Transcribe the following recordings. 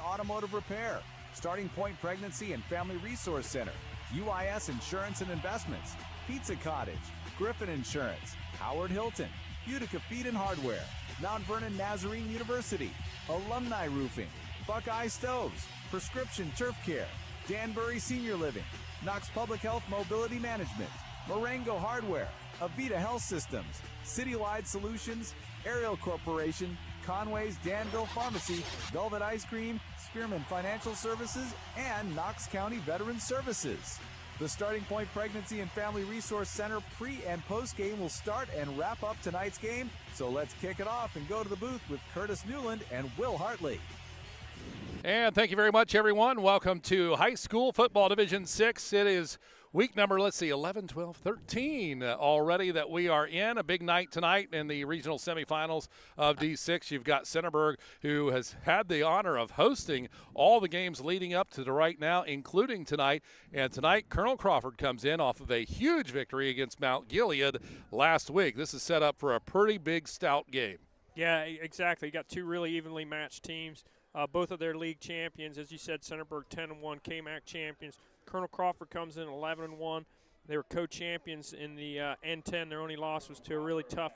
Automotive Repair, Starting Point Pregnancy and Family Resource Center, UIS Insurance and Investments, Pizza Cottage, Griffin Insurance, Howard Hilton, Utica Feed and Hardware, Mount Vernon Nazarene University, Alumni Roofing, Buckeye Stoves, Prescription Turf Care, Danbury Senior Living, Knox Public Health Mobility Management, Marengo Hardware, Avita Health Systems, Citywide Solutions, Ariel Corporation, Conway's Danville Pharmacy, Velvet Ice Cream, Spearman Financial Services, and Knox County Veteran Services. The Starting Point Pregnancy and Family Resource Center pre- and post-game will start and wrap up tonight's game, so let's kick it off and go to the booth with Curtis Newland and Will Hartley. And thank you very much, everyone. Welcome to High School Football Division 6. It is week number, 11, 12, 13 already that we are in. A big night tonight in the regional semifinals of D6. You've got Centerburg, who has had the honor of hosting all the games leading up to the right now, including tonight. And tonight, Colonel Crawford comes in off of a huge victory against Mount Gilead last week. This is set up for a pretty big, stout game. Yeah, exactly. You got two really evenly matched teams. Both of their league champions, as you said, Centerburg 10-1, K-MAC champions. Colonel Crawford comes in 11-1. They were co-champions in the N10. Their only loss was to a really tough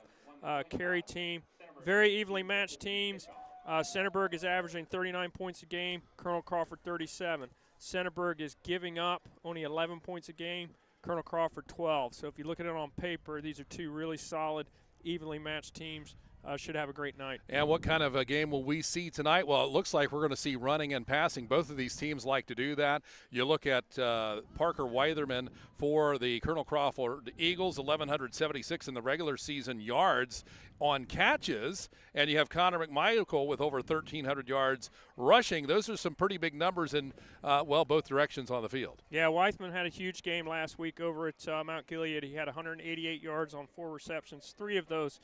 Cary team. Very evenly matched teams. Centerburg is averaging 39 points a game. Colonel Crawford 37. Centerburg is giving up only 11 points a game. Colonel Crawford 12. So if you look at it on paper, these are two really solid, evenly matched teams. Should have a great night. And what kind of a game will we see tonight? Well, it looks like we're going to see running and passing. Both of these teams like to do that. You look at Parker Weitherman for the Colonel Crawford Eagles, 1,176 in the regular season yards on catches. And you have Connor McMichael with over 1,300 yards rushing. Those are some pretty big numbers in, both directions on the field. Yeah, Weithman had a huge game last week over at Mount Gilead. He had 188 yards on 4 receptions, 3 of those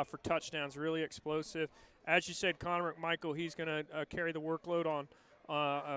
for touchdowns, really explosive. As you said, Connor McMichael, he's going to carry the workload on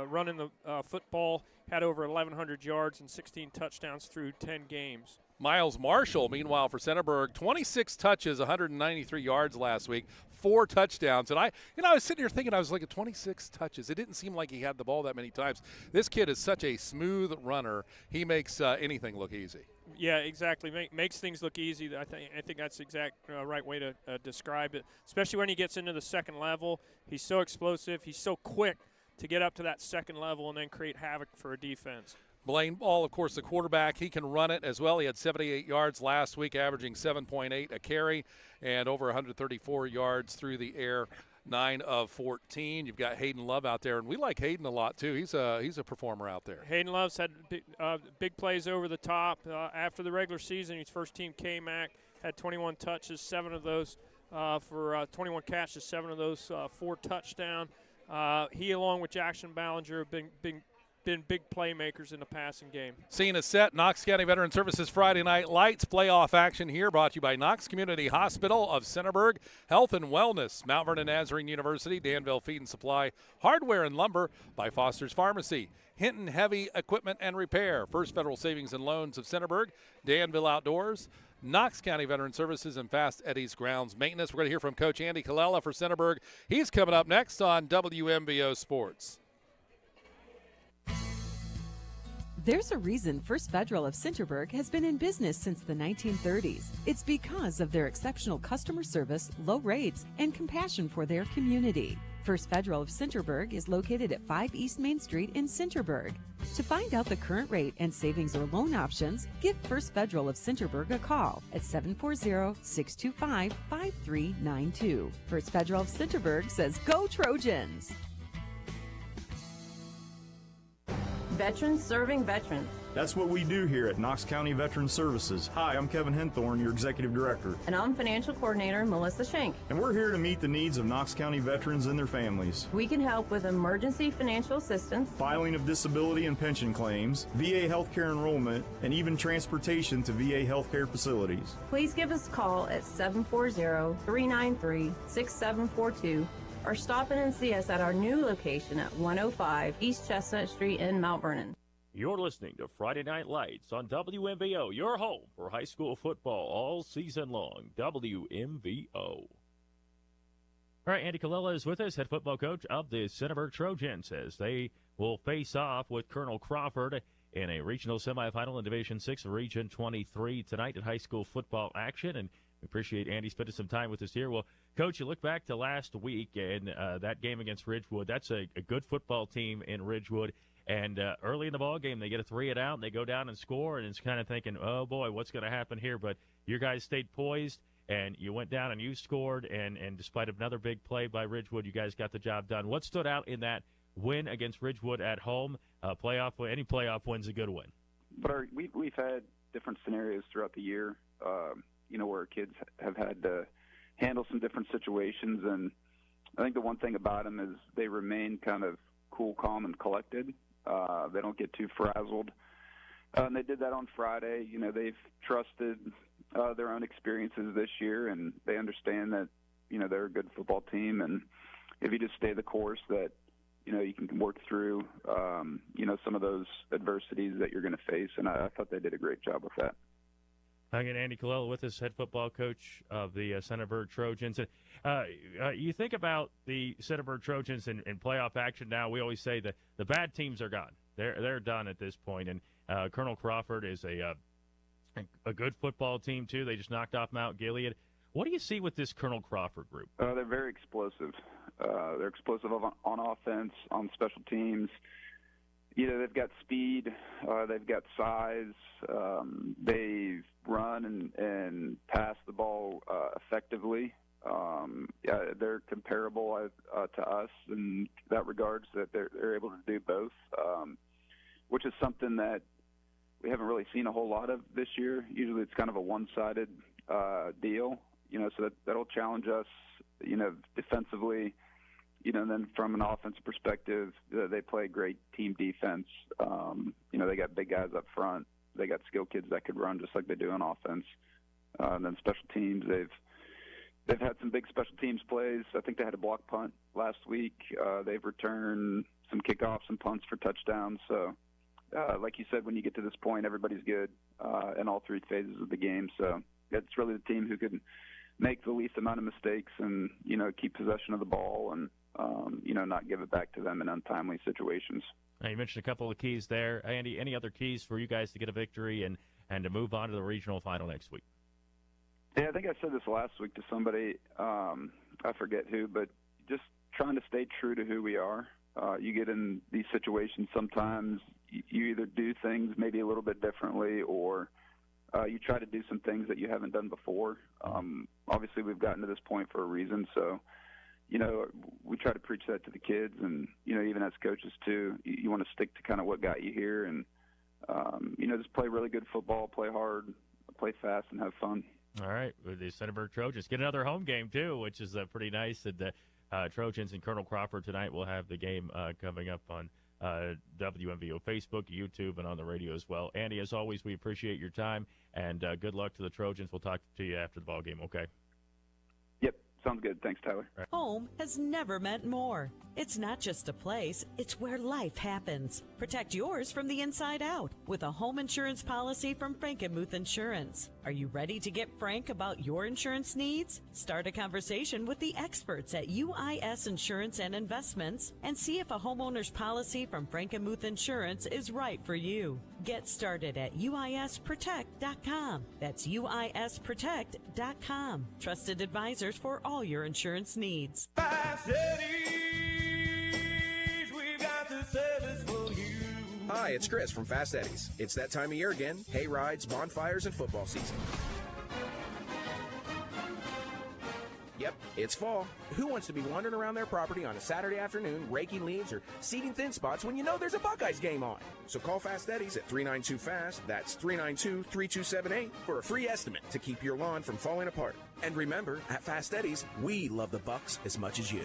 running the football, had over 1,100 yards and 16 touchdowns through 10 games. Miles Marshall, meanwhile, for Centerburg, 26 touches, 193 yards last week, 4 touchdowns. And I was sitting here thinking, I was like, 26 touches. It didn't seem like he had the ball that many times. This kid is such a smooth runner. He makes anything look easy. Yeah, exactly. Makes things look easy. I think that's the exact right way to describe it, especially when he gets into the second level. He's so explosive. He's so quick to get up to that second level and then create havoc for a defense. Blaine Ball, of course, the quarterback. He can run it as well. He had 78 yards last week, averaging 7.8 a carry and over 134 yards through the air. 9 of 14. You've got Hayden Love out there, and we like Hayden a lot too. He's a performer out there. Hayden Love's had big plays over the top. After the regular season, he's first team K-MAC, had 21 touches, 7 of those for 21 catches, 7 of those 4 touchdown. He, along with Jackson Ballinger, have been big playmakers in the passing game. Scene is set. Knox County Veteran Services Friday Night Lights playoff action here, brought to you by Knox Community Hospital of Centerburg, Health and Wellness, Mount Vernon Nazarene University, Danville Feed and Supply, Hardware and Lumber by Foster's Pharmacy, Hinton Heavy Equipment and Repair, First Federal Savings and Loans of Centerburg, Danville Outdoors, Knox County Veteran Services, and Fast Eddie's Grounds Maintenance. We're going to hear from Coach Andy Colella for Centerburg. He's coming up next on WMVO Sports. There's a reason First Federal of Centerburg has been in business since the 1930s. It's because of their exceptional customer service, low rates, and compassion for their community. First Federal of Centerburg is located at 5 East Main Street in Centerburg. To find out the current rate and savings or loan options, give First Federal of Centerburg a call at 740-625-5392. First Federal of Centerburg says, "Go Trojans!" Veterans serving veterans. That's what we do here at Knox County Veteran Services. Hi, I'm Kevin Henthorne, your Executive Director. And I'm Financial Coordinator Melissa Schenk. And we're here to meet the needs of Knox County veterans and their families. We can help with emergency financial assistance, filing of disability and pension claims, VA healthcare enrollment, and even transportation to VA healthcare facilities. Please give us a call at 740-393-6742 or stop in and see us at our new location at 105 East Chestnut Street in Mount Vernon. You're listening to Friday Night Lights on WMVO, your home for high school football all season long. WMVO. All right, Andy Colella is with us, head football coach of the Centerburg Trojans, as they will face off with Colonel Crawford in a regional semifinal in Division 6 Region 23 tonight at high school football action. And we appreciate Andy spending some time with us here. Well, Coach, you look back to last week and that game against Ridgewood. That's a good football team in Ridgewood. And early in the ball game, they get a 3-and-out, and they go down and score, and it's kind of thinking, oh, boy, what's going to happen here? But your guys stayed poised, and you went down and you scored, and despite another big play by Ridgewood, you guys got the job done. What stood out in that win against Ridgewood at home? Any playoff win's a good win. But we've had different scenarios throughout the year, where kids have had to handle some different situations, and I think the one thing about them is they remain kind of cool, calm, and collected. They don't get too frazzled. And they did that on Friday. They've trusted their own experiences this year, and they understand that, they're a good football team. And if you just stay the course, that, you can work through, some of those adversities that you're going to face. And I thought they did a great job with that. I got Andy Colella with us, head football coach of the Centerburg Trojans. You think about the Centerburg Trojans in playoff action now. We always say that the bad teams are gone. They're done at this point. And Colonel Crawford is a good football team, too. They just knocked off Mount Gilead. What do you see with this Colonel Crawford group? They're very explosive. They're explosive on offense, on special teams. They've got speed, they've got size, they've run and passed the ball effectively. They're comparable to us in that regards, that they're able to do both, which is something that we haven't really seen a whole lot of this year. Usually it's kind of a one-sided deal, so that'll challenge us, defensively. And then from an offensive perspective, they play great team defense. They got big guys up front. They got skilled kids that could run just like they do on offense. And then special teams, they've had some big special teams plays. I think they had a block punt last week. They've returned some kickoffs and punts for touchdowns. So, like you said, when you get to this point, everybody's good in all three phases of the game. So it's really the team who can make the least amount of mistakes and, keep possession of the ball and, not give it back to them in untimely situations. Now, you mentioned a couple of keys there. Andy, any other keys for you guys to get a victory and to move on to the regional final next week? Yeah, I think I said this last week to somebody, I forget who, but just trying to stay true to who we are. You get in these situations sometimes, you either do things maybe a little bit differently or you try to do some things that you haven't done before. Obviously, we've gotten to this point for a reason, so we try to preach that to the kids, and even as coaches too, you want to stick to kind of what got you here, and just play really good football, play hard, play fast, and have fun. All right, with the Centerburg Trojans get another home game too, which is pretty nice. And the Trojans and Colonel Crawford tonight will have the game coming up on WMVO Facebook, YouTube, and on the radio as well. Andy, as always, we appreciate your time, and good luck to the Trojans. We'll talk to you after the ball game. Okay. Yep. Sounds good. Thanks, Tyler. Home has never meant more. It's not just a place, it's where life happens. Protect yours from the inside out with a home insurance policy from Frankenmuth Insurance. Are you ready to get frank about your insurance needs? Start a conversation with the experts at UIS Insurance and Investments and see if a homeowner's policy from Frankenmuth Insurance is right for you. Get started at UISprotect.com. That's UISprotect.com. Trusted advisors for all your insurance needs. Hi, it's Chris from Fast Eddie's. It's that time of year again. Hay rides, bonfires, and football season. Yep, it's fall. Who wants to be wandering around their property on a Saturday afternoon, raking leaves or seeding thin spots when you know there's a Buckeyes game on? So call Fast Eddie's at 392-FAST, that's 392-3278, for a free estimate to keep your lawn from falling apart. And remember, at Fast Eddie's, we love the Bucks as much as you.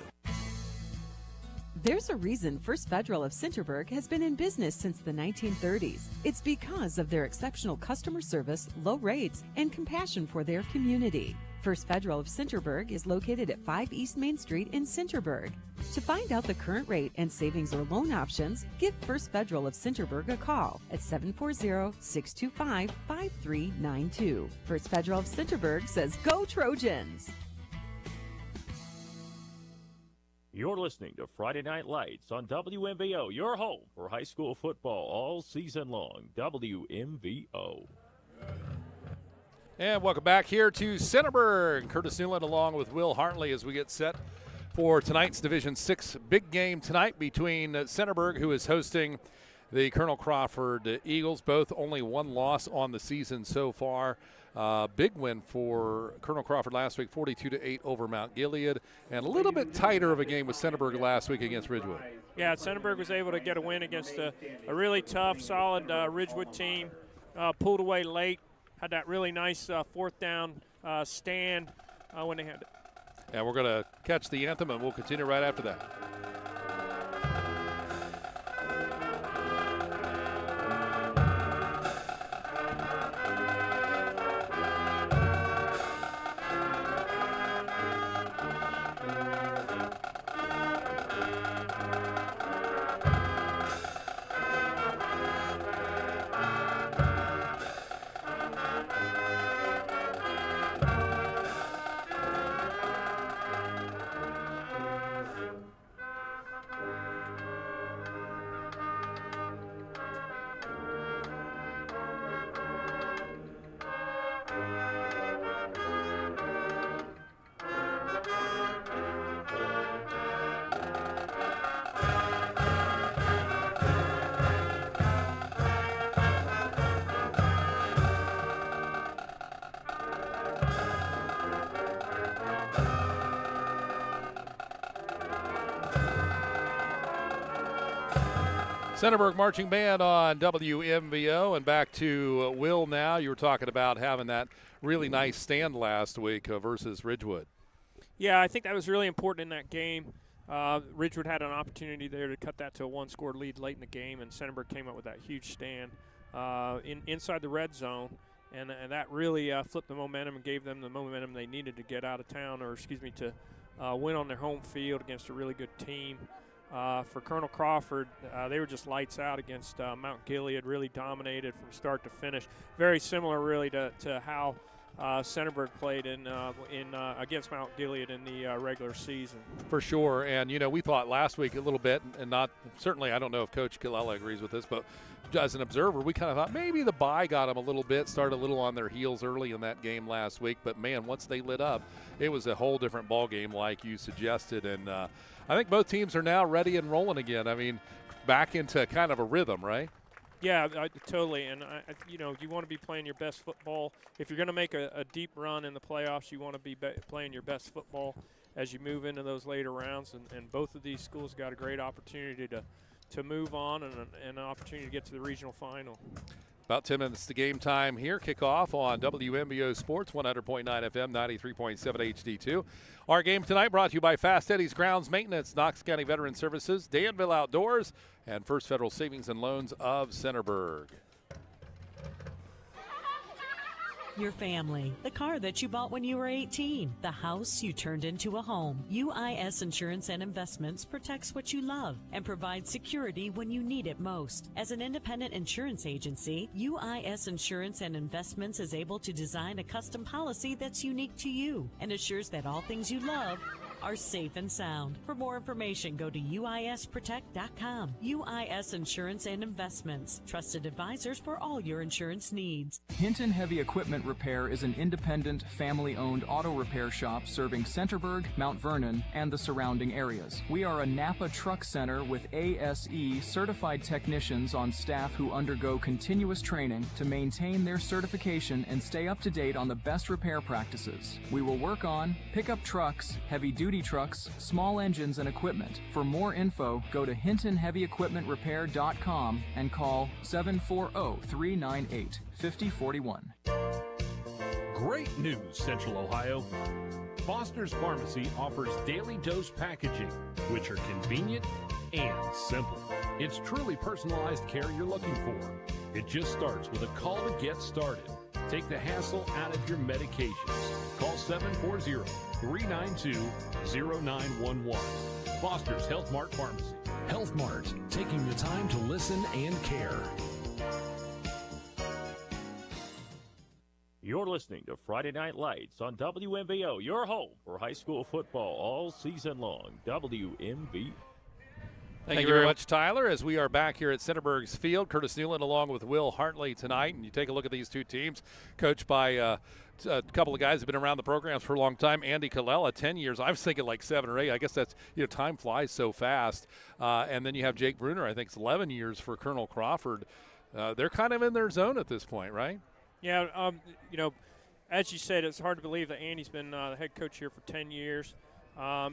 There's a reason First Federal of Centerburg has been in business since the 1930s. It's because of their exceptional customer service, low rates, and compassion for their community. First Federal of Centerburg is located at 5 East Main Street in Centerburg. To find out the current rate and savings or loan options, give First Federal of Centerburg a call at 740-625-5392. First Federal of Centerburg says, Go Trojans! You're listening to Friday Night Lights on WMVO, your home for high school football all season long. WMVO. And welcome back here to Centerburg. Curtis Newland along with Will Hartley as we get set for tonight's Division 6 big game tonight between Centerburg, who is hosting the Colonel Crawford Eagles. Both only one loss on the season so far. Big win for Colonel Crawford last week, 42-8 over Mount Gilead, and a little bit tighter of a game with Centerburg last week against Ridgewood. Yeah, Centerburg was able to get a win against a really tough, solid Ridgewood team. Pulled away late, had that really nice fourth down stand when they had it. And we're going to catch the anthem, and we'll continue right after that. Centerburg Marching Band on WMVO, and back to Will now. You were talking about having that really nice stand last week versus Ridgewood. Yeah, I think that was really important in that game. Ridgewood had an opportunity there to cut that to a one-score lead late in the game, and Centerburg came up with that huge stand inside the red zone, and that really flipped the momentum and gave them the momentum they needed to get out of town, to win on their home field against a really good team. For Colonel Crawford, they were just lights out against Mount Gilead, really dominated from start to finish. Very similar, really, to how Centerburg played in against Mount Gilead in the regular season. For sure, and we thought last week a little bit, and not certainly. I don't know if Coach Kilella agrees with this, but as an observer, we kind of thought maybe the bye got them a little bit, started a little on their heels early in that game last week. But man, once they lit up, it was a whole different ball game, like you suggested, and I think both teams are now ready and rolling again. I mean, back into kind of a rhythm, right? Yeah, totally. And, you want to be playing your best football. If you're going to make a deep run in the playoffs, you want to be playing your best football as you move into those later rounds. And both of these schools got a great opportunity to move on and an opportunity to get to the regional final. About 10 minutes to game time here. Kickoff on WMBO Sports, 100.9 FM, 93.7 HD2. Our game tonight brought to you by Fast Eddie's Grounds Maintenance, Knox County Veteran Services, Danville Outdoors, and First Federal Savings and Loans of Centerburg. Your family, the car that you bought when you were 18, the house you turned into a home. UIS Insurance and Investments protects what you love and provides security when you need it most. As an independent insurance agency, UIS Insurance and Investments is able to design a custom policy that's unique to you and assures that all things you love are safe and sound. For more information, go to uisprotect.com. UIS Insurance and Investments, trusted advisors for all your insurance needs. Hinton Heavy Equipment Repair is an independent, family-owned auto repair shop serving Centerburg, Mount Vernon, and the surrounding areas. We are a Napa truck center with ASE certified technicians on staff who undergo continuous training to maintain their certification and stay up to date on the best repair practices. We will work on pickup trucks, heavy-duty trucks, small engines, and equipment. For more info, go to hintonheavyequipmentrepair.com and call 740-398-5041. Great news, Central Ohio. Foster's Pharmacy offers daily dose packaging, which are convenient and simple. It's truly personalized care you're looking for. It just starts with a call to get started. Take the hassle out of your medications. Call 740-392-0911. Foster's Health Mart Pharmacy. Health Mart, taking the time to listen and care. You're listening to Friday Night Lights on WMVO, your home for high school football all season long. WMVO. Thank you very much, Tyler. As we are back here at Centerburg's Field, Curtis Newland along with Will Hartley tonight. And you take a look at these two teams, coached by a couple of guys who have been around the programs for a long time. Andy Colella, 10 years. I was thinking like 7 or 8. I guess that's, time flies so fast. And then you have Jake Bruner, I think it's 11 years for Colonel Crawford. They're kind of in their zone at this point, right? Yeah, as you said, it's hard to believe that Andy's been the head coach here for 10 years.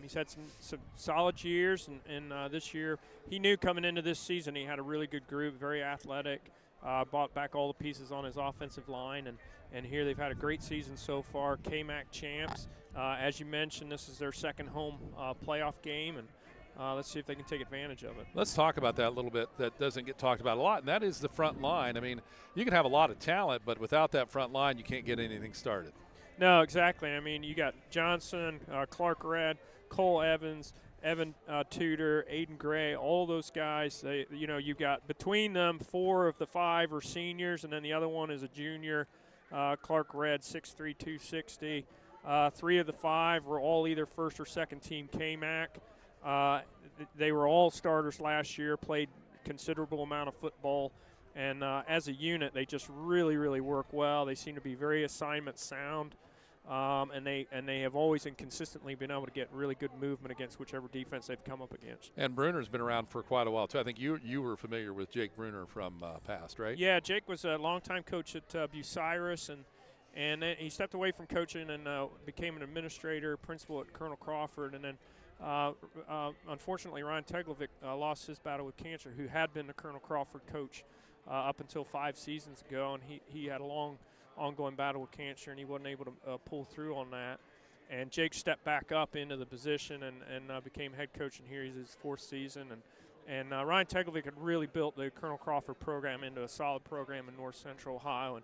He's had some solid years, and this year he knew coming into this season he had a really good group, very athletic, bought back all the pieces on his offensive line, and here they've had a great season so far, KMAC champs. As you mentioned, this is their second home playoff game, and let's see if they can take advantage of it. Let's talk about that a little bit. That doesn't get talked about a lot, and that is the front line. I mean, you can have a lot of talent, but without that front line, you can't get anything started. No, exactly. I mean, you got Johnson, Clark Red, Cole Evans, Evan Tudor, Aiden Gray, all those guys. You've got between them 4 of the 5 are seniors, and then the other one is a junior, Clark Red, 6'3", 260. 3 of the 5 were all either first or second team KMAC. They were all starters last year, played considerable amount of football, and as a unit, they just really, really work well. They seem to be very assignment sound. And they have always and consistently been able to get really good movement against whichever defense they've come up against. And Bruner's been around for quite a while, too. I think you were familiar with Jake Bruner from past, right? Yeah, Jake was a longtime coach at Bucyrus, and then he stepped away from coaching and became an administrator, principal at Colonel Crawford. And then, unfortunately, Ryan Teglovic lost his battle with cancer, who had been the Colonel Crawford coach up until 5 seasons ago, and he had a long ongoing battle with cancer, and he wasn't able to pull through on that. And Jake stepped back up into the position and became head coach, and here he's his 4th season. And Ryan Teglovic had really built the Colonel Crawford program into a solid program in North Central Ohio,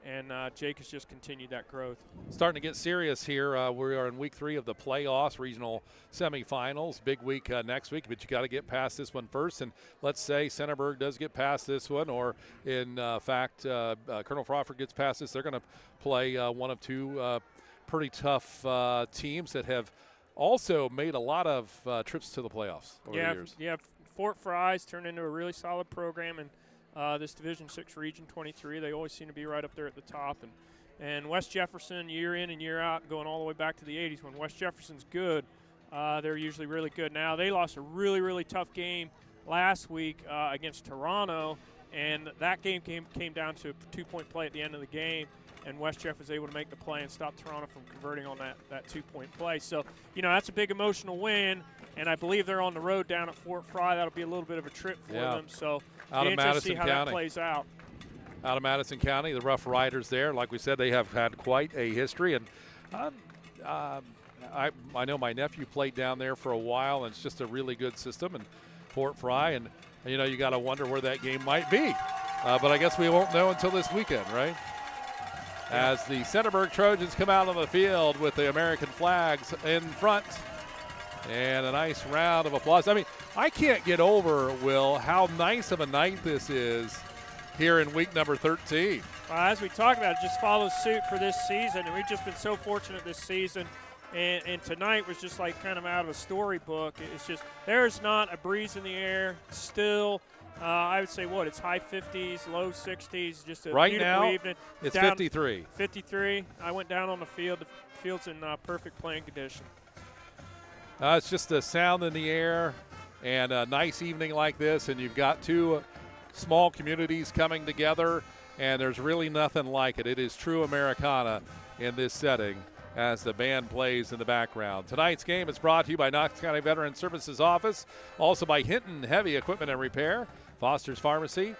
and Jake has just continued that growth. Starting to get serious here. We are in week 3 of the playoffs, regional semifinals. Big week next week, but you got to get past this one first. And let's say Centerburg does get past this one, or in fact, Colonel Crawford gets past this. They're going to play one of 2 pretty tough teams that have also made a lot of trips to the playoffs over the years. Yeah, Fort Fry's turned into a really solid program, and this Division 6 Region 23, they always seem to be right up there at the top. And West Jefferson, year in and year out, going all the way back to the 80s, when West Jefferson's good, they're usually really good. Now, they lost a really, really tough game last week against Toronto, and that game came down to a 2-point play at the end of the game, and West Jeff was able to make the play and stop Toronto from converting on that 2-point play. So, that's a big emotional win, and I believe they're on the road down at Fort Fry. That'll be a little bit of a trip for them. So, out of Madison see how County. That plays out. Out of Madison County, the Rough Riders there. Like we said, they have had quite a history. And I know my nephew played down there for a while, and it's just a really good system. And Fort Fry, and you got to wonder where that game might be. But I guess we won't know until this weekend, right? As the Centerburg Trojans come out on the field with the American flags in front. And a nice round of applause. I mean, I can't get over, Will, how nice of a night this is here in week number 13. As we talked about, it just follows suit for this season, and we've just been so fortunate this season. And tonight was just like kind of out of a storybook. It's just there's not a breeze in the air. Still, I would say it's high 50s, low 60s. Just a beautiful evening. It's 53. 53. I went down on the field. The field's in perfect playing condition. It's just the sound in the air and a nice evening like this, and you've got 2 small communities coming together, and there's really nothing like it. It is true Americana in this setting as the band plays in the background. Tonight's game is brought to you by Knox County Veteran Services Office, also by Hinton Heavy Equipment and Repair, Foster's Pharmacy,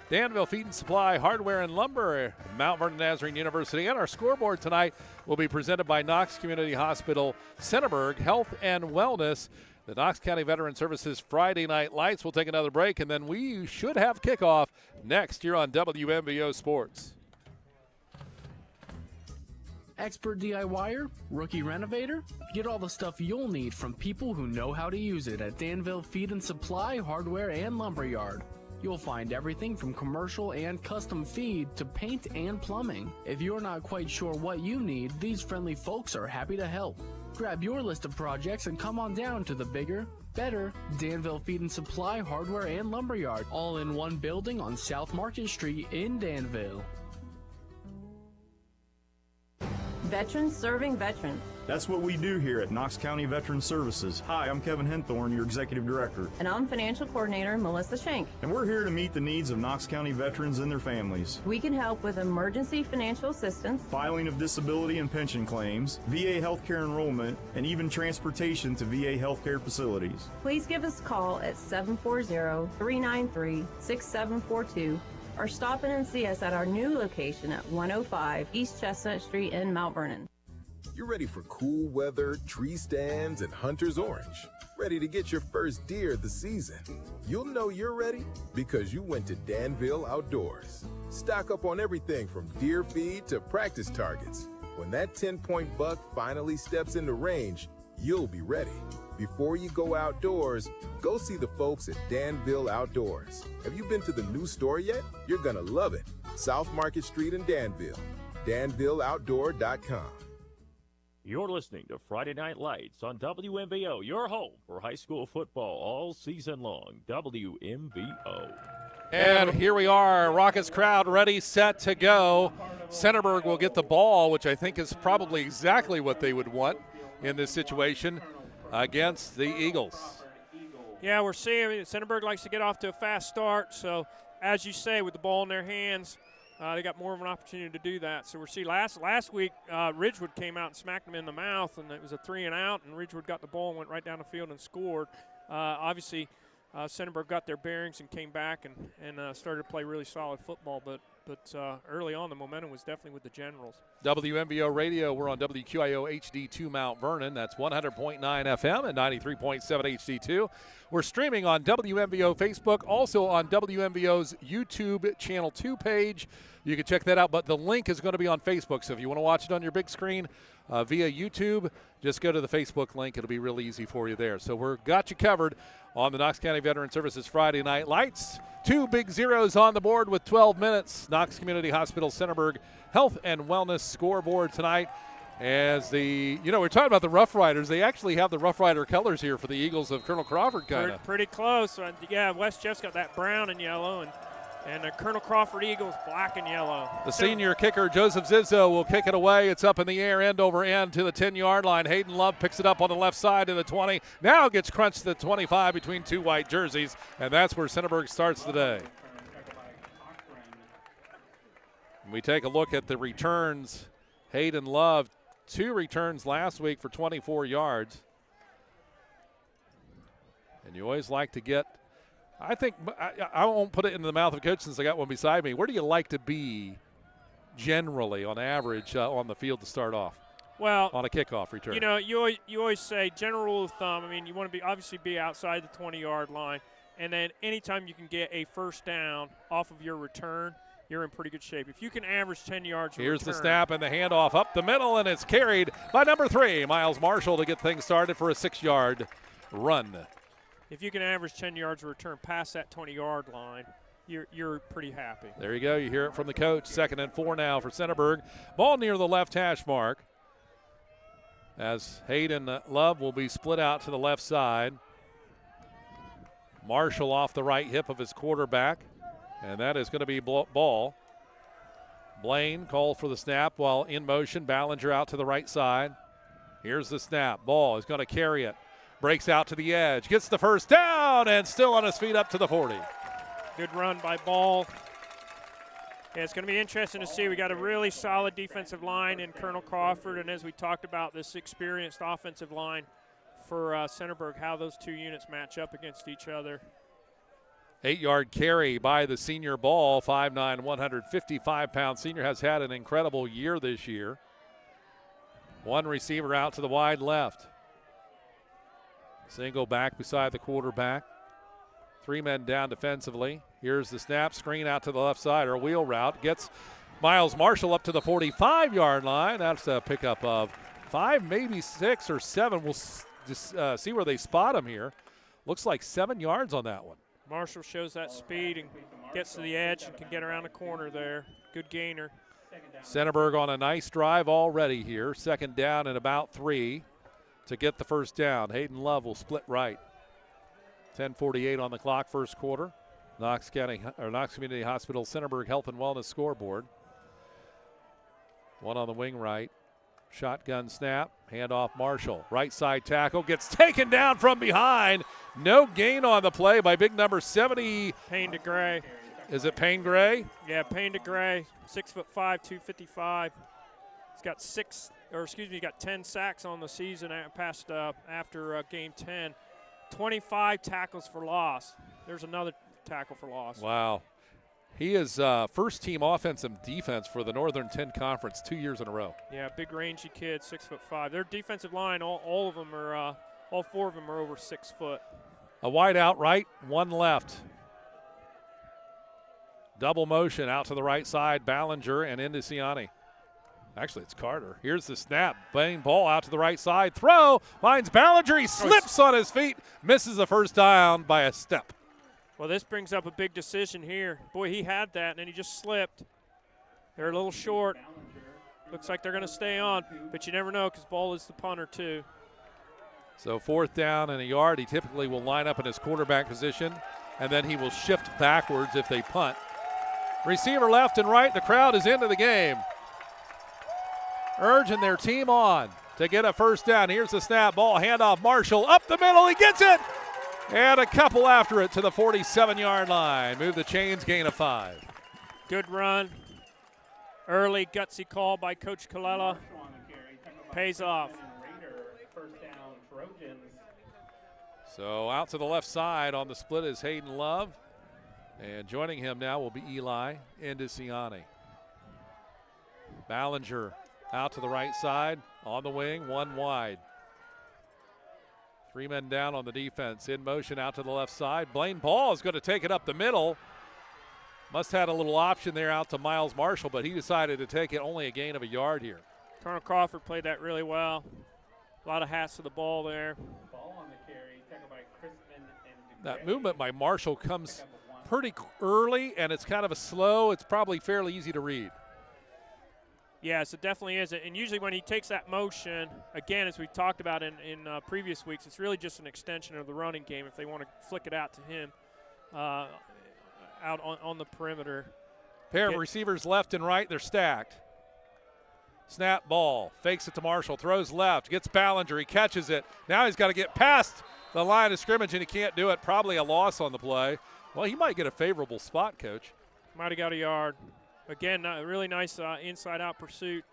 Danville Feed and Supply, Hardware and Lumber, Mount Vernon Nazarene University. And our scoreboard tonight will be presented by Knox Community Hospital, Centerburg Health and Wellness. The Knox County Veteran Services Friday Night Lights. We'll take another break, and then we should have kickoff next year on WMVO Sports. Expert DIYer? Rookie renovator? Get all the stuff you'll need from people who know how to use it at Danville Feed and Supply, Hardware and Lumberyard. You'll find everything from commercial and custom feed to paint and plumbing. If you're not quite sure what you need, these friendly folks are happy to help. Grab your list of projects and come on down to the bigger, better Danville Feed and Supply Hardware and Lumberyard, all in one building on South Market Street in Danville. Veterans serving veterans. That's what we do here at Knox County Veteran Services. Hi, I'm Kevin Henthorne, your Executive Director. And I'm Financial Coordinator Melissa Shank. And we're here to meet the needs of Knox County veterans and their families. We can help with emergency financial assistance, filing of disability and pension claims, VA healthcare enrollment, and even transportation to VA healthcare facilities. Please give us a call at 740-393-6742 or stop in and see us at our new location at 105 East Chestnut Street in Mount Vernon. You're ready for cool weather, tree stands, and hunter's orange. Ready to get your first deer of the season. You'll know you're ready because you went to Danville Outdoors. Stock up on everything from deer feed to practice targets. When that 10-point buck finally steps into range, you'll be ready. Before you go outdoors, go see the folks at Danville Outdoors. Have you been to the new store yet? You're gonna love it. South Market Street in Danville. DanvilleOutdoor.com. You're listening to Friday Night Lights on WMBO, your home for high school football all season long. WMBO. And here we are, Rockets crowd ready, set to go. Centerburg will get the ball, which I think is probably exactly what they would want in this situation against the Eagles. Yeah, we're seeing Centerburg likes to get off to a fast start. So, as you say, with the ball in their hands, they got more of an opportunity to do that. So we're seeing last week, Ridgewood came out and smacked them in the mouth, and it was a 3-and-out, and Ridgewood got the ball and went right down the field and scored. Obviously, Centerburg got their bearings and came back and started to play really solid football. But early on, the momentum was definitely with the Generals. WMBO Radio, we're on WQIO HD2 Mount Vernon. That's 100.9 FM and 93.7 HD2. We're streaming on WMBO Facebook, also on WMBO's YouTube Channel 2 page. You can check that out, but the link is going to be on Facebook. So if you want to watch it on your big screen via YouTube, just go to the Facebook link. It'll be real easy for you there. So we've got you covered on the Knox County Veteran Services Friday Night Lights. 2 big zeros on the board with 12 minutes. Knox Community Hospital Centerburg Health and Wellness scoreboard tonight. As we're talking about the Rough Riders. They actually have the Rough Rider colors here for the Eagles of Colonel Crawford, kind of. Pretty close. Yeah, West Jeff's got that brown and yellow, and the Colonel Crawford Eagles black and yellow. The senior kicker, Joseph Zizzo, will kick it away. It's up in the air, end over end to the 10-yard line. Hayden Love picks it up on the left side to the 20. Now gets crunched to the 25 between two white jerseys, and that's where Centerburg starts the day. We take a look at the returns. Hayden Love, 2 returns last week for 24 yards. And you always like to get, I think, I won't put it into the mouth of the coach since I got one beside me. Where do you like to be generally on average on the field to start off? Well, on a kickoff return. You know, you always say general rule of thumb. I mean, you want to obviously be outside the 20-yard line. And then anytime you can get a first down off of your return, you're in pretty good shape. If you can average 10 yards Here's return, the snap and the handoff up the middle, and it's carried by number 3, Miles Marshall, to get things started for a 6-yard run. If you can average 10 yards of return past that 20-yard line, you're pretty happy. There you go. You hear it from the coach. 2nd and 4 now for Centerburg. Ball near the left hash mark as Hayden Love will be split out to the left side. Marshall off the right hip of his quarterback. And that is going to be ball. Blaine called for the snap while in motion. Ballinger out to the right side. Here's the snap. Ball is going to carry it. Breaks out to the edge. Gets the first down and still on his feet up to the 40. Good run by Ball. Yeah, it's going to be interesting to see. We got a really solid defensive line in Colonel Crawford. And as we talked about, this experienced offensive line for Centerburg, how those two units match up against each other. 8-yard carry by the senior Ball, 5'9", 155-pound senior, has had an incredible year this year. One receiver out to the wide left. Single back beside the quarterback. 3 men down defensively. Here's the snap, screen out to the left side, or wheel route. Gets Miles Marshall up to the 45-yard line. That's a pickup of 5, maybe 6 or 7. We'll just see where they spot him here. Looks like 7 yards on that one. Marshall shows that speed and gets to the edge and can get around the corner there. Good gainer. Centerburg on a nice drive already here. Second down and about 3 to get the first down. Hayden Love will split right. 10:48 on the clock, first quarter. Knox Community Hospital Centerburg Health and Wellness scoreboard. One on the wing right. Shotgun snap, handoff Marshall. Right side tackle, gets taken down from behind. No gain on the play by big number 70. Payne DeGray. Is it Payne Gray? Yeah, Payne DeGray, 6'5", 255. He's got 10 sacks on the season after game 10. 25 tackles for loss. There's another tackle for loss. Wow. He is first team offense and defense for the Northern 10 Conference 2 years in a row. Yeah, big rangy kid, 6'5". Their defensive line, all four of them are over 6 foot. A wide out right, one left. Double motion out to the right side, Ballinger and into Ciani. Actually, it's Carter. Here's the snap. Playing ball out to the right side. Throw, finds Ballinger. He slips on his feet, misses the first down by a step. Well, this brings up a big decision here. Boy, he had that, and then he just slipped. They're a little short. Looks like they're going to stay on, but you never know because Ball is the punter too. So 4th down and a yard. He typically will line up in his quarterback position, and then he will shift backwards if they punt. Receiver left and right. The crowd is into the game, urging their team on to get a first down. Here's the snap, ball, handoff, Marshall up the middle. He gets it. And a couple after it to the 47-yard line. Move the chains, gain of 5. Good run. Early, gutsy call by Coach Colella. Pays off. So out to the left side on the split is Hayden Love. And joining him now will be Eli Indiciani. Ballinger out to the right side on the wing, one wide. 3 men down on the defense. In motion out to the left side. Blaine Ball is going to take it up the middle. Must have had a little option there out to Miles Marshall, but he decided to take it only a gain of a yard here. Colonel Crawford played that really well. A lot of hats to the ball there. Ball on the carry, tackled by Crispin and That movement by Marshall comes pretty early, and it's kind of a slow. It's probably fairly easy to read. Yes, it definitely is. And usually when he takes that motion, again, as we talked about in previous weeks, it's really just an extension of the running game if they want to flick it out to him out on the perimeter. Pair of receivers left and right, they're stacked. Snap ball, fakes it to Marshall, throws left, gets Ballinger, he catches it. Now he's got to get past the line of scrimmage, and he can't do it. Probably a loss on the play. Well, he might get a favorable spot, Coach. Might have got a yard. Again, a really nice inside-out pursuit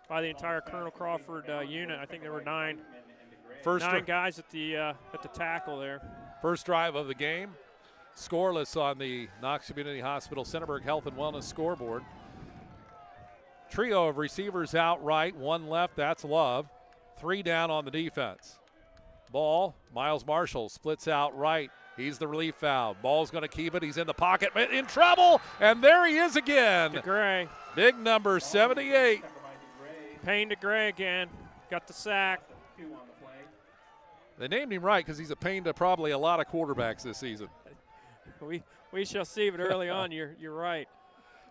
by the entire Colonel Crawford unit. I think there were nine guys at the tackle there. First drive of the game. Scoreless on the Knox Community Hospital Centerburg Health and Wellness scoreboard. Trio of receivers out right, one left, that's Love. 3 down on the defense. Ball, Miles Marshall splits out right. He's the relief valve. Ball's going to keep it. He's in the pocket, in trouble, and there he is again. DeGray. Big number 78. Payne DeGray again. Got the sack. They named him right because he's a pain to probably a lot of quarterbacks this season. We shall see, but early on, you're right.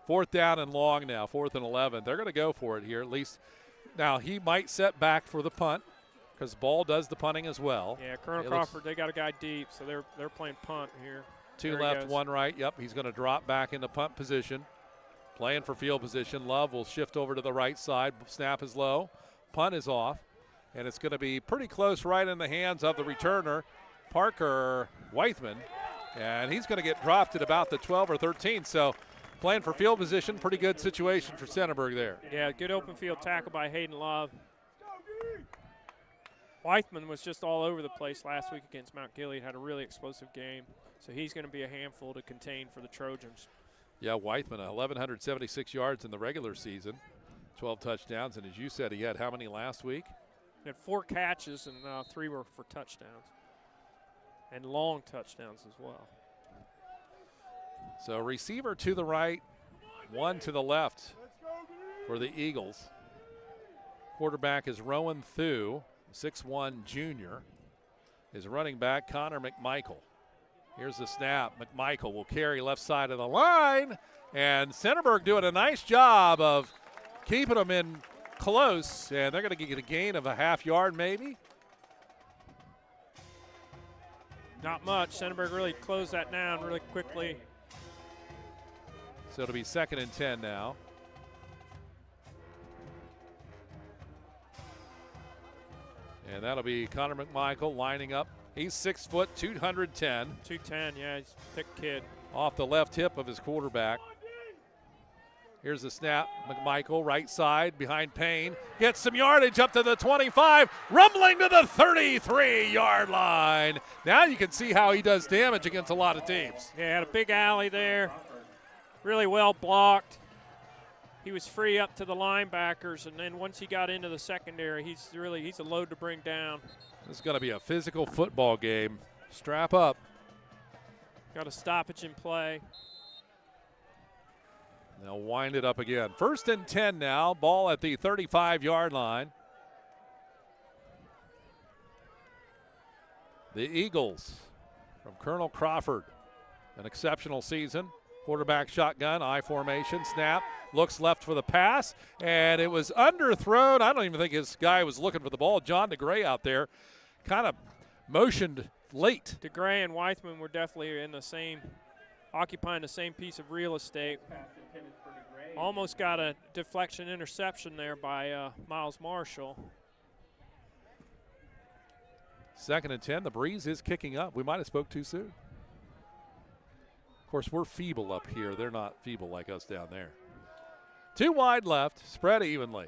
4th down and long now, 4th and 11. They're going to go for it here at least. Now, he might set back for the punt because Ball does the punting as well. Yeah, Colonel Crawford, they got a guy deep, so they're playing punt here. 2 left, 1 right. Yep, he's going to drop back into punt position. Playing for field position. Love will shift over to the right side. Snap is low. Punt is off. And it's going to be pretty close right in the hands of the returner, Parker Weithman. And he's going to get dropped at about the 12 or 13. So playing for field position, pretty good situation for Centerburg there. Yeah, good open field tackle by Hayden Love. Weithman was just all over the place last week against Mount Gilead, had a really explosive game. So he's going to be a handful to contain for the Trojans. Yeah, Weithman, 1,176 yards in the regular season, 12 touchdowns. And as you said, he had how many last week? He had 4 catches and 3 were for touchdowns. And long touchdowns as well. So receiver to the right, 1 to the left for the Eagles. Quarterback is Rowan Thu, 6'1" junior. His running back, Connor McMichael. Here's the snap. McMichael will carry left side of the line. And Centerburg doing a nice job of keeping them in close. And they're going to get a gain of a half yard maybe. Not much. Centerburg really closed that down really quickly. So it'll be 2nd and 10 now. And that'll be Connor McMichael lining up. He's 6 foot, 210. 210, yeah, he's a thick kid. Off the left hip of his quarterback. Here's the snap. McMichael, right side, behind Payne. Gets some yardage up to the 25, rumbling to the 33-yard line. Now you can see how he does damage against a lot of teams. Yeah, had a big alley there. Really well blocked. He was free up to the linebackers, and then once he got into the secondary, he's a load to bring down. This is going to be a physical football game. Strap up. Got a stoppage in play. They'll wind it up again. 1st and 10 now. Ball at the 35-yard line. The Eagles from Colonel Crawford. An exceptional season. Quarterback shotgun, I formation, snap. Looks left for the pass, and it was underthrown. I don't even think his guy was looking for the ball. John DeGray out there kind of motioned late. DeGray and Weithman were definitely occupying the same piece of real estate. Almost got a deflection interception there by Miles Marshall. 2nd and 10. The breeze is kicking up. We might have spoke too soon. Of course, we're feeble up here. They're not feeble like us down there. 2 wide left, spread evenly.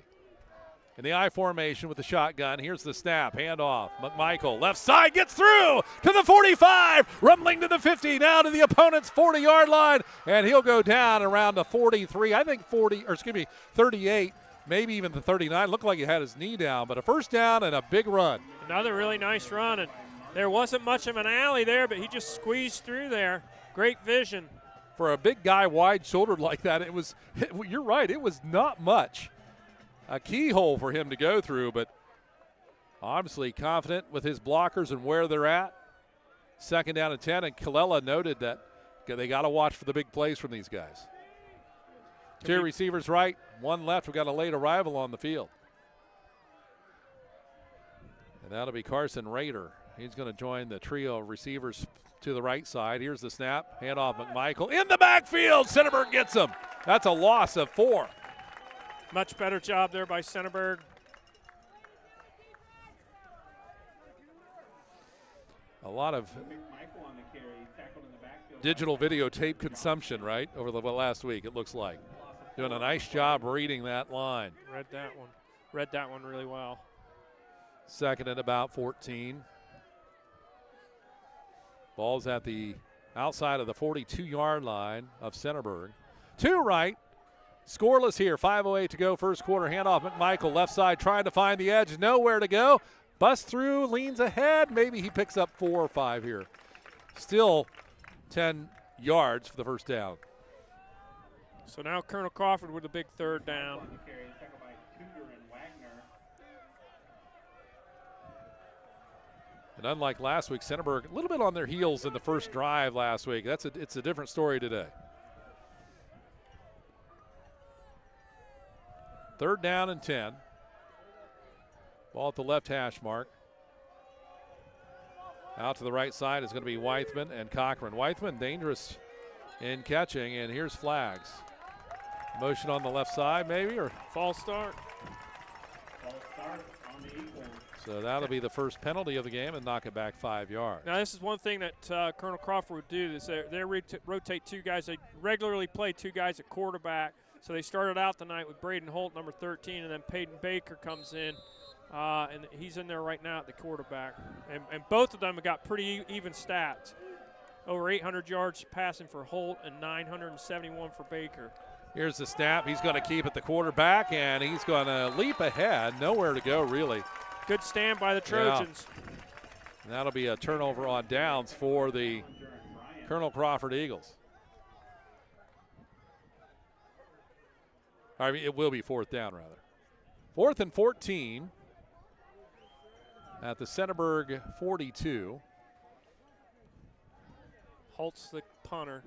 In the I formation with the shotgun, here's the snap, handoff. McMichael, left side, gets through to the 45, rumbling to the 50, now to the opponent's 40-yard line, and he'll go down around the 43, I think 38, maybe even the 39. Looked like he had his knee down, but a first down and a big run. Another really nice run, and there wasn't much of an alley there, but he just squeezed through there. Great vision. For a big guy wide-shouldered like that, you're right, it was not much. A keyhole for him to go through, but obviously confident with his blockers and where they're at. 2nd down and 10, and Kallela noted that they got to watch for the big plays from these guys. 2 receivers right, 1 left. We've got a late arrival on the field. And that'll be Carson Rader. He's going to join the trio of receivers to the right side. Here's the snap. Handoff McMichael. In the backfield. Centerburg gets him. That's a loss of 4. Much better job there by Centerburg. A lot of digital videotape consumption, right, over the last week, it looks like. Doing a nice job reading that line. Read that one really well. 2nd and about 14. Ball's at the outside of the 42-yard line of Centerburg. 2 right. Scoreless here. 5:08 to go. First quarter. Handoff McMichael. Left side trying to find the edge. Nowhere to go. Busts through. Leans ahead. Maybe he picks up 4 or 5 here. Still 10 yards for the first down. So now Colonel Crawford with a big 3rd down. And unlike last week, Centerburg a little bit on their heels in the first drive last week. It's a different story today. 3rd down and 10. Ball at the left hash mark. Out to the right side is going to be Weithman and Cochran. Weithman dangerous in catching, and here's flags. Motion on the left side maybe, or false start. So that'll be the first penalty of the game and knock it back 5 yards. Now this is one thing that Colonel Crawford would do. Is they rotate 2 guys. They regularly play 2 guys at quarterback. So they started out the night with Braden Holt, number 13, and then Peyton Baker comes in, and he's in there right now at the quarterback. And both of them have got pretty even stats. Over 800 yards passing for Holt and 971 for Baker. Here's the snap. He's going to keep at the quarterback, and he's going to leap ahead. Nowhere to go, really. Good stand by the Trojans. Yeah. That'll be a turnover on downs for the Colonel Crawford Eagles. I mean, it will be 4th down, rather. 4th and 14 at the Centerburg 42. Holt's the punter.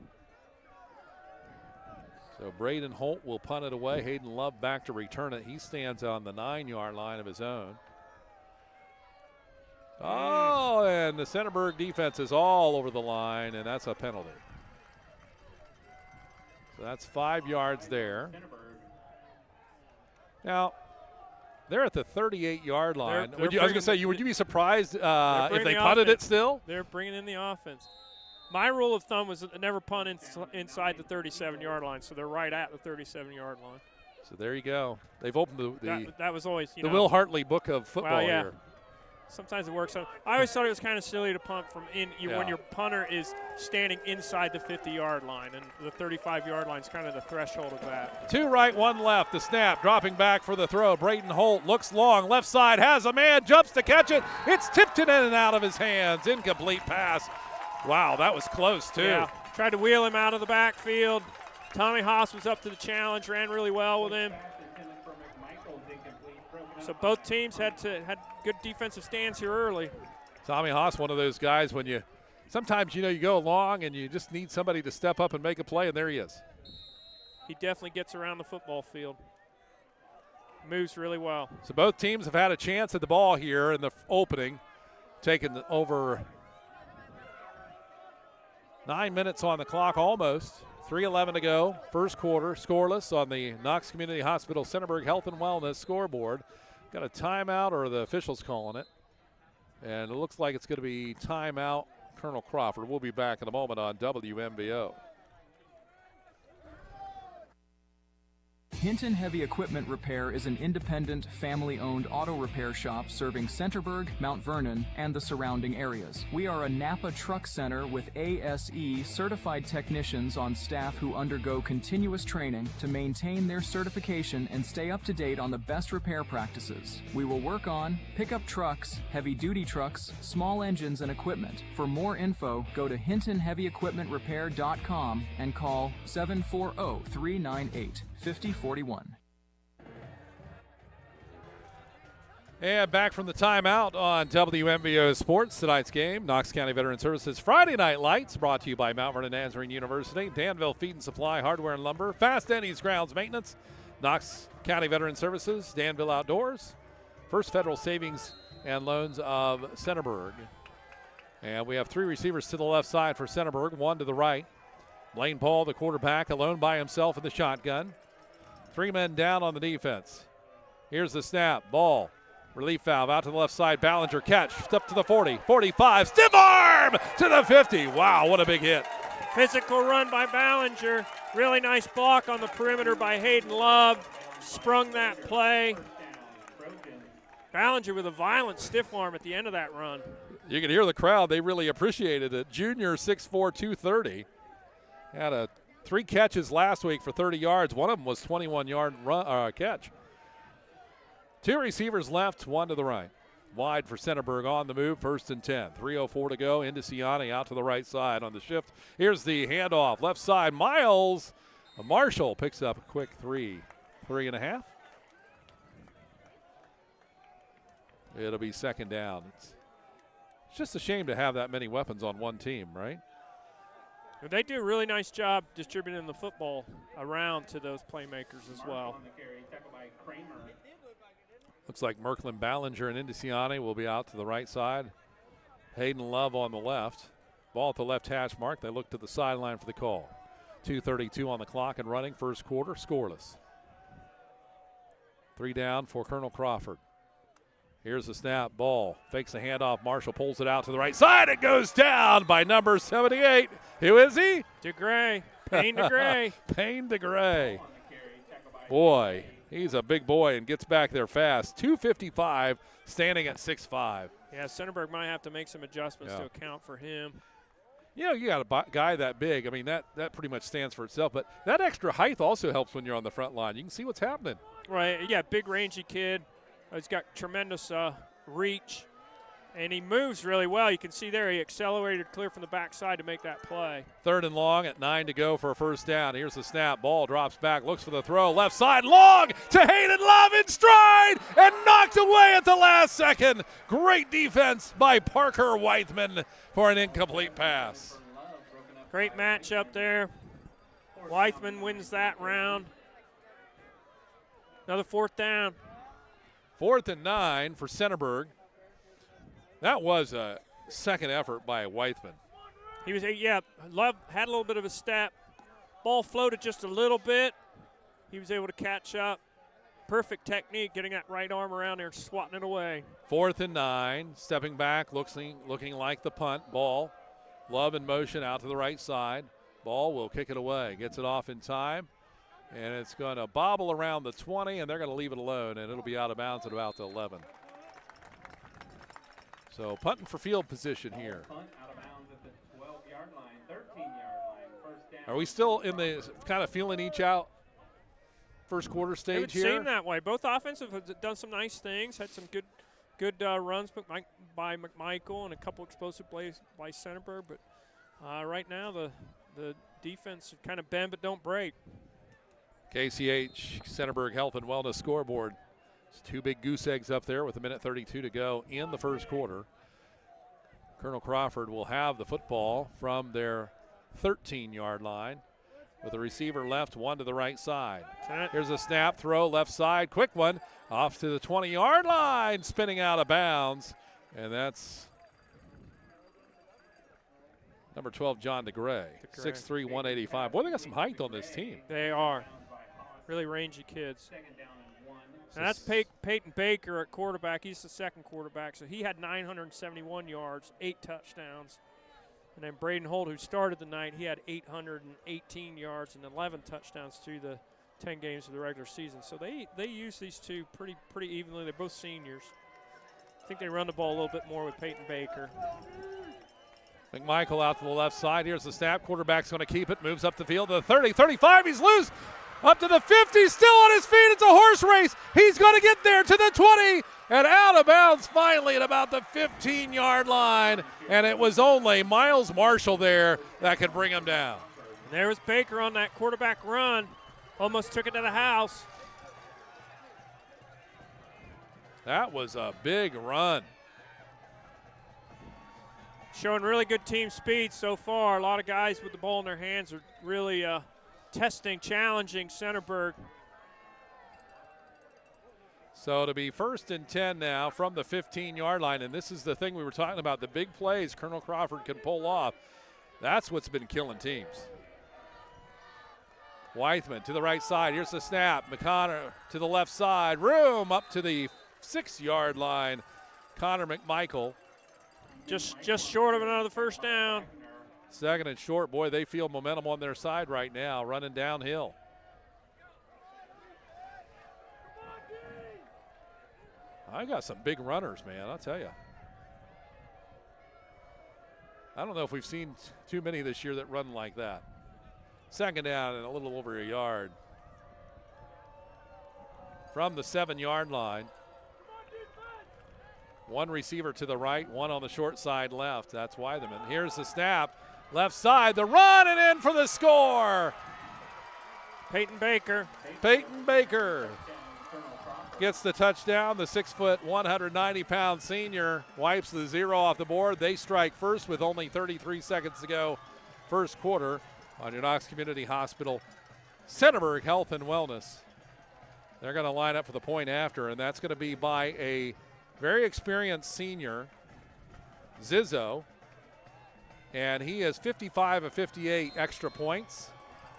So Braden Holt will punt it away. Hayden Love back to return it. He stands on the 9-yard line of his own. Oh, and the Centerburg defense is all over the line, and that's a penalty. So that's 5 yards there. Now, they're at the 38-yard line. I was going to say, would you be surprised if they punted it still? They're bringing in the offense. My rule of thumb was never punt inside the 37-yard line, so they're right at the 37-yard line. So there you go. They've opened that was always the Will Hartley book of football here. Sometimes it works. I always thought it was kind of silly to punt from when your punter is standing inside the 50-yard line, and the 35-yard line is kind of the threshold of that. 2 right, 1 left. The snap, dropping back for the throw. Braden Holt looks long, left side, has a man, jumps to catch it. It's tipped in and out of his hands. Incomplete pass. Wow, that was close, too. Yeah, tried to wheel him out of the backfield. Tommy Haas was up to the challenge, ran really well with him. So both teams had good defensive stands here early. Tommy Haas, one of those guys when sometimes you go along and you just need somebody to step up and make a play, and there he is. He definitely gets around the football field. Moves really well. So both teams have had a chance at the ball here in the opening, taking over 9 minutes on the clock almost. 3:11 to go. First quarter, scoreless on the Knox Community Hospital Centerburg Health and Wellness scoreboard. Got a timeout, or the officials calling it. And it looks like it's going to be timeout, Colonel Crawford. We'll be back in a moment on WMBO. Hinton Heavy Equipment Repair is an independent, family-owned auto repair shop serving Centerburg, Mount Vernon, and the surrounding areas. We are a Napa truck center with ASE certified technicians on staff who undergo continuous training to maintain their certification and stay up to date on the best repair practices. We will work on pickup trucks, heavy-duty trucks, small engines, and equipment. For more info, go to hintonheavyequipmentrepair.com and call 740-398-5041. And back from the timeout on WMBO Sports. Tonight's game, Knox County Veteran Services Friday Night Lights, brought to you by Mount Vernon Nazarene University, Danville Feed and Supply, Hardware and Lumber, Fast Eddie's Grounds Maintenance, Knox County Veteran Services, Danville Outdoors, First Federal Savings and Loans of Centerburg. And we have 3 receivers to the left side for Centerburg, 1 to the right. Blaine Paul, the quarterback, alone by himself in the shotgun. 3 men down on the defense. Here's the snap. Ball. Relief valve out to the left side. Ballinger catch. Up to the 40. 45. Stiff arm to the 50. Wow, what a big hit. Physical run by Ballinger. Really nice block on the perimeter by Hayden Love. Sprung that play. Ballinger with a violent stiff arm at the end of that run. You can hear the crowd. They really appreciated it. Junior, 6'4", 230. Had 3 catches last week for 30 yards. One of them was 21-yard catch. 2 receivers left, 1 to the right. Wide for Centerburg on the move, 1st and 10. 3:04 to go. Indiciani out to the right side on the shift. Here's the handoff. Left side, Miles. Marshall picks up a quick 3.5. It'll be 2nd down. It's just a shame to have that many weapons on one team, right? They do a really nice job distributing the football around to those playmakers as well. Looks like Merklin, Ballinger, and Indiciani will be out to the right side. Hayden Love on the left. Ball at the left hash mark. They look to the sideline for the call. 2:32 on the clock and running. First quarter, scoreless. 3 down for Colonel Crawford. Here's the snap. Ball. Fakes the handoff. Marshall pulls it out to the right side. It goes down by number 78. Who is he? DeGray. Payne DeGray. Payne DeGray. Boy, he's a big boy and gets back there fast. 255, standing at 6'5". Yeah, Centerburg might have to make some adjustments to account for him. You know, you got a guy that big. I mean, that pretty much stands for itself. But that extra height also helps when you're on the front line. You can see what's happening. Right. Yeah, big, rangy kid. He's got tremendous reach, and he moves really well. You can see there he accelerated clear from the backside to make that play. 3rd and long at 9 to go for a 1st down. Here's the snap. Ball drops back, looks for the throw. Left side, long to Hayden Love in stride, and knocked away at the last second. Great defense by Parker Weithman for an incomplete pass. Great matchup there. Weithman wins that round. Another 4th down. 4th and 9 for Centerburg. That was a second effort by Weithman. He was, Love had a little bit of a step. Ball floated just a little bit. He was able to catch up. Perfect technique, getting that right arm around there and swatting it away. 4th and 9, stepping back, looking like the punt. Ball, Love in motion out to the right side. Ball will kick it away, gets it off in time, and it's going to bobble around the 20, and they're going to leave it alone, and it'll be out of bounds at about the 11. So punting for field position here. Punt out of bounds at the 12-yard line, 13-yard line, 1st down. Are we still in the kind of feeling each out first quarter stage here? It would seem that way. Both offensive have done some nice things, had some good runs by McMichael and a couple explosive plays by Centerburg, but right now the defense kind of bend but don't break. KCH Centerburg Health and Wellness scoreboard. It's 2 big goose eggs up there with 1:32 to go in the first quarter. Colonel Crawford will have the football from their 13-yard line with a receiver left, 1 to the right side. Here's a snap, throw, left side, quick one, off to the 20-yard line, spinning out of bounds, and that's number 12, John DeGray, 6'3", 185. Boy, they got some height on this team. They are. Really rangy kids. And that's Peyton Baker at quarterback. He's the second quarterback, so he had 971 yards, 8 touchdowns. And then Braden Holt, who started the night, he had 818 yards and 11 touchdowns through the 10 games of the regular season. So they use these two pretty evenly. They're both seniors. I think they run the ball a little bit more with Peyton Baker. McMichael out to the left side. Here's the snap. Quarterback's going to keep it. Moves up the field to the 30, 35. He's loose. Up to the 50. Still on his feet. It's a horse race. He's going to get there to the 20. And out of bounds finally at about the 15-yard line. And it was only Miles Marshall there that could bring him down. And there was Baker on that quarterback run. Almost took it to the house. That was a big run. Showing really good team speed so far. A lot of guys with the ball in their hands are really testing, challenging Centerburg. So to be 1st and 10 now from the 15-yard line, and this is the thing we were talking about, the big plays Colonel Crawford can pull off. That's what's been killing teams. Weithman to the right side. Here's the snap. McConnor to the left side. Room up to the 6-yard line. Connor McMichael. Just short of another 1st down. 2nd and short. Boy, they feel momentum on their side right now, running downhill. I got some big runners, man, I'll tell you. I don't know if we've seen too many this year that run like that. 2nd down and a little over a yard. From the 7-yard line. 1 receiver to the right, 1 on the short side left. That's Weithman. Here's the snap. Left side, the run, and in for the score. Peyton Baker. Peyton Baker gets the touchdown. The 6', 190-pound senior wipes the 0 off the board. They strike first with only 33 seconds to go. First quarter on your Knox Community Hospital. Centerburg Health and Wellness. They're going to line up for the point after, and that's going to be by a very experienced senior, Zizzo. And he has 55 of 58 extra points.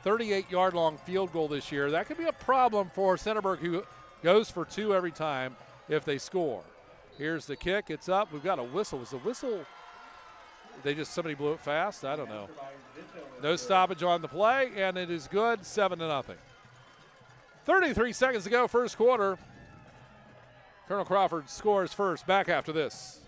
38-yard long field goal this year. That could be a problem for Centerburg, who goes for 2 every time if they score. Here's the kick. It's up. We've got a whistle. Was the whistle? Somebody blew it fast? I don't know. No stoppage on the play, and it is good, 7-0. 33 seconds to go, first quarter. Colonel Crawford scores first. Back after this.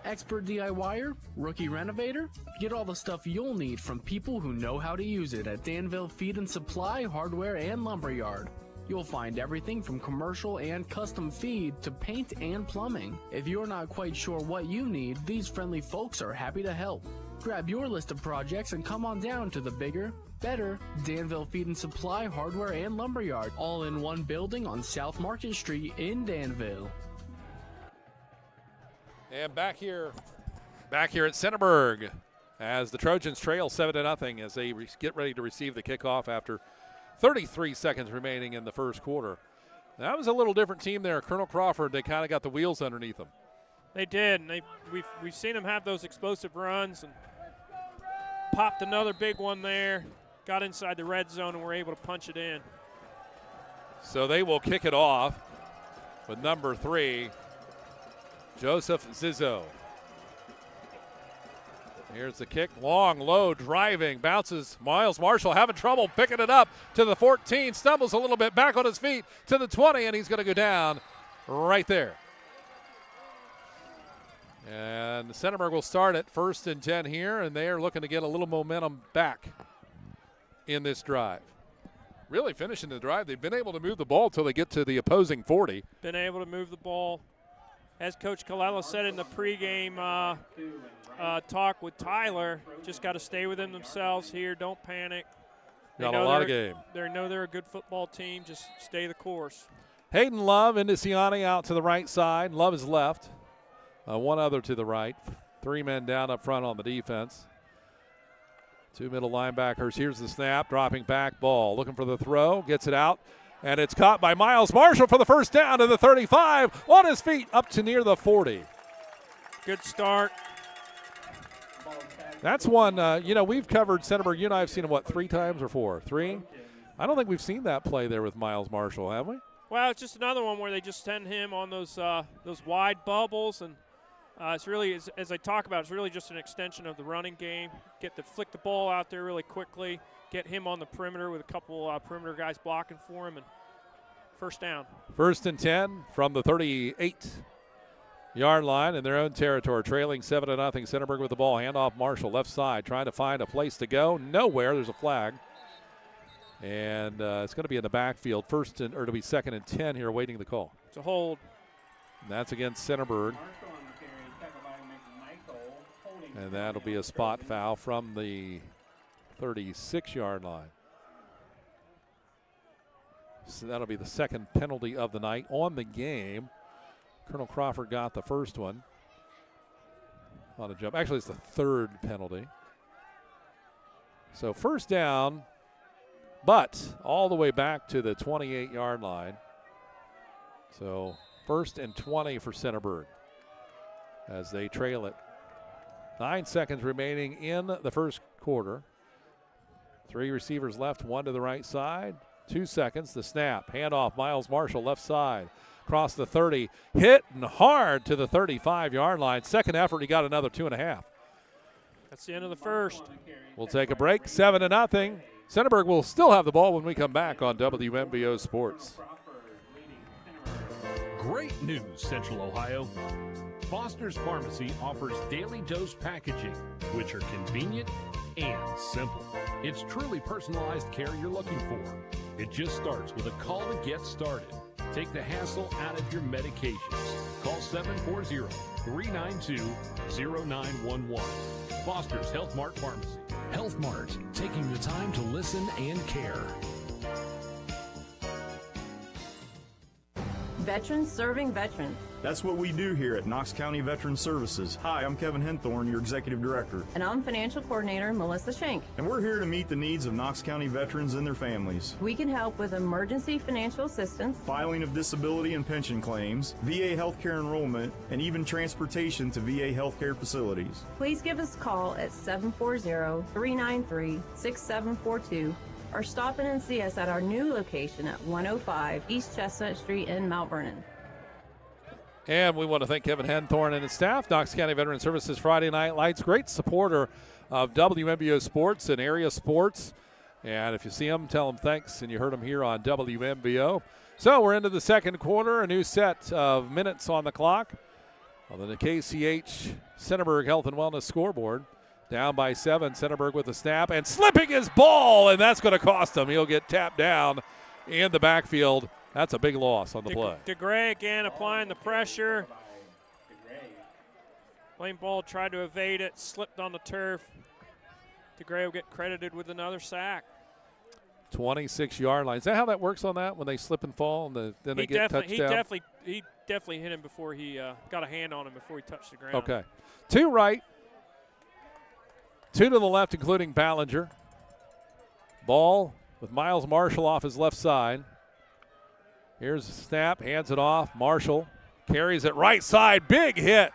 Expert DIYer? Rookie renovator? Get all the stuff you'll need from people who know how to use it at Danville Feed and Supply, Hardware, and Lumberyard. You'll find everything from commercial and custom feed to paint and plumbing. If you're not quite sure what you need, these friendly folks are happy to help. Grab your list of projects and come on down to the bigger, better Danville Feed and Supply, Hardware, and Lumberyard, all in one building on South Market Street in Danville. And back here at Centerburg as the Trojans trail 7-0 as they get ready to receive the kickoff after 33 seconds remaining in the first quarter. That was a little different team there. Colonel Crawford, they kind of got the wheels underneath them. They did, and we've seen them have those explosive runs and popped another big one there, got inside the red zone, and were able to punch it in. So they will kick it off with number 3, Joseph Zizzo. Here's the kick, long, low, driving, bounces. Miles Marshall having trouble picking it up to the 14, stumbles a little bit, back on his feet to the 20, and he's going to go down right there. And Centerburg will start at 1st and 10 here, and they are looking to get a little momentum back in this drive. Really finishing the drive. They've been able to move the ball until they get to the opposing 40. Been able to move the ball. As Coach Colella said in the pregame talk with Tyler, just got to stay within themselves here. Don't panic. Got a lot of game. They know they're a good football team. Just stay the course. Hayden Love into Ciani out to the right side. Love is left. One other to the right. 3 men down up front on the defense. 2 middle linebackers. Here's the snap. Dropping back ball. Looking for the throw. Gets it out. And it's caught by Miles Marshall for the first down to the 35. On his feet up to near the 40. Good start. That's one, we've covered Centerburg. You and I have seen him, 3 times or 4? 3? I don't think we've seen that play there with Miles Marshall, have we? Well, it's just another one where they just send him on those wide bubbles, and it's really, as I talk about, it's really just an extension of the running game. Flick the ball out there really quickly, get him on the perimeter with a couple perimeter guys blocking for him, and first down. 1st and 10 from the 38-yard line in their own territory, trailing 7-0. Centerburg with the ball. Handoff Marshall, left side, trying to find a place to go. Nowhere. There's a flag. And it's going to be in the backfield. It'll be 2nd and 10 here, awaiting the call. It's a hold. And that's against Centerburg. And that'll be a spot foul from the 36-yard line. So that'll be the 2nd penalty of the night on the game. Colonel Crawford got the first one on a jump. Actually, it's the 3rd penalty. So first down, but all the way back to the 28-yard line. So 1st and 20 for Centerburg as they trail it. 9 seconds remaining in the first quarter. 3 receivers left, 1 to the right side. 2 seconds, the snap. Handoff, Miles Marshall, left side. Across the 30, hitting hard to the 35-yard line. Second effort, he got another 2.5. That's the end of the first. We'll take a break, 7-0. Centerburg will still have the ball when we come back on WMBO Sports. Great news, Central Ohio. Foster's Pharmacy offers daily dose packaging, which are convenient and simple. It's truly personalized care you're looking for. It just starts with a call to get started. Take the hassle out of your medications. Call 740-392-0911. Foster's Health Mart Pharmacy. Health Mart, taking the time to listen and care. Veterans serving veterans. That's what we do here at Knox County Veteran Services. Hi, I'm Kevin Henthorne, your Executive Director. And I'm Financial Coordinator Melissa Schenk. And we're here to meet the needs of Knox County veterans and their families. We can help with emergency financial assistance, filing of disability and pension claims, VA healthcare enrollment, and even transportation to VA healthcare facilities. Please give us a call at 740-393-6742 or stop in and see us at our new location at 105 East Chestnut Street in Mount Vernon. And we want to thank Kevin Henthorne and his staff. Knox County Veteran Services Friday Night Lights, great supporter of WMBO Sports and area sports. And if you see them, tell them thanks. And you heard them here on WMBO. So we're into the second quarter, a new set of minutes on the clock. On the KCH Centerburg Health and Wellness scoreboard. Down by 7, Centerburg with the snap and slipping his ball, and that's going to cost him. He'll get tapped down in the backfield. That's a big loss on the play. DeGray again applying the pressure. Lane Ball tried to evade it, slipped on the turf. DeGray will get credited with another sack. 26-yard line. Is that how that works on that, when they slip and fall and then they get touched down? He definitely hit him before he got a hand on him before he touched the ground. Okay. 2 right. Two to the left, including Ballinger. Ball with Miles Marshall off his left side. Here's the snap, hands it off. Marshall carries it right side. Big hit.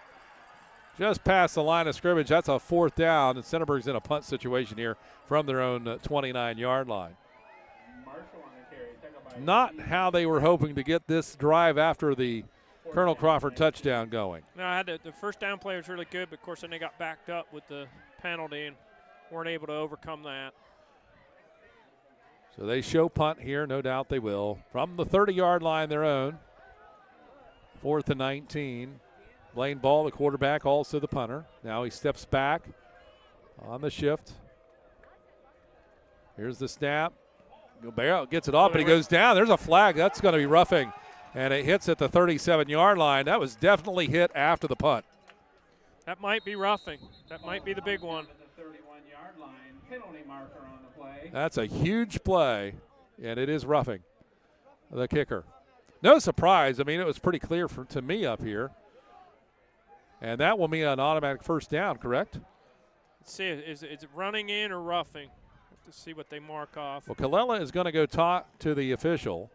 Just past the line of scrimmage. That's a fourth down, and Centerburg's in a punt situation here from their own 29-yard line. Not how they were hoping to get this drive after the Colonel Crawford touchdown going. No, I had the first down play was really good, but of course then they got backed up with the penalty and weren't able to overcome that. So they show punt here, no doubt they will. From the 30-yard line, their own. 4th and 19. Blaine Ball, the quarterback, also the punter. Now he steps back on the shift. Here's the snap. Barrow gets it off, but he goes down. There's a flag. That's going to be roughing. And it hits at the 37-yard line. That was definitely hit after the punt. That might be roughing. That might be the big one. The 31-yard line, penalty marker on the play. That's a huge play, and it is roughing the kicker. No surprise. I mean, it was pretty clear to me up here. And that will be an automatic first down, correct? Let's see, is it running in or roughing? Have to see what they mark off. Well, Kallela is going to go talk to the official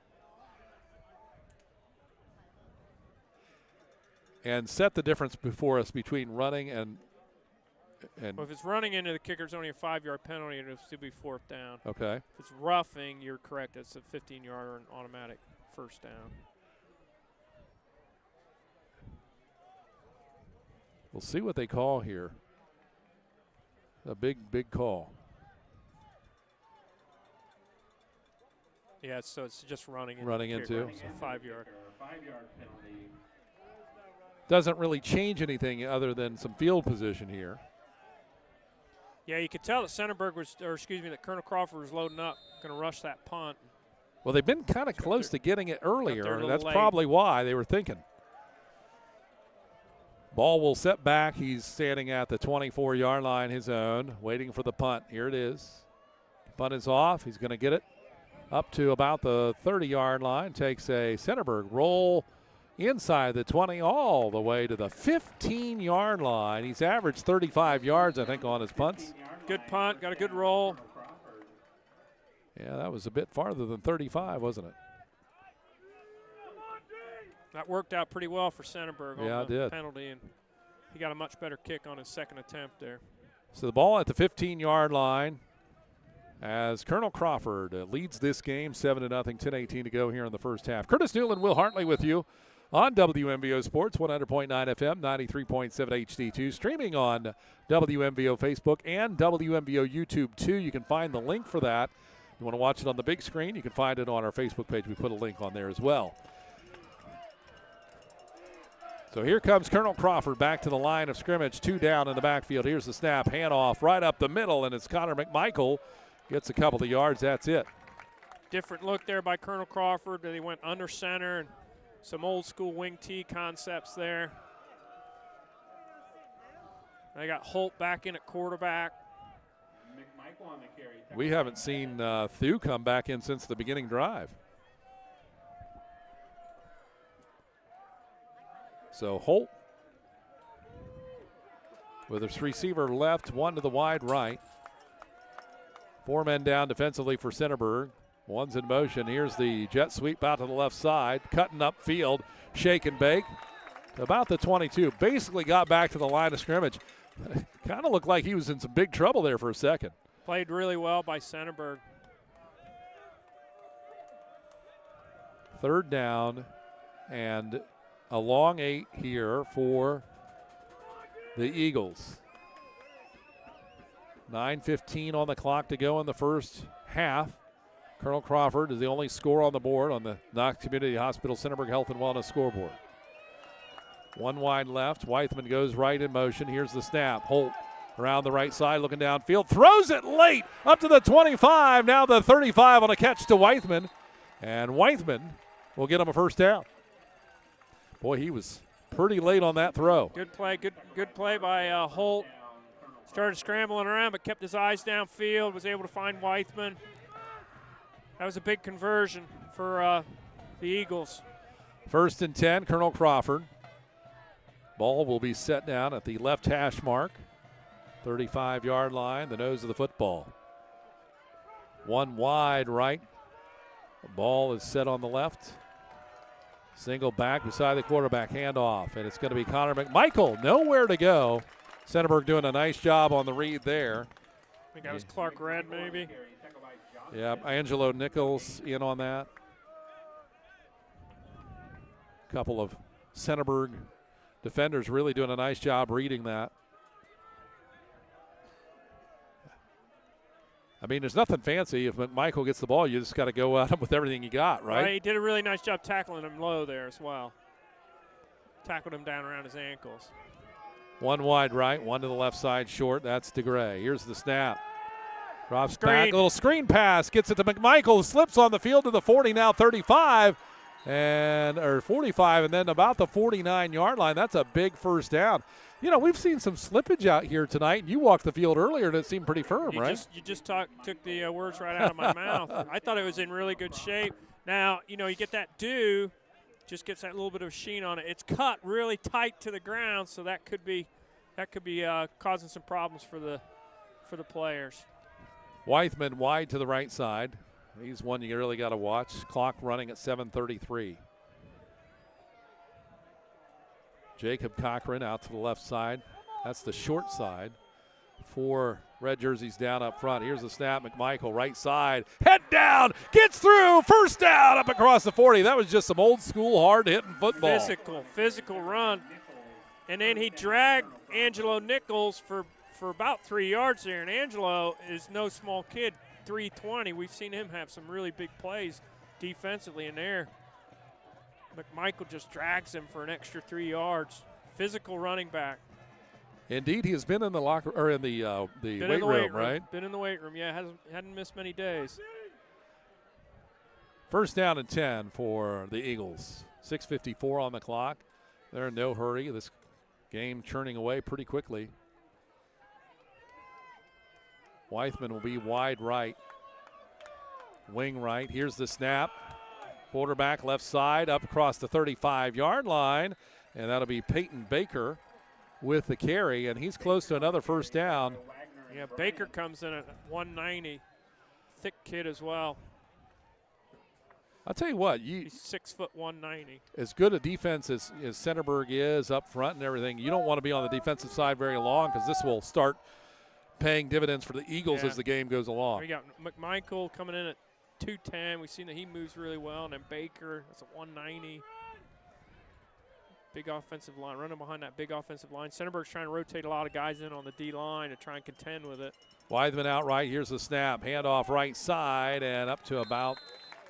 and set the difference before us between running and well, if it's running into the kicker, it's only a 5-yard penalty, and it'll still be fourth down. Okay. If it's roughing, you're correct. It's a 15-yarder and automatic first down. We'll see what they call here. A big call. Yeah, so it's just running into. Running into. So 5-yard. 5-yard penalty. Doesn't really change anything other than some field position here. Yeah, you could tell that that Colonel Crawford was loading up, going to rush that punt. Well, they've been kind of close to getting it earlier, and that's late. probably why they were thinking. Ball will set back. He's standing at the 24-yard line, his own, waiting for the punt. Here it is. Punt is off. He's going to get it up to about the 30-yard line. Takes a Centerburg roll inside the 20 all the way to the 15-yard line. He's averaged 35 yards, I think, on his punts. Good punt. Got a good roll. Yeah, that was a bit farther than 35, wasn't it? That worked out pretty well for Centerburg on it the did. penalty, and he got a much better kick on his second attempt there. So the ball at the 15-yard line as Colonel Crawford leads this game 7-0, 10:18 to go here in the first half. Curtis Newland, Will Hartley with you on WMVO Sports, 100.9 FM, 93.7 HD2, streaming on WMVO Facebook and WMVO YouTube too. You can find the link for that. You want to watch it on the big screen, you can find it on our Facebook page. We put a link on there as well. So here comes Colonel Crawford back to the line of scrimmage, 2 down in the backfield. Here's the snap, handoff right up the middle, and it's Connor McMichael. Gets a couple of yards, that's it. Different look there by Colonel Crawford. They went under center and some old school wing T concepts there. They got Holt back in at quarterback. McMichael on the carry. We haven't seen Thew come back in since the beginning drive. So Holt with his receiver left, one to the wide right. 4 men down defensively for Centerburg. One's in motion. Here's the jet sweep out to the left side, cutting upfield, shake and bake. About the 22. Basically got back to the line of scrimmage. Kind of looked like he was in some big trouble there for a second. Played really well by Centerburg. 3rd down and a long 8 here for the Eagles. 9:15 on the clock to go in the first half. Colonel Crawford is the only score on the board on the Knox Community Hospital Centerburg Health and Wellness scoreboard. 1 wide left. Weithman goes right in motion. Here's the snap. Holt around the right side looking downfield. Throws it late up to the 25. Now the 35 on a catch to Weithman. And Weithman will get him a first down. Boy, he was pretty late on that throw. Good play. Good play by Holt. Started scrambling around, but kept his eyes downfield, was able to find Weithman. That was a big conversion for the Eagles. 1st and 10, Colonel Crawford. Ball will be set down at the left hash mark. 35-yard line, the nose of the football. One wide right. The ball is set on the left. Single back beside the quarterback, handoff, and it's going to be Connor McMichael. Nowhere to go. Centerburg doing a nice job on the read there. I think that was Clark Red, maybe. Yeah, Angelo Nichols in on that. Couple of Centerburg defenders really doing a nice job reading that. I mean, there's nothing fancy. If McMichael gets the ball, you just got to go at him with everything you got, right? He did a really nice job tackling him low there as well. Tackled him down around his ankles. One wide right, one to the left side short. That's DeGray. Here's the snap. Drops Screen. back, a little screen pass, gets it to McMichael, who slips on the field to the 40, now 35, or 45, and then about the 49-yard line. That's a big first down. You know, we've seen some slippage out here tonight. You walked the field earlier, and it seemed pretty firm, right? You just took the words right out of my mouth. I thought it was in really good shape. Now, you know, you get that dew, just gets that little bit of sheen on it. It's cut really tight to the ground, so that could be causing some problems for the players. Weithman wide to the right side. He's one you really got to watch. Clock running at 7:33. Jacob Cochran out to the left side. That's the short side. 4 red jerseys down up front. Here's the snap. McMichael right side. Head down. Gets through. First down up across the 40. That was just some old school hard hitting football. Physical run. And then he dragged Angelo Nichols for about 3 yards there. And Angelo is no small kid, 320. We've seen him have some really big plays defensively in there. McMichael just drags him for an extra 3 yards. Physical running back. Indeed, he has been in the locker or in the weight room, right? Been in the weight room, yeah. Hadn't missed many days. First down and 10 for the Eagles. 6:54 on the clock. They're in no hurry. This game churning away pretty quickly. Weithman will be wide right. Wing right. Here's the snap. Quarterback left side up across the 35-yard line, and that'll be Peyton Baker with the carry, and he's close to another first down. Yeah, Baker comes in at 190. Thick kid as well. I'll tell you what. He's 6 foot 190. As good a defense as Centerburg is up front and everything, you don't want to be on the defensive side very long because this will start paying dividends for the Eagles as the game goes along. We got McMichael coming in at 210. We've seen that he moves really well. And then Baker, that's a 190. Big offensive line, running behind that big offensive line. Centerburg's trying to rotate a lot of guys in on the D-line to try and contend with it. Weithman out right. Here's the snap. Handoff right side and up to about,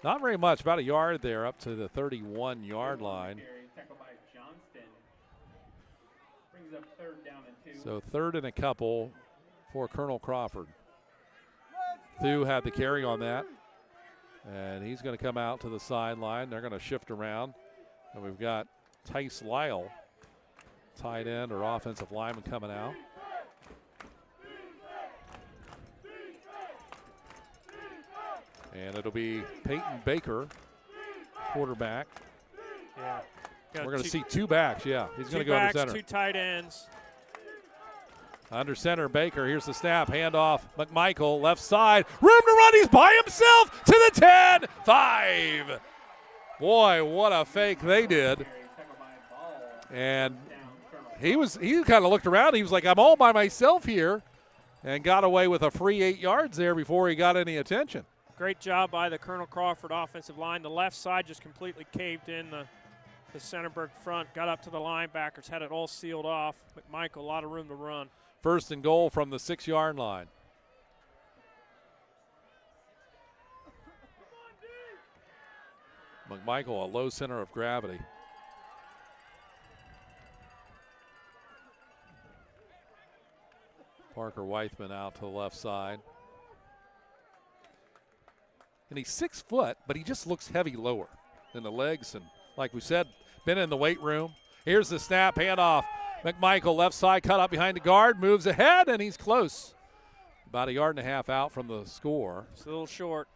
not very much, about a yard there, up to the 31-yard line. So 3rd and a couple for Colonel Crawford. Thu had the carry on that. And he's going to come out to the sideline. They're going to shift around. And we've got Tice Lyle, tight end or offensive lineman, coming out. And it'll be Peyton Baker, quarterback. Yeah. We're going to see 2 backs, yeah. He's going to go under center. 2 tight ends. Under center, Baker. Here's the snap. Handoff. McMichael, left side. Room to run. He's by himself to the 10. 5. Boy, what a fake they did. And he kind of looked around. He was like, I'm all by myself here. And got away with a free 8 yards there before he got any attention. Great job by the Colonel Crawford offensive line. The left side just completely caved in the Centerburg front. Got up to the linebackers. Had it all sealed off. McMichael, a lot of room to run. 1st and goal from the 6-yard line. McMichael, a low center of gravity. Parker Weithman out to the left side. And he's 6 foot, but he just looks heavy lower than the legs. And like we said, been in the weight room. Here's the snap, handoff. McMichael, left side, cut up behind the guard, moves ahead, and he's close. About a yard and a half out from the score. It's a little short.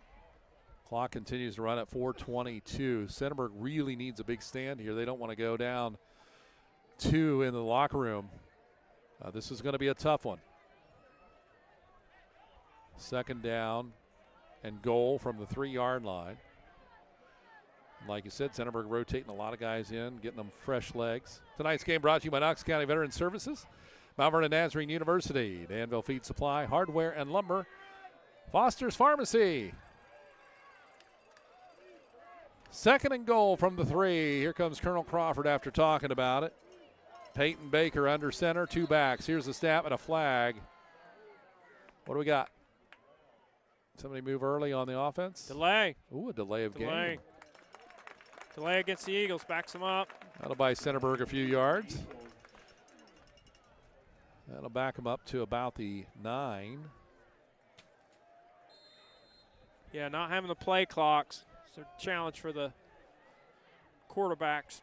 Clock continues to run at 4:22. Centerburg really needs a big stand here. They don't want to go down 2 in the locker room. This is going to be a tough one. Second down and goal from the 3-yard line. Like you said, Centerburg rotating a lot of guys in, getting them fresh legs. Tonight's game brought to you by Knox County Veteran Services, Mount Vernon Nazarene University, Danville Feed Supply, Hardware and Lumber, Foster's Pharmacy. Second and goal from the 3. Here comes Colonel Crawford after talking about it. Peyton Baker under center, 2 backs. Here's the snap and a flag. What do we got? Somebody move early on the offense? Delay. Ooh, a delay of game. Delay against the Eagles, backs them up. That'll buy Centerburg a few yards. That'll back them up to about the 9. Yeah, not having the play clocks. It's a challenge for the quarterbacks.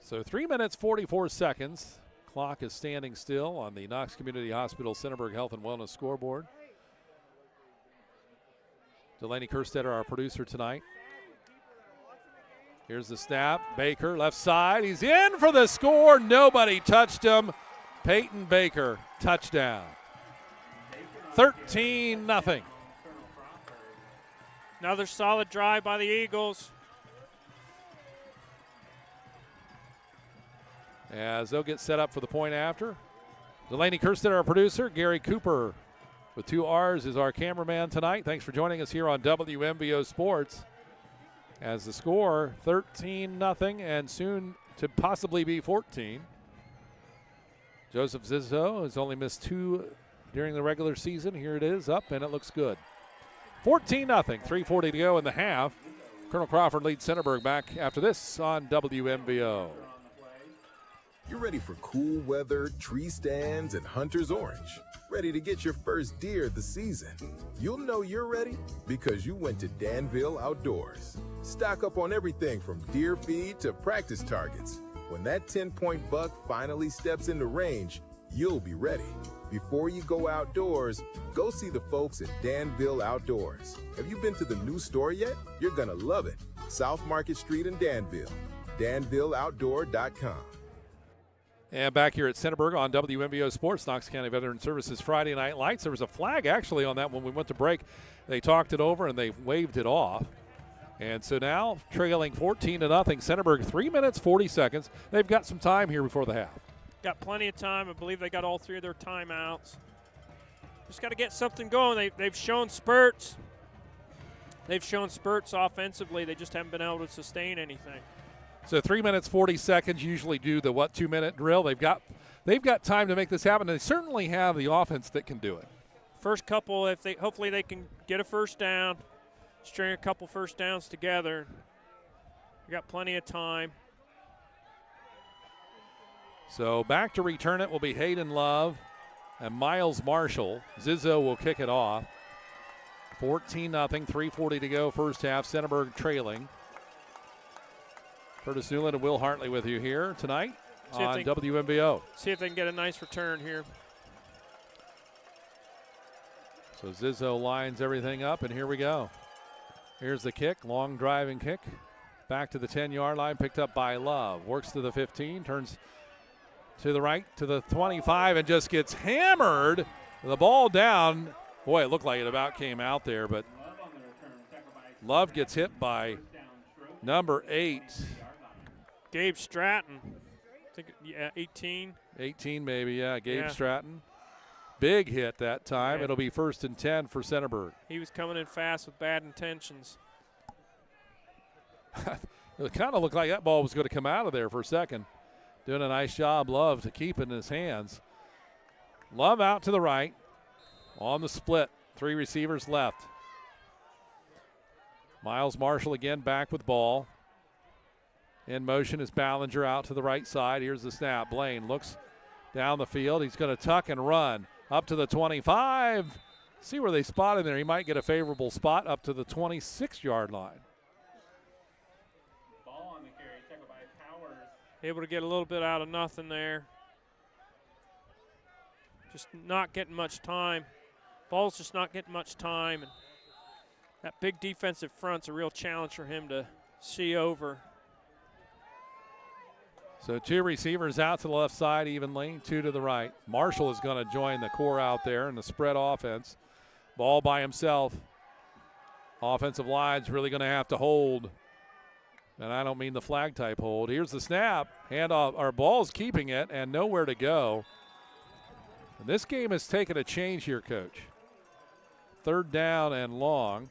So 3 minutes, 44 seconds. Clock is standing still on the Knox Community Hospital Centerburg Health and Wellness scoreboard. Delaney Kerstetter, our producer tonight. Here's the snap. Baker, left side. He's in for the score. Nobody touched him. Peyton Baker, touchdown. 13-0. Another solid drive by the Eagles. As they'll get set up for the point after. Delaney Kerstetter, our producer. Gary Cooper with 2 R's is our cameraman tonight. Thanks for joining us here on WMVO Sports. As the score, 13-0, and soon to possibly be 14. Joseph Zizzo has only missed 2 during the regular season. Here it is, up, and it looks good. 14-0, 3:40 to go in the half. Colonel Crawford leads Centerburg back after this on WMVO. You're ready for cool weather, tree stands, and hunter's orange. Ready to get your first deer of the season. You'll know you're ready because you went to Danville Outdoors. Stock up on everything from deer feed to practice targets. When that 10-point buck finally steps into range, you'll be ready. Before you go outdoors, go see the folks at Danville Outdoors. Have you been to the new store yet? You're gonna love it. South Market Street in Danville. DanvilleOutdoor.com. And back here at Centerburg on WMVO Sports, Knox County Veteran Services Friday Night Lights. There was a flag actually on that when we went to break. They talked it over and they waved it off. And so now trailing 14-0, Centerburg, 3 minutes, 40 seconds. They've got some time here before the half. Got plenty of time. I believe they got all 3 of their timeouts. Just got to get something going. They've shown spurts. They've shown spurts offensively. They just haven't been able to sustain anything. So 3 minutes, 40 seconds, usually do the 2-minute drill. They've got time to make this happen, and they certainly have the offense that can do it. First couple, hopefully they can get a first down, string a couple first downs together. We got plenty of time. So back to return it will be Hayden Love and Miles Marshall. Zizzo will kick it off. 14-0, 3:40 to go, first half. Centerburg trailing. Curtis Newland and Will Hartley with you here tonight on WMVO. See if they can get a nice return here. So Zizzo lines everything up, and here we go. Here's the kick, long driving kick. Back to the 10-yard line, picked up by Love. Works to the 15, turns to the right, to the 25, and just gets hammered. The ball down. Boy, it looked like it about came out there, but Love gets hit by number 8. Gabe Stratton. I think, 18. 18 maybe, yeah, Gabe Yeah. Stratton. Big hit that time. Yeah. It'll be 1st and 10 for Centerburg. He was coming in fast with bad intentions. It kind of looked like that ball was going to come out of there for a second. Doing a nice job, Love, to keep it in his hands. Love out to the right. On the split. 3 receivers left. Miles Marshall again back with ball. In motion is Ballinger out to the right side. Here's the snap. Blaine looks down the field. He's going to tuck and run up to the 25. See where they spot him there. He might get a favorable spot up to the 26-yard line. Ball on the carry, tackled by Powers. Able to get a little bit out of nothing there. Just not getting much time. Ball's just not getting much time. And that big defensive front's a real challenge for him to see over. So 2 receivers out to the left side evenly, 2 to the right. Marshall is going to join the core out there in the spread offense. Ball by himself. Offensive line's really going to have to hold. And I don't mean the flag type hold. Here's the snap. Handoff. Our ball's keeping it and nowhere to go. And this game has taken a change here, Coach. 3rd down and long.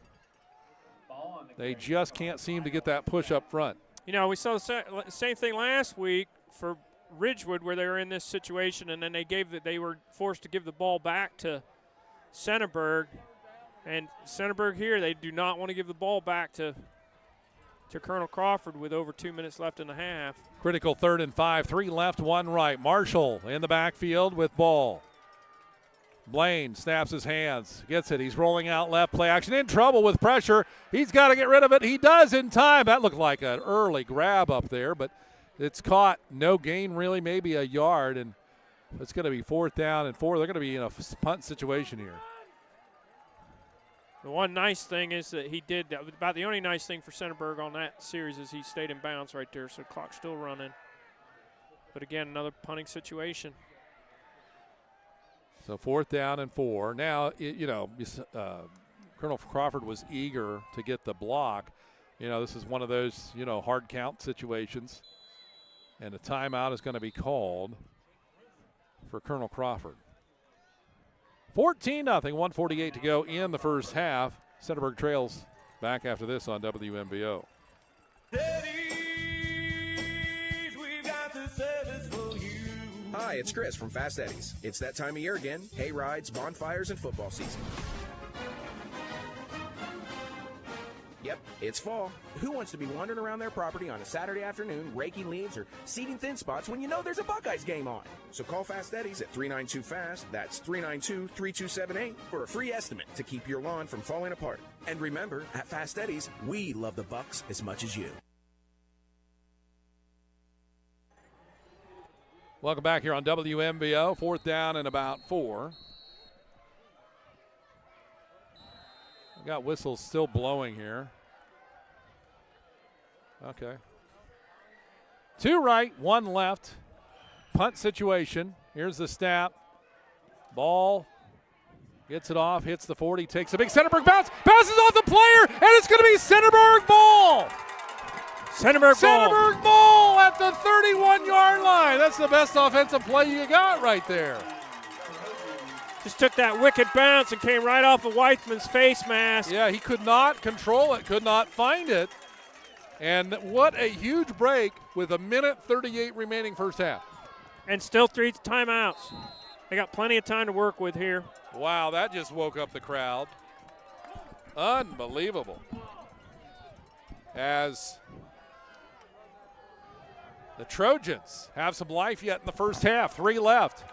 They just can't seem to get that push up front. You know, we saw the same thing last week for Ridgewood where they were in this situation, and then they were forced to give the ball back to Centerburg. And Centerburg here, they do not want to give the ball back to Colonel Crawford with over 2 minutes left in the half. Critical 3rd and 5, 3 left, 1 right. Marshall in the backfield with ball. Blaine snaps his hands, gets it. He's rolling out left, play action, in trouble with pressure. He's got to get rid of it. He does in time. That looked like an early grab up there, but it's caught. No gain really, maybe a yard, and it's going to be 4th down and 4. They're going to be in a punt situation here. The one nice thing is that he did, about the only nice thing for Centerburg on that series is he stayed in bounds right there, so the clock's still running. But again, another punting situation. So 4th down and 4. Now, Colonel Crawford was eager to get the block. You know, this is one of those, hard count situations. And a timeout is going to be called for Colonel Crawford. 14-0, 1:48 to go in the first half. Centerburg trails back after this on WMVO. Hi, it's Chris from Fast Eddie's. It's that time of year again. Hay rides, bonfires, and football season. Yep, it's fall. Who wants to be wandering around their property on a Saturday afternoon, raking leaves or seeding thin spots when you know there's a Buckeyes game on? So call Fast Eddie's at 392-FAST, that's 392-3278, for a free estimate to keep your lawn from falling apart. And remember, at Fast Eddie's, we love the Bucks as much as you. Welcome back here on WMVO. 4th down and about 4. We got whistles still blowing here. Okay. 2 right, 1 left. Punt situation. Here's the snap. Ball. Gets it off, hits the 40, takes a big Centerburg bounce, bounces off the player, and it's going to be Centerburg ball. Centerburg ball at the 31-yard line. That's the best offensive play you got right there. Just took that wicked bounce and came right off of Weitzman's face mask. Yeah, he could not control it, could not find it. And what a huge break with 1:38 remaining first half. And still 3 timeouts. They got plenty of time to work with here. Wow, that just woke up the crowd. Unbelievable. As the Trojans have some life yet in the first half. 3 left.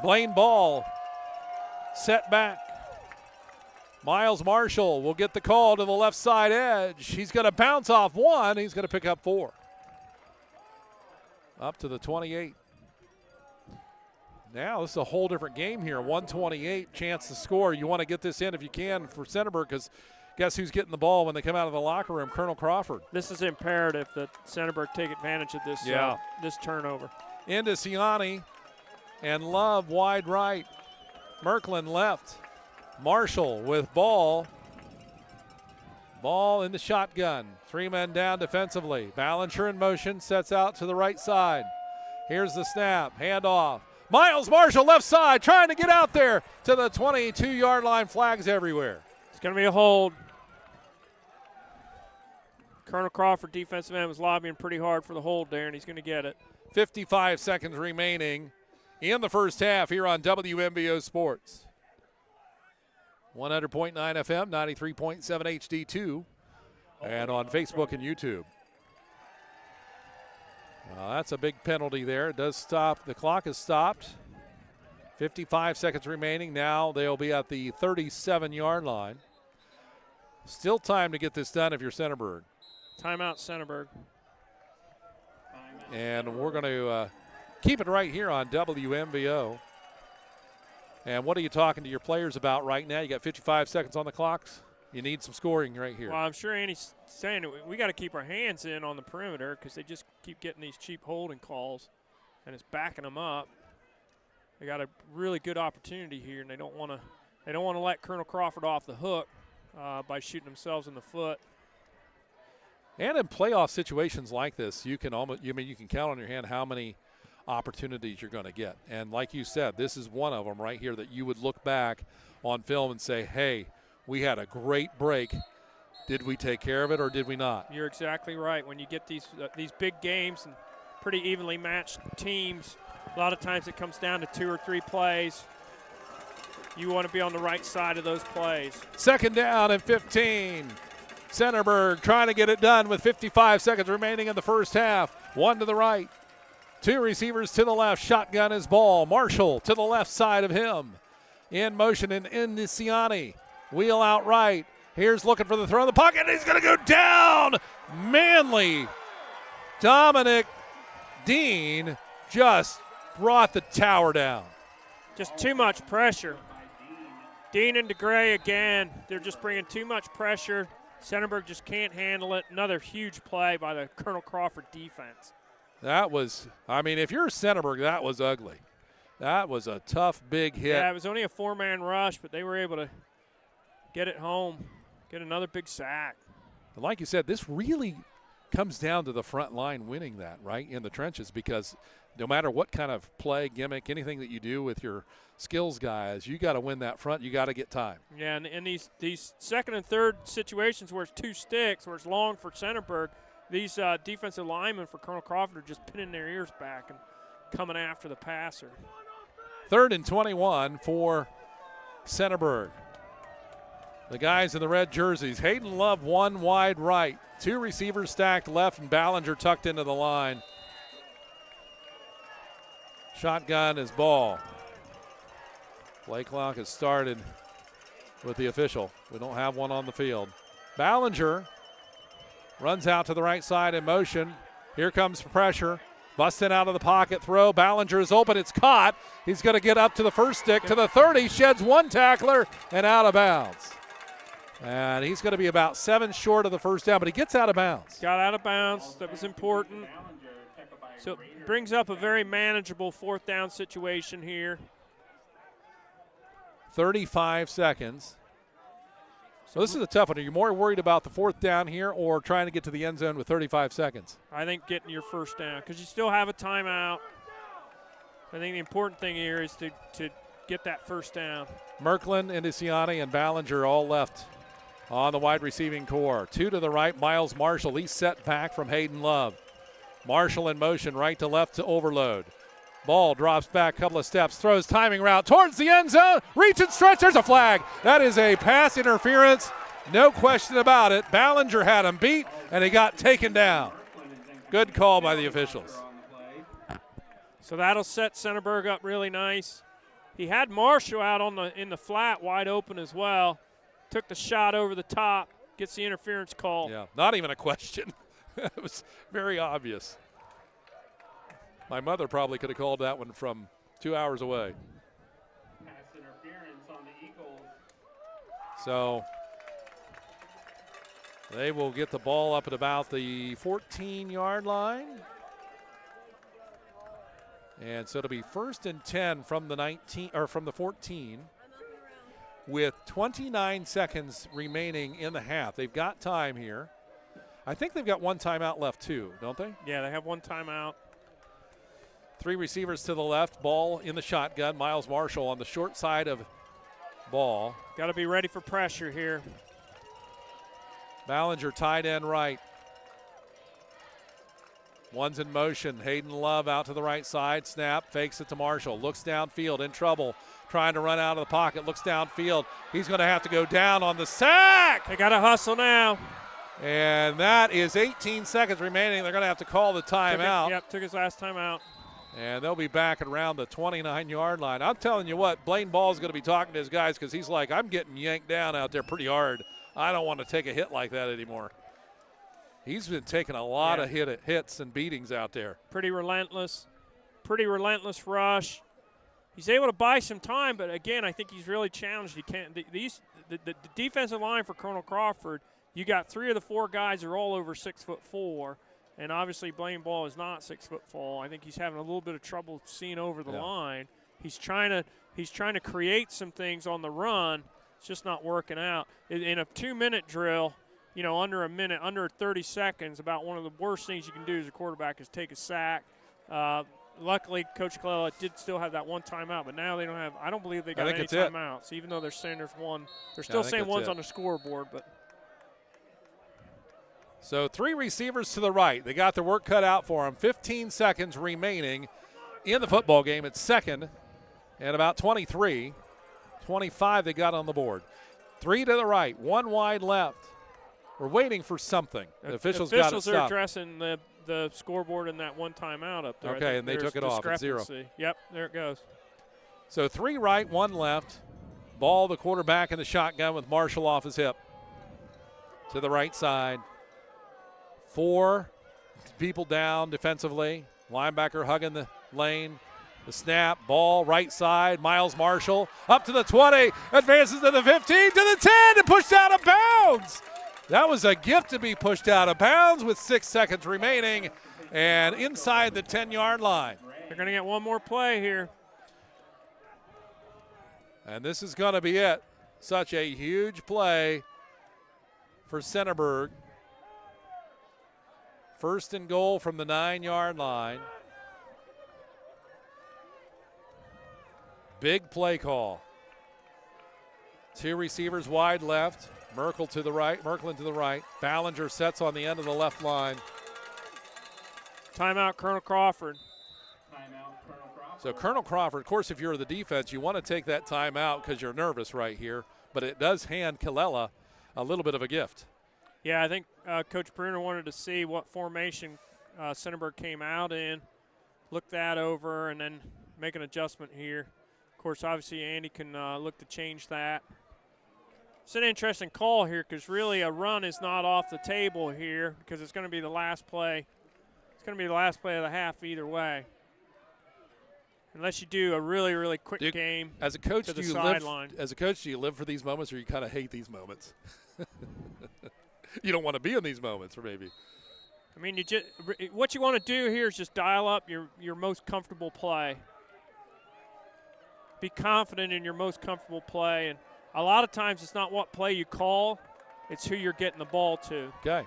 Blaine ball set back. Miles Marshall will get the call to the left side edge. He's going to bounce off 1. He's going to pick up 4. Up to the 28. Now this is a whole different game here. 128 chance to score. You want to get this in if you can for Centerburg, because guess who's getting the ball when they come out of the locker room? Colonel Crawford. This is imperative that Centerburg take advantage of this, this turnover. Into Siani and Love wide right. Merklin left. Marshall with ball. Ball in the shotgun. 3 men down defensively. Ballinger in motion, sets out to the right side. Here's the snap, handoff. Miles Marshall left side, trying to get out there to the 22-yard line. Flags everywhere. It's going to be a hold. Colonel Crawford, defensive end, was lobbying pretty hard for the hold there, and he's going to get it. 55 seconds remaining in the first half here on WMVO Sports. 100.9 FM, 93.7 HD2, and on Facebook and YouTube. That's a big penalty there. It does stop. The clock is stopped. 55 seconds remaining. Now they'll be at the 37-yard line. Still time to get this done if you're Centerburg. Timeout, Centerburg. And we're going to keep it right here on WMVO. And what are you talking to your players about right now? You got 55 seconds on the clocks. You need some scoring right here. Well, I'm sure Andy's saying we got to keep our hands in on the perimeter because they just keep getting these cheap holding calls, and it's backing them up. They got a really good opportunity here, and they don't want to let Colonel Crawford off the hook by shooting themselves in the foot. And in playoff situations like this, you can count on your hand how many opportunities you're going to get. And like you said, this is one of them right here that you would look back on film and say, hey, we had a great break. Did we take care of it or did we not? You're exactly right. When you get these big games and pretty evenly matched teams, a lot of times it comes down to 2 or 3 plays. You want to be on the right side of those plays. 2nd down and 15. Centerburg trying to get it done with 55 seconds remaining in the first half. 1 to the right. 2 receivers to the left. Shotgun his ball. Marshall to the left side of him. In motion and Indiciani. Wheel out right. Here's looking for the throw in the pocket. And he's going to go down. Manley. Dominic Dean just brought the tower down. Just too much pressure. Dean and DeGray again. They're just bringing too much pressure. Centerburg just can't handle it. Another huge play by the Colonel Crawford defense. That was, if you're Centerburg, that was ugly. That was a tough, big hit. Yeah, it was only a 4-man rush, but they were able to get it home, get another big sack. And like you said, this really comes down to the front line winning that, right, in the trenches, because no matter what kind of play, gimmick, anything that you do with your skills guys, you got to win that front. You got to get time. Yeah, and these second and third situations where it's 2 sticks, where it's long for Centerburg, these defensive linemen for Colonel Crawford are just pinning their ears back and coming after the passer. 3rd and 21 for Centerburg. The guys in the red jerseys. Hayden Love 1 wide right. 2 receivers stacked left, and Ballinger tucked into the line. Shotgun is ball. Play clock has started with the official. We don't have one on the field. Ballinger runs out to the right side in motion. Here comes pressure. Busting out of the pocket throw. Ballinger is open. It's caught. He's going to get up to the first stick to the 30. Sheds 1 tackler and out of bounds. And he's going to be about 7 short of the first down, but he gets out of bounds. Got out of bounds. That was important. So it brings up a very manageable 4th down situation here. 35 seconds. So this is a tough one. Are you more worried about the 4th down here or trying to get to the end zone with 35 seconds? I think getting your first down because you still have a timeout. I think the important thing here is to get that first down. Merklin, Indiciani, and Ballinger all left on the wide receiving core. 2 to the right, Miles Marshall. He's set back from Hayden Love. Marshall in motion, right to left to overload. Ball drops back a couple of steps, throws timing route towards the end zone. Reach and stretch, there's a flag. That is a pass interference, no question about it. Ballinger had him beat, and he got taken down. Good call by the officials. So that'll set Centerburg up really nice. He had Marshall out in the flat wide open as well. Took the shot over the top, gets the interference call. Yeah, not even a question. It was very obvious. My mother probably could have called that one from 2 hours away. Pass interference on the Eagles. So they will get the ball up at about the 14-yard line. And so it'll be 1st and 10 from the 19 or from the 14 with 29 seconds remaining in the half. They've got time here. I think they've got 1 timeout left too, don't they? Yeah, they have 1 timeout. 3 receivers to the left, ball in the shotgun. Miles Marshall on the short side of ball. Got to be ready for pressure here. Ballinger tight end right. One's in motion. Hayden Love out to the right side. Snap, fakes it to Marshall. Looks downfield, in trouble. Trying to run out of the pocket. Looks downfield. He's going to have to go down on the sack. They got to hustle now. And that is 18 seconds remaining. They're going to have to call the timeout. Took his last timeout. And they'll be back at around the 29-yard line. I'm telling you what, Blaine Ball's going to be talking to his guys because he's like, I'm getting yanked down out there pretty hard. I don't want to take a hit like that anymore. He's been taking a lot of hits and beatings out there. Pretty relentless rush. He's able to buy some time, but again, I think he's really challenged. He can't. the defensive line for Colonel Crawford, you got 3 of the 4 guys are all over 6'4", and obviously Blaine Ball is not 6'4". I think he's having a little bit of trouble seeing over the line. He's trying to create some things on the run. It's just not working out. In a 2-minute drill, under a minute, under 30 seconds, about one of the worst things you can do as a quarterback is take a sack. Luckily, Coach Colella did still have that one timeout, but now they don't have. I don't believe they got any timeouts, even though they're saying there's one. They're still saying one's on the scoreboard, but. So 3 receivers to the right. They got their work cut out for them. 15 seconds remaining in the football game. It's second and about 23. 25 they got on the board. 3 to the right, 1 wide left. We're waiting for something. The officials got it stopped. Officials are addressing the scoreboard and that one timeout up there. Okay, and they took it off at 0. Yep, there it goes. So 3 right, 1 left. Ball, the quarterback in the shotgun with Marshall off his hip. To the right side. 4 people down defensively. Linebacker hugging the lane. The snap, ball, right side. Miles Marshall up to the 20. Advances to the 15, to the 10, and pushed out of bounds. That was a gift to be pushed out of bounds with 6 seconds remaining and inside the 10-yard line. They're going to get one more play here. And this is going to be it. Such a huge play for Centerburg. 1st and goal from the 9-yard line. Big play call. 2 receivers wide left. Merkel to the right, Merklin to the right. Ballinger sets on the end of the left line. Timeout, Colonel Crawford. So Colonel Crawford, of course, if you're the defense, you want to take that timeout because you're nervous right here. But it does hand Colella a little bit of a gift. Yeah, I think Coach Bruner wanted to see what formation Centerburg came out in, look that over, and then make an adjustment here. Of course, obviously, Andy can look to change that. It's an interesting call here because really a run is not off the table here because it's going to be the last play. It's going to be the last play of the half either way. Unless you do a really, really quick game as a coach, to the sideline. As a coach, do you live for these moments or you kind of hate these moments? You don't want to be in these moments, or maybe. I mean, what you want to do here is just dial up your most comfortable play. Be confident in your most comfortable play. And a lot of times it's not what play you call, it's who you're getting the ball to. Okay.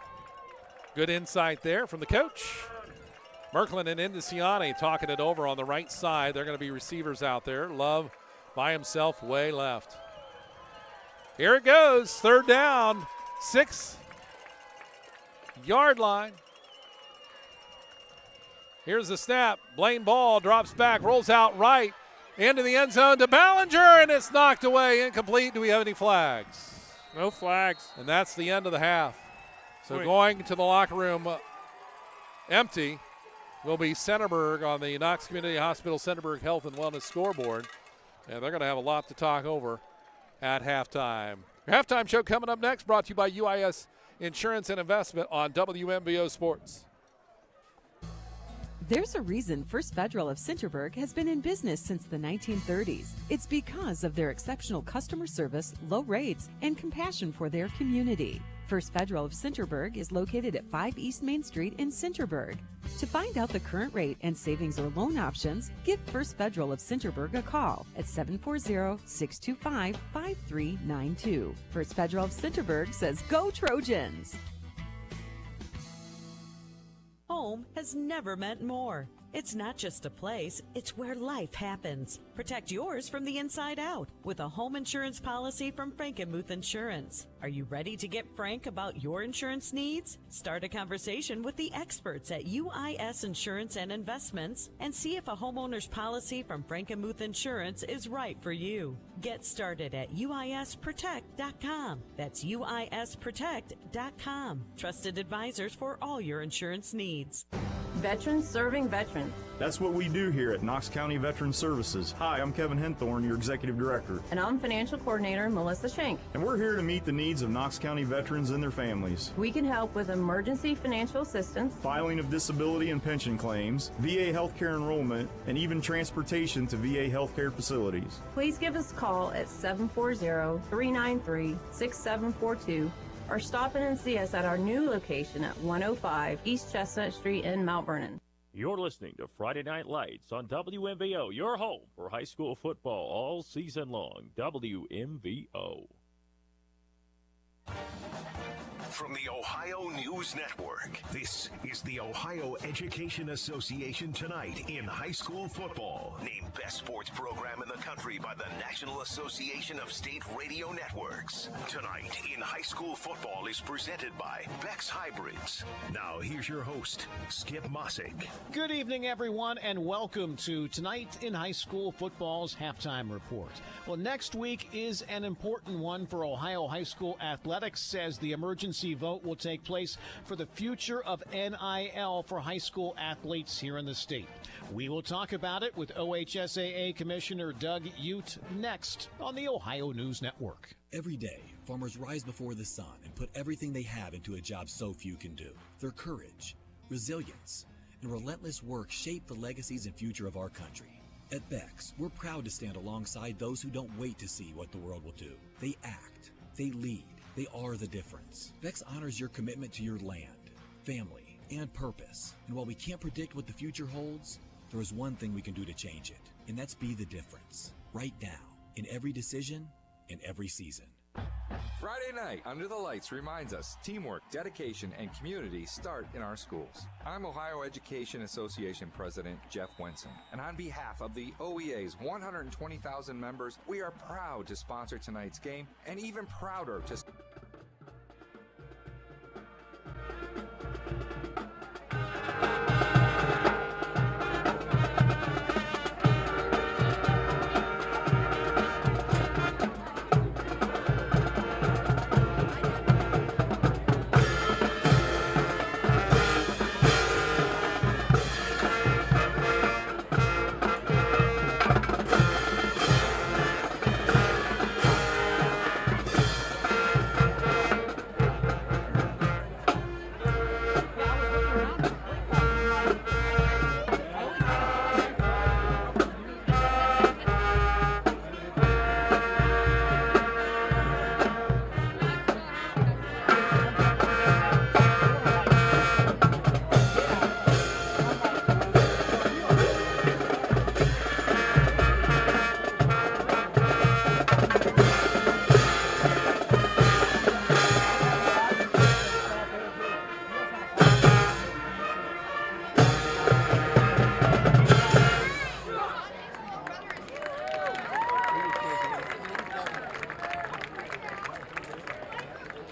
Good insight there from the coach. Merklin and Indiciani talking it over on the right side. They're going to be receivers out there. Love by himself way left. Here it goes. 3rd down. 6-yard line. Here's the snap. Blaine Ball drops back, rolls out right into the end zone to Ballinger, and it's knocked away, incomplete. Do we have any flags? No flags. And that's the end of the half. So going to the locker room empty will be Centerburg on the Knox Community Hospital Centerburg Health and Wellness scoreboard, and they're going to have a lot to talk over at halftime. Your halftime show coming up next, brought to you by UIS Insurance and Investment on WMBO Sports. There's a reason First Federal of Centerburg has been in business since the 1930s. It's because of their exceptional customer service, low rates, and compassion for their community. First Federal of Centerburg is located at 5 East Main Street in Centerburg. To find out the current rate and savings or loan options, give First Federal of Centerburg a call at 740-625-5392. First Federal of Centerburg says, "Go Trojans!" Home has never meant more. It's not just a place, it's where life happens. Protect yours from the inside out with a home insurance policy from Frankenmuth Insurance. Are you ready to get frank about your insurance needs? Start a conversation with the experts at UIS Insurance and Investments and see if a homeowner's policy from Frankenmuth Insurance is right for you. Get started at UISprotect.com. That's UISprotect.com. Trusted advisors for all your insurance needs. Veterans serving veterans. That's what we do here at Knox County Veteran Services. Hi, I'm Kevin Henthorne, your Executive Director. And I'm Financial Coordinator Melissa Schenk. And we're here to meet the needs of Knox County veterans and their families. We can help with emergency financial assistance, filing of disability and pension claims, VA healthcare enrollment, and even transportation to VA healthcare facilities. Please give us a call at 740-393-6742 or stop in and see us at our new location at 105 East Chestnut Street in Mount Vernon. You're listening to Friday Night Lights on WMVO, your home for high school football all season long. WMVO. From the Ohio News Network, this is the Ohio Education Association Tonight in high school football. Named Best Sports Program in the country by the National Association of State Radio Networks. Tonight in high school football is presented by Beck's Hybrids. Now here's your host, Skip Mossick. Good evening, everyone, and welcome to Tonight in High School Football's Halftime Report. Well, next week is an important one for Ohio high school athletics, as the emergency vote will take place for the future of NIL for high school athletes here in the state. We will talk about it with OHSAA Commissioner Doug Ute next on the Ohio News Network. Every day, farmers rise before the sun and put everything they have into a job so few can do. Their courage, resilience, and relentless work shape the legacies and future of our country. At Beck's, we're proud to stand alongside those who don't wait to see what the world will do. They act, they lead, they are the difference. Beck's honors your commitment to your land, family, and purpose. And while we can't predict what the future holds, there is one thing we can do to change it, and that's be the difference. Right now, in every decision, in every season. Friday night under the lights reminds us teamwork, dedication, and community start in our schools. I'm Ohio Education Association President Jeff Wenson, and on behalf of the OEA's 120,000 members, we are proud to sponsor tonight's game and even prouder to...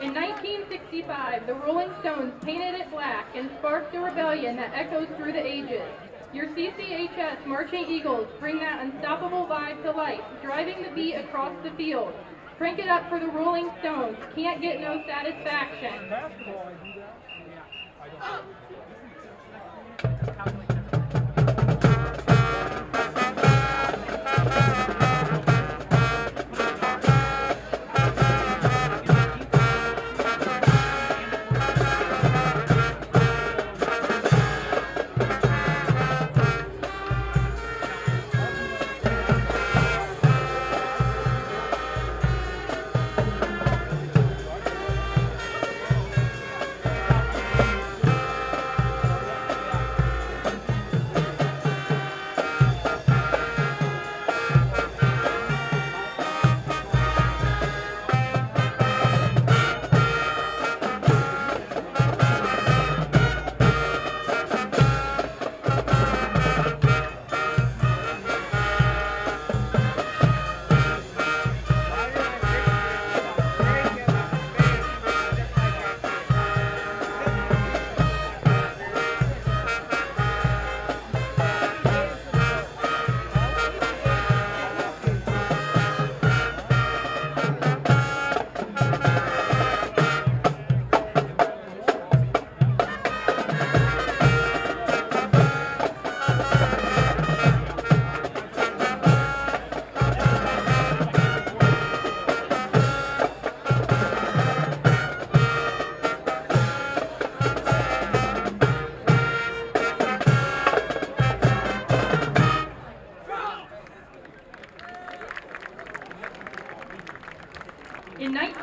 In 1965, the Rolling Stones painted it black and sparked a rebellion that echoes through the ages. Your CCHS Marching Eagles bring that unstoppable vibe to life, driving the beat across the field. Crank it up for the Rolling Stones. Can't get no satisfaction.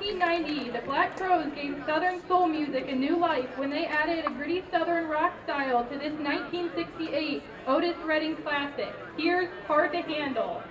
1990, the Black Crowes gave Southern soul music a new life when they added a gritty Southern rock style to this 1968 Otis Redding classic. Here's Hard to Handle.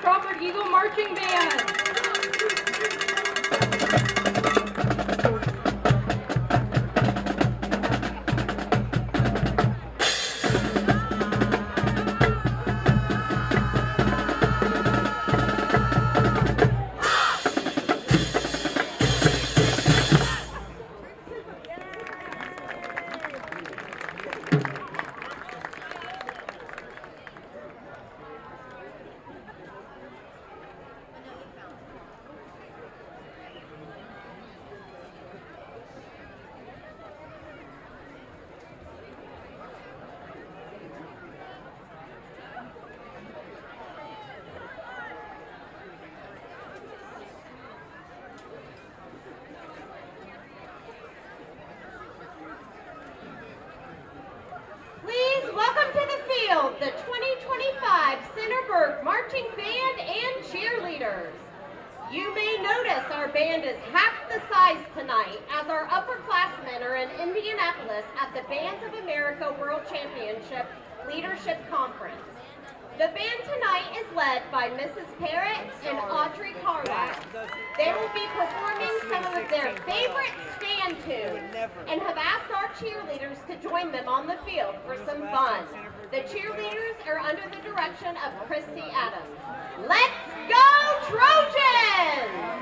Crawford Eagle Marching Band. Welcome to the field, the 2025 Centerburg Marching Band and Cheerleaders. You may notice our band is half the size tonight as our upperclassmen are in Indianapolis at the Bands of America World Championship Leadership Conference. The band tonight is led by Mrs. Parrott and Audrey Carlisle. They will be performing some of their favorite stand tunes and have asked our cheerleaders to join them on the field for some fun. The cheerleaders are under the direction of Christy Adams. Let's go Trojans!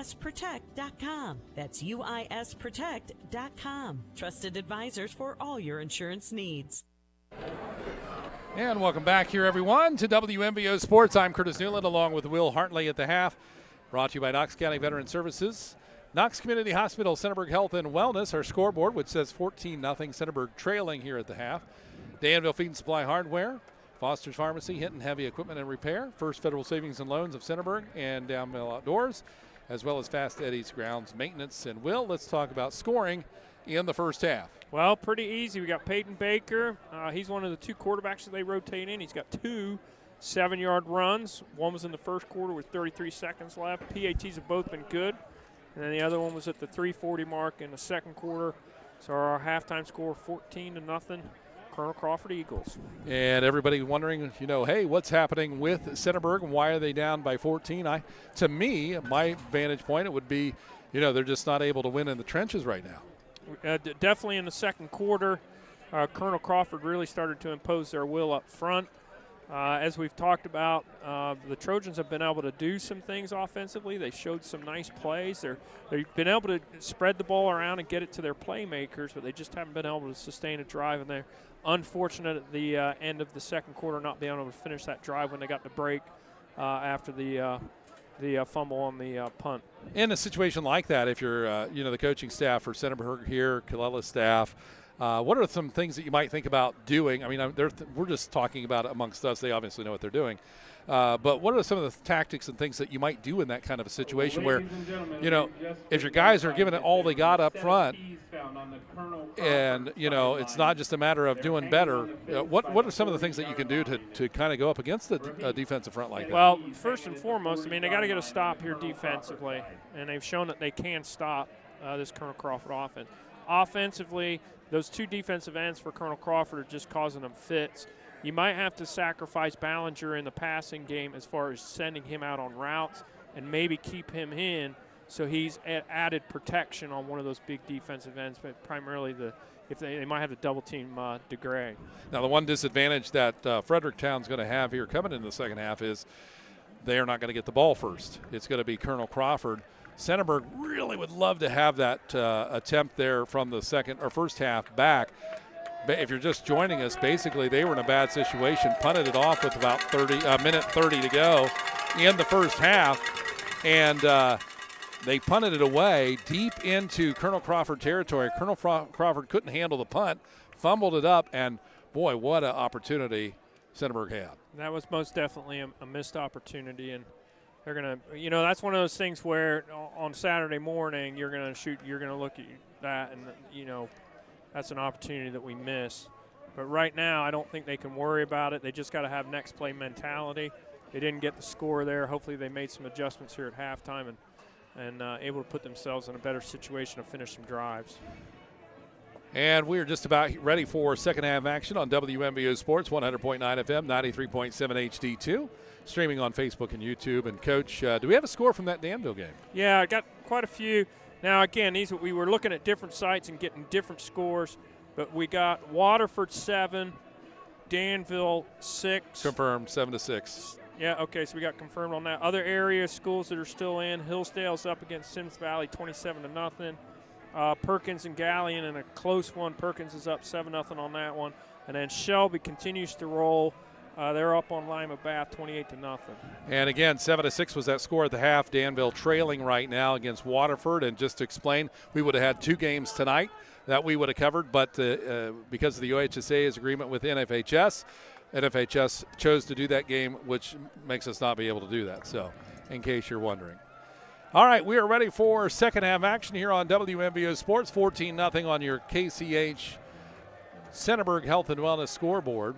uisprotect.com. That's uisprotect.com. Trusted advisors for all your insurance needs. And welcome back here, everyone, to WMVO Sports. I'm Curtis Newland, along with Will Hartley at the half. Brought to you by Knox County Veteran Services. Knox Community Hospital, Centerburg Health and Wellness. Our scoreboard, which says 14-0, Centerburg trailing here at the half. Danville Feed and Supply Hardware. Foster's Pharmacy, Hinton Heavy Equipment and Repair. First Federal Savings and Loans of Centerburg and Downville Outdoors, as well as Fast Eddie's Grounds Maintenance. And Will, let's talk about scoring in the first half. Well, pretty easy. We got Peyton Baker. He's one of the two quarterbacks that they rotate in. He's got 2 7-yard runs. One was in the first quarter with 33 seconds left. PATs have both been good. And then the other one was at the 3:40 mark in the second quarter. So our halftime score, 14-0, Colonel Crawford Eagles. And everybody wondering, hey, what's happening with Centerburg and why are they down by 14? To me, my vantage point, it would be, they're just not able to win in the trenches right now. Definitely in the second quarter, Colonel Crawford really started to impose their will up front. As we've talked about, the Trojans have been able to do some things offensively. They showed some nice plays. They've been able to spread the ball around and get it to their playmakers, but they just haven't been able to sustain a drive. And they're unfortunate at the end of the second quarter not being able to finish that drive when they got the break after the fumble on the punt. In a situation like that, if you're the coaching staff for Centerburg here, Kalela's staff, what are some things that you might think about doing? I mean, we're just talking about it amongst us. They obviously know what they're doing. But what are some of the tactics and things that you might do in that kind of a situation where, if your guys are giving it all they got up front and, it's not just a matter of doing better, what are some of the things that you can do to kind of go up against the defensive front like that? Well, first and foremost, they got to get a stop here defensively, and they've shown that they can stop this Colonel Crawford offense. Offensively, those 2 defensive ends for Colonel Crawford are just causing them fits. You might have to sacrifice Ballinger in the passing game as far as sending him out on routes and maybe keep him in so he's added protection on one of those big defensive ends, but primarily if they might have to double team DeGray. Now, the one disadvantage that Fredericktown's going to have here coming in the second half is they are not going to get the ball first. It's going to be Colonel Crawford. Centerburg really would love to have that attempt there from the first half back. But if you're just joining us, basically they were in a bad situation, punted it off with about minute 30 to go in the first half, and they punted it away deep into Colonel Crawford territory. Colonel Crawford couldn't handle the punt, fumbled it up, and boy, what an opportunity Centerburg had. That was most definitely a missed opportunity, and they're going to, that's one of those things where on Saturday morning you're going to look at that and, that's an opportunity that we miss. But right now I don't think they can worry about it. They just got to have next play mentality. They didn't get the score there. Hopefully they made some adjustments here at halftime and able to put themselves in a better situation to finish some drives. And we're just about ready for second half action on WMVO Sports, 100.9 FM, 93.7 HD2. Streaming on Facebook and YouTube. And, Coach, do we have a score from that Danville game? Yeah, I got quite a few. Now, again, we were looking at different sites and getting different scores, but we got Waterford 7, Danville 6. Confirmed, 7-6. Yeah, okay, so we got confirmed on that. Other area schools that are still in, Hillsdale's up against Sims Valley 27-0. Perkins and Galleon in a close one. Perkins is up 7-0 on that one. And then Shelby continues to roll. They're up on Lima Bath 28-0. And again, 7-6 was that score at the half. Danville trailing right now against Waterford. And just to explain, we would have had 2 games tonight that we would have covered, but because of the OHSA's agreement with NFHS chose to do that game, which makes us not be able to do that. So, in case you're wondering. All right, we are ready for second half action here on WMVO Sports. 14-0 on your KCH Centerburg Health and Wellness scoreboard.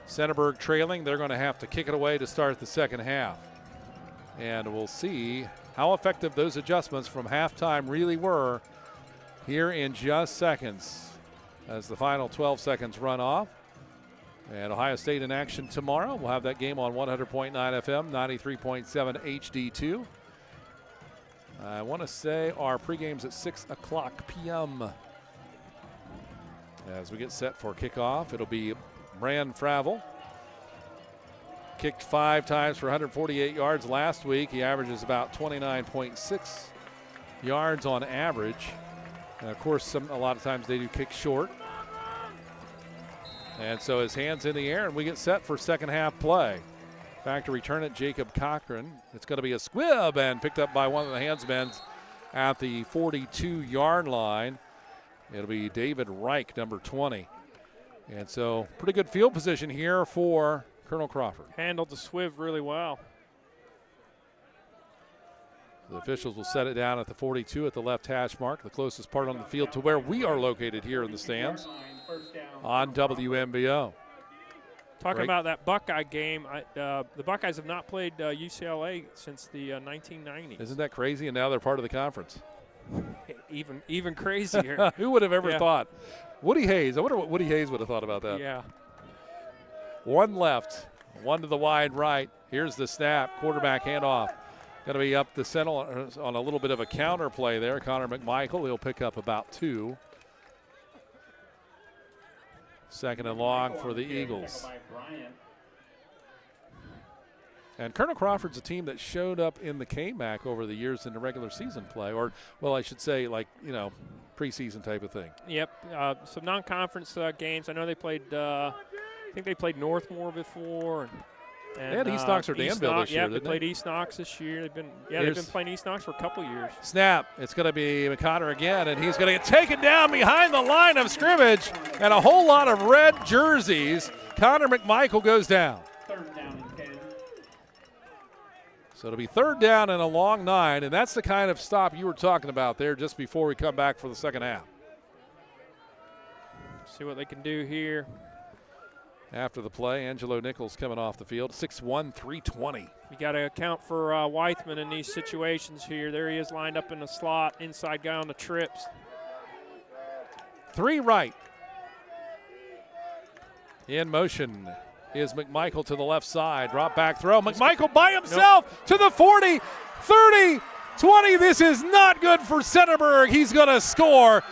Centerburg trailing. They're going to have to kick it away to start the second half. And we'll see how effective those adjustments from halftime really were here in just seconds as the final 12 seconds run off. And Ohio State in action tomorrow. We'll have that game on 100.9 FM, 93.7 HD2. I want to say our pregame's at 6 o'clock p.m. As we get set for kickoff, it'll be Brand Fravel kicked 5 times for 148 yards last week. He averages about 29.6 yards on average. And of course, a lot of times they do kick short. And so his hand's in the air, and we get set for second half play. Back to return it, Jacob Cochran. It's going to be a squib and picked up by one of the handsmen at the 42-yard line. It'll be David Reich, number 20. And so pretty good field position here for Colonel Crawford. Handled the swiv really well. The officials will set it down at the 42 at the left hash mark, the closest part on the field to where we are located here in the stands on WMBO. Talking about that Buckeye game, the Buckeyes have not played UCLA since the 1990s. Isn't that crazy? And now they're part of the conference. Even crazier. Who would have ever thought? Woody Hayes. I wonder what Woody Hayes would have thought about that. Yeah. One left, one to the wide right. Here's the snap, quarterback handoff. Going to be up the center on a little bit of a counter play there. Connor McMichael, he'll pick up about 2. Second and long for the Eagles. And Colonel Crawford's a team that showed up in the KMAC over the years in the regular season play, or, well, I should say, like, preseason type of thing. Yep. Some non-conference games. I know they played, I think they played Northmore before. They had East Knox or Danville this year, they played East Knox this year. They've been playing East Knox for a couple years. Snap. It's going to be McConnor again, and he's going to get taken down behind the line of scrimmage, and a whole lot of red jerseys. Connor McMichael goes down. Third down and 10. So it'll be third down and a long 9, and that's the kind of stop you were talking about there just before we come back for the second half. See what they can do here. After the play, Angelo Nichols coming off the field, 6'1", 320. You got to account for Weithman in these situations here. There he is lined up in the slot, inside guy on the trips. 3 right. In motion is McMichael to the left side. Drop back throw. McMichael by himself to the 40, 30, 20. This is not good for Centerburg. He's going to score.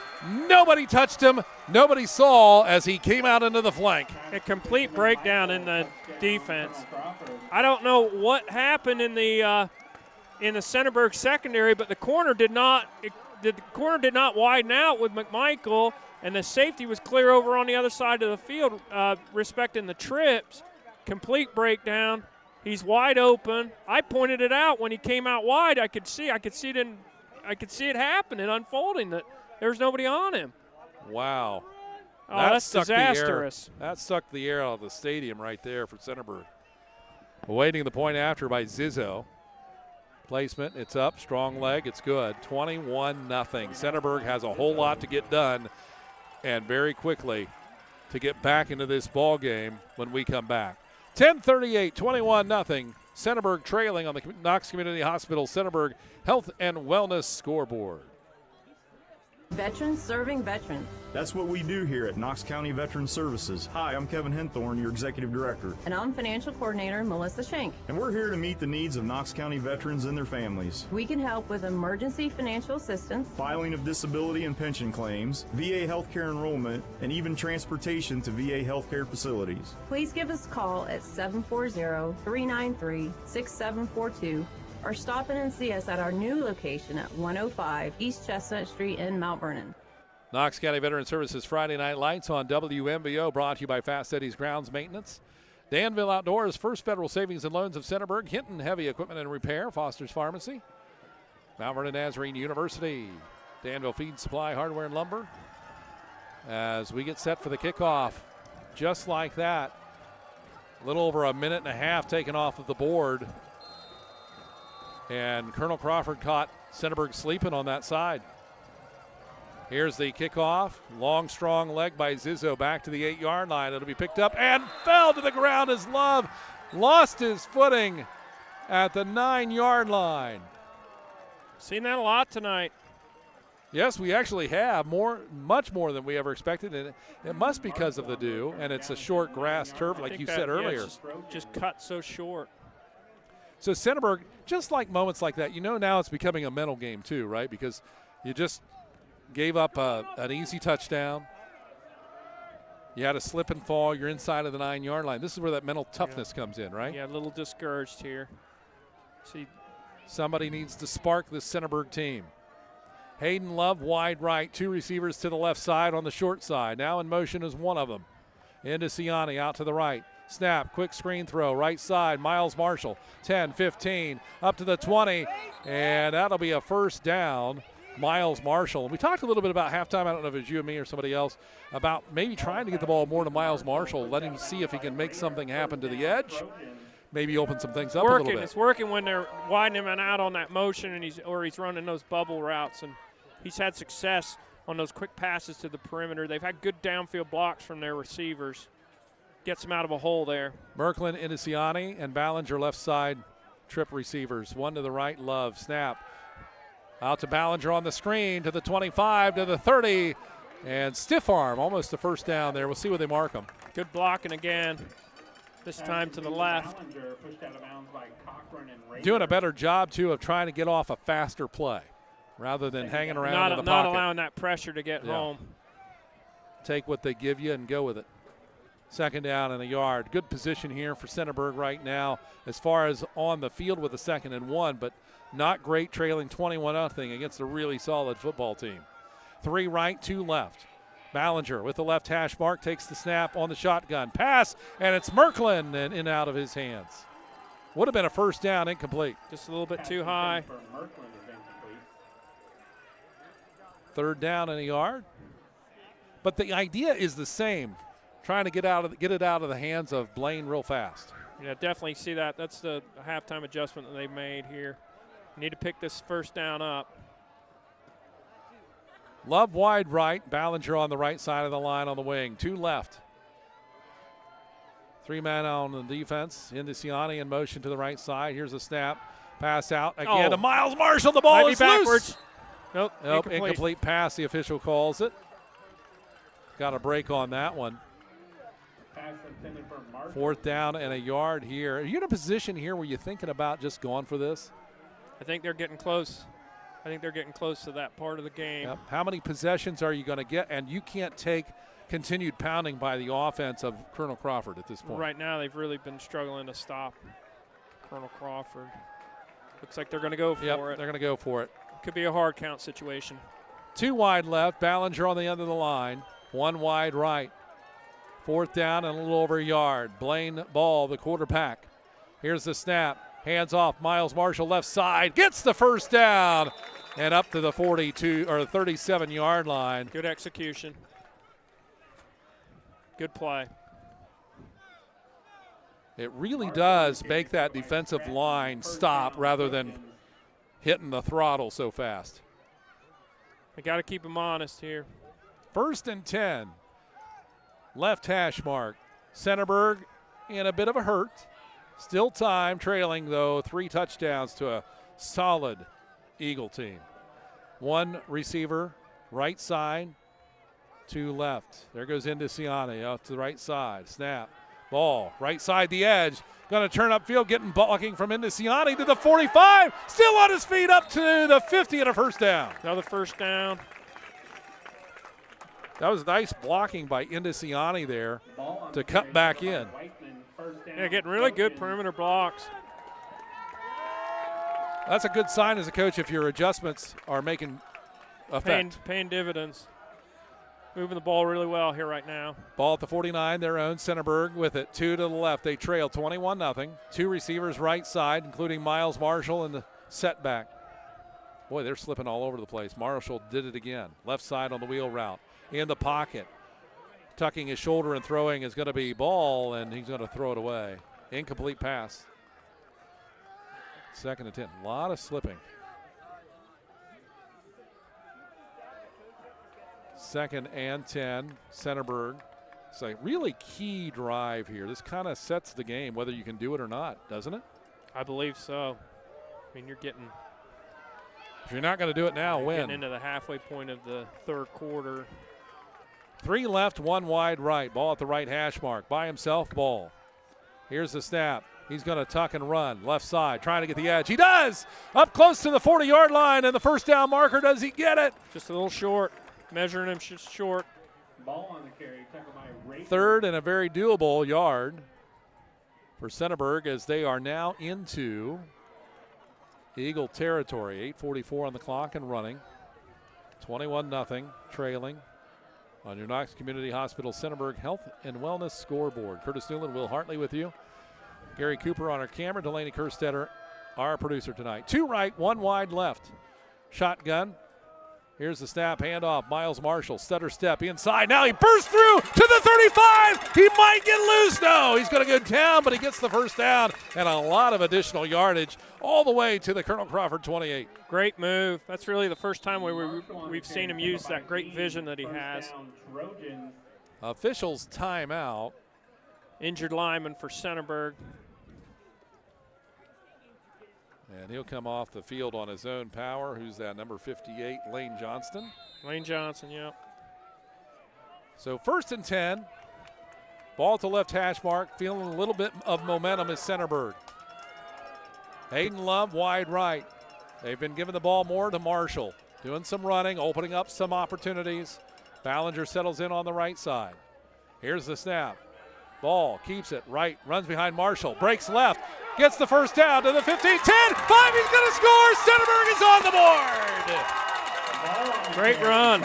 Nobody touched him. Nobody saw as he came out into the flank. A complete breakdown in the defense. I don't know what happened in the Centerburg secondary, but the corner did not widen out with McMichael, and the safety was clear over on the other side of the field, respecting the trips. Complete breakdown. He's wide open. I pointed it out when he came out wide. I could see it happening, unfolding, that there's nobody on him. Wow. Oh, that's disastrous. That sucked the air out of the stadium right there for Centerburg. Awaiting the point after by Zizzo. Placement, it's up, strong leg, it's good. 21-0. Centerburg has a whole lot to get done, and very quickly to get back into this ball game when we come back. 10:38, 21-0. Centerburg trailing on the Knox Community Hospital Centerburg Health and Wellness scoreboard. Veterans serving veterans. That's what we do here at Knox County Veteran Services. Hi, I'm Kevin Henthorne, your Executive Director. And I'm Financial Coordinator Melissa Schenk. And we're here to meet the needs of Knox County veterans and their families. We can help with emergency financial assistance, filing of disability and pension claims, VA healthcare enrollment, and even transportation to VA healthcare facilities. Please give us a call at 740-393-6742 or stop in and see us at our new location at 105 East Chestnut Street in Mount Vernon. Knox County Veteran Services Friday Night Lights on WMBO, brought to you by Fast Eddie's Grounds Maintenance. Danville Outdoors, First Federal Savings and Loans of Centerburg, Hinton Heavy Equipment and Repair, Foster's Pharmacy, Mount Vernon Nazarene University, Danville Feed Supply Hardware and Lumber. As we get set for the kickoff, just like that, a little over a minute and a half taken off of the board. And Colonel Crawford caught Centerburg sleeping on that side. Here's the kickoff. Long, strong leg by Zizzo back to the 8-yard line. It'll be picked up and fell to the ground as Love lost his footing at the 9-yard line. Seen that a lot tonight. Yes, we actually have much more than we ever expected, and it must be because of the dew, and it's a short grass turf, like you said earlier. Just cut so short. So Centerburg, just like moments like that, now it's becoming a mental game too, right? Because you just gave up an easy touchdown. You had a slip and fall. You're inside of the 9-yard line. This is where that mental toughness comes in, right? Yeah, a little discouraged here. See, somebody needs to spark this Centerburg team. Hayden Love wide right, 2 receivers to the left side on the short side. Now in motion is one of them. Into Ciani out to the right. Snap, quick screen throw, right side. Miles Marshall, 10, 15, up to the 20, and that'll be a first down. Miles Marshall. We talked a little bit about halftime. I don't know if it was you and me or somebody else about maybe trying to get the ball more to Miles Marshall, letting him see if he can make something happen to the edge. Maybe open some things up a little bit. It's working when they're widening him out on that motion, and he's running those bubble routes, and he's had success on those quick passes to the perimeter. They've had good downfield blocks from their receivers. Gets him out of a hole there. Merklin into Ciani and Ballinger left side trip receivers. One to the right, Love. Snap. Out to Ballinger on the screen to the 25, to the 30, and stiff arm, almost a first down there. We'll see where they mark him. Good blocking again, this time to the left. Doing a better job, too, of trying to get off a faster play rather than hanging around in the not pocket. allowing that pressure to get home. Take what they give you and go with it. Second down and a yard. Good position here for Centerburg right now as far as on the field with a 2nd and 1, but not great, trailing 21-0 against a really solid football team. 3 right, 2 left. Ballinger with the left hash mark takes the snap on the shotgun. Pass, and it's Merklin and in out of his hands. Would have been a first down, incomplete. Just a little bit too high. 3rd down and a yard. But the idea is the same, trying to get it out of the hands of Blaine real fast. Yeah, definitely see that. That's the halftime adjustment that they made here. Need to pick this first down up. Love wide right, Ballinger on the right side of the line on the wing. 2 left. 3 men on the defense. Into Ciani in motion to the right side. Here's a snap. Pass out again to Miles Marshall. The ball is backwards. Loose. Nope, incomplete pass. The official calls it. Got a break on that one. 4th down and a yard here. Are you in a position here where you're thinking about just going for this? I think they're getting close. I think they're getting close to that part of the game. Yep. How many possessions are you going to get? And you can't take continued pounding by the offense of Colonel Crawford at this point. Right now they've really been struggling to stop Colonel Crawford. Looks like they're going to go for it. They're going to go for it. Could be a hard count situation. 2 wide left. Ballinger on the end of the line. 1 wide right. 4th down and a little over a yard. Blaine Ball, the quarterback. Here's the snap. Hands off. Miles Marshall left side. Gets the first down. And up to the 42 or 37-yard line. Good execution. Good play. It really does make that defensive line stop rather than hitting the throttle so fast. They got to keep them honest here. 1st and 10. Left hash mark. Centerburg in a bit of a hurt. Still time, trailing, though, 3 touchdowns to a solid Eagle team. 1 receiver, right side, 2 left. There goes into Ciani out to the right side. Snap. Ball, right side, the edge. Going to turn upfield, getting blocking from into Ciani to the 45. Still on his feet up to the 50 and a first down. Another first down. That was nice blocking by Indiciani there to cut back in. Yeah, getting really good perimeter blocks. That's a good sign as a coach if your adjustments are making effect. Paying dividends. Moving the ball really well here right now. Ball at the 49, their own. Centerburg with it. 2 to the left. They trail 21-0. 2 receivers right side, including Miles Marshall in the setback. Boy, they're slipping all over the place. Marshall did it again. Left side on the wheel route. In the pocket. Tucking his shoulder and throwing is going to be Ball, and he's going to throw it away. Incomplete pass. 2nd and 10. A lot of slipping. 2nd and 10. Centerburg. It's a really key drive here. This kind of sets the game, whether you can do it or not, doesn't it? I believe so. I mean, you're getting. If you're not going to do it now, win. Getting into the halfway point of the 3rd quarter. 3 left, 1 wide right. Ball at the right hash mark. By himself, Ball. Here's the snap. He's going to tuck and run. Left side, trying to get the edge. He does! Up close to the 40-yard line, and the first down marker. Does he get it? Just a little short. Measuring him short. Ball on the carry, tackled by Ray. Third and a very doable yard for Centerburg as they are now into Eagle territory. 8:44 on the clock and running. 21-0 trailing on your Knox Community Hospital Centerburg Health and Wellness scoreboard. Curtis Newland, Will Hartley with you. Gary Cooper on our camera. Delaney Kerstetter, our producer tonight. 2 right, 1 wide left. Shotgun. Here's the snap, handoff. Miles Marshall, stutter step inside. Now he bursts through to the 35. He might get loose. No, he's going to go down, but he gets the first down and a lot of additional yardage all the way to the Colonel Crawford 28. Great move. That's really the first time we've seen him use that great vision that he has. Officials timeout. Injured lineman for Centerburg. And he'll come off the field on his own power. Who's that? Number 58, Lane Johnston. Lane Johnson, yep. So 1st and 10. Ball to left hash mark. Feeling a little bit of momentum is Centerburg. Hayden Love wide right. They've been giving the ball more to Marshall. Doing some running, opening up some opportunities. Ballinger settles in on the right side. Here's the snap. Ball keeps it right, runs behind Marshall, breaks left, gets the first down to the 15, 10, 5, he's going to score. Centerburg is on the board. Great run.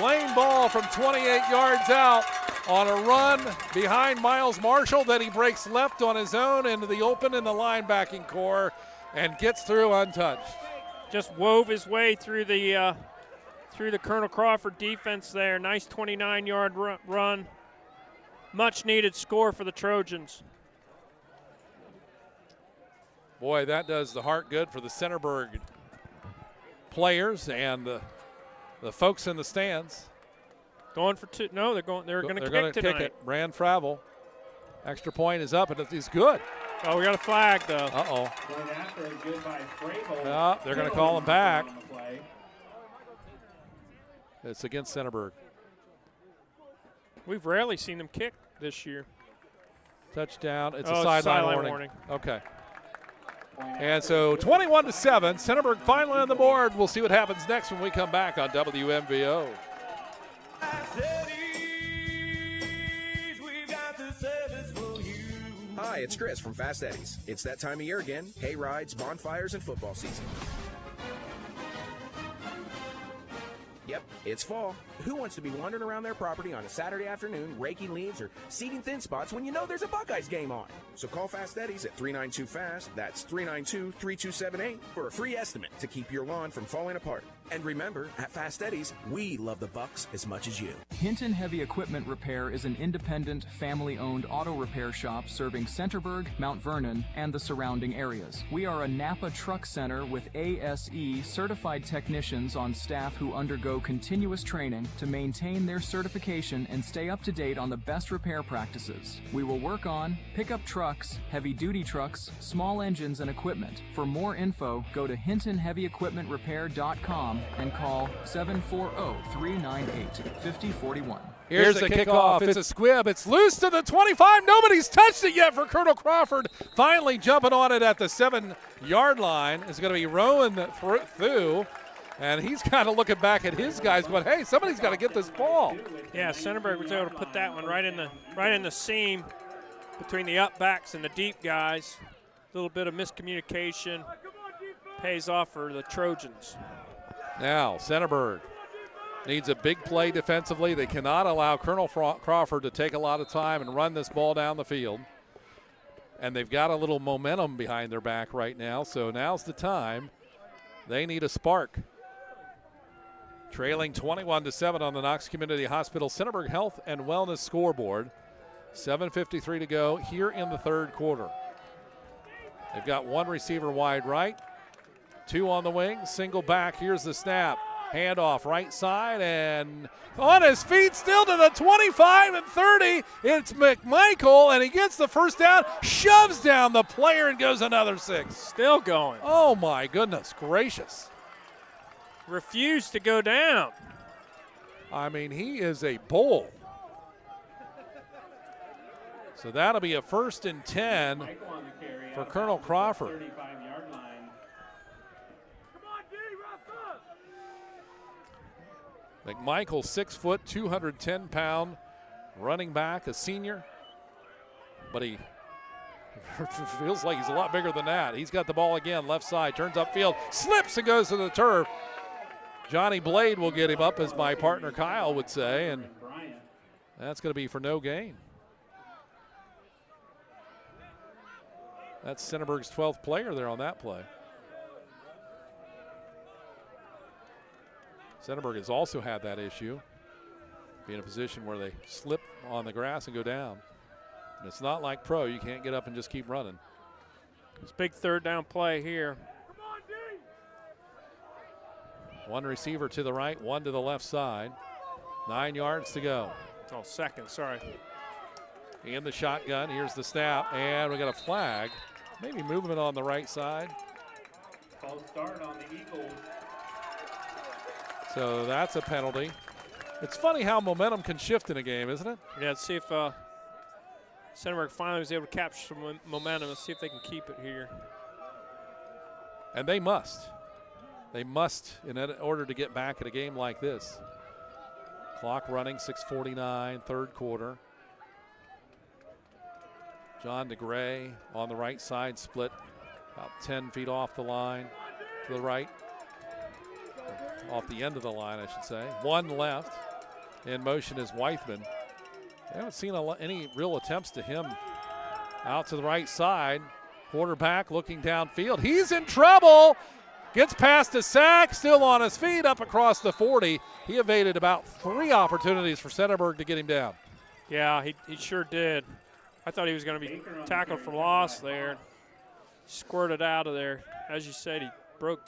Lane Ball from 28 yards out on a run behind Miles Marshall. Then he breaks left on his own into the open in the linebacking core and gets through untouched. Just wove his way through the Colonel Crawford defense there. Nice 29-yard run. Much needed score for the Trojans. Boy, that does the heart good for the Centerburg players and the folks in the stands. Going for 2. No, they're going to kick tonight. Kick it. Brand Fravel. Extra point is up, and it's good. Oh, we got a flag, though. Uh-oh. Going after it, good by Fravel. They're going to call him back. It's against Centerburg. We've rarely seen them kick this year. Touchdown. It's a sideline warning. Okay. And so 21-7, Centerburg finally on the board. We'll see what happens next when we come back on WMVO. Hi, it's Chris from Fast Eddie's. It's that time of year again. Hay rides, bonfires, and football season. Yep, it's fall. Who wants to be wandering around their property on a Saturday afternoon, raking leaves or seeding thin spots when you know there's a Buckeyes game on? So call Fast Eddie's at 392-FAST, that's 392-3278, for a free estimate to keep your lawn from falling apart. And remember, at Fast Eddie's, we love the Bucks as much as you. Hinton Heavy Equipment Repair is an independent, family-owned auto repair shop serving Centerburg, Mount Vernon, and the surrounding areas. We are a Napa truck center with ASE certified technicians on staff who undergo continuous training to maintain their certification and stay up to date on the best repair practices. We will work on pickup trucks, heavy-duty trucks, small engines, and equipment. For more info, go to hintonheavyequipmentrepair.com and call 740-398-5041. Here's the kickoff. It's a squib. It's loose to the 25. Nobody's touched it yet for Colonel Crawford. Finally jumping on it at the 7-yard line. It's going to be Rowan through. And he's kind of looking back at his guys going, hey, somebody's got to get this ball. Yeah, Centerburg was able to put that one right in the seam between the up backs and the deep guys. A little bit of miscommunication pays off for the Trojans. Now, Centerburg needs a big play defensively. They cannot allow Colonel Crawford to take a lot of time and run this ball down the field. And they've got a little momentum behind their back right now, so now's the time. They need a spark. Trailing 21-7 on the Knox Community Hospital Centerburg Health and Wellness scoreboard. 7:53 to go here in the third quarter. They've got one receiver wide right, two on the wing, single back. Here's the snap. Handoff right side and on his feet still to the 25 and 30. It's McMichael and he gets the first down, shoves down the player and goes another 6. Still going. Oh my goodness gracious. Refused to go down. I mean, he is a bull. So that'll be a 1st and 10 for Colonel Crawford. McMichael, 6 foot, 210-pound running back, a senior. But he feels like he's a lot bigger than that. He's got the ball again, left side, turns upfield, slips and goes to the turf. Johnny Blade will get him up, as my partner Kyle would say, and that's going to be for no gain. That's Centerburg's 12th player there on that play. Centerburg has also had that issue, be in a position where they slip on the grass and go down. And it's not like pro, you can't get up and just keep running. It's a big third down play here. One receiver to the right, one to the left side. 9 yards to go. Oh, second, sorry. In the shotgun, here's the snap, and we got a flag. Maybe movement on the right side. False start on the Eagles. So that's a penalty. It's funny how momentum can shift in a game, isn't it? Yeah, let's see if Centerburg finally was able to capture some momentum. Let's see if they can keep it here. And they must. They must in order to get back at a game like this. Clock running, 6:49, third quarter. John DeGray on the right side, split about 10 feet off the line to the right. Off the end of the line, I should say. One left. In motion is Weithman. I haven't seen any real attempts to him out to the right side. Quarterback looking downfield. He's in trouble. Gets past a sack, still on his feet, up across the 40. He evaded about 3 opportunities for Centerburg to get him down. Yeah, he sure did. I thought he was going to be tackled for loss there. Squirted out of there. As you said, he broke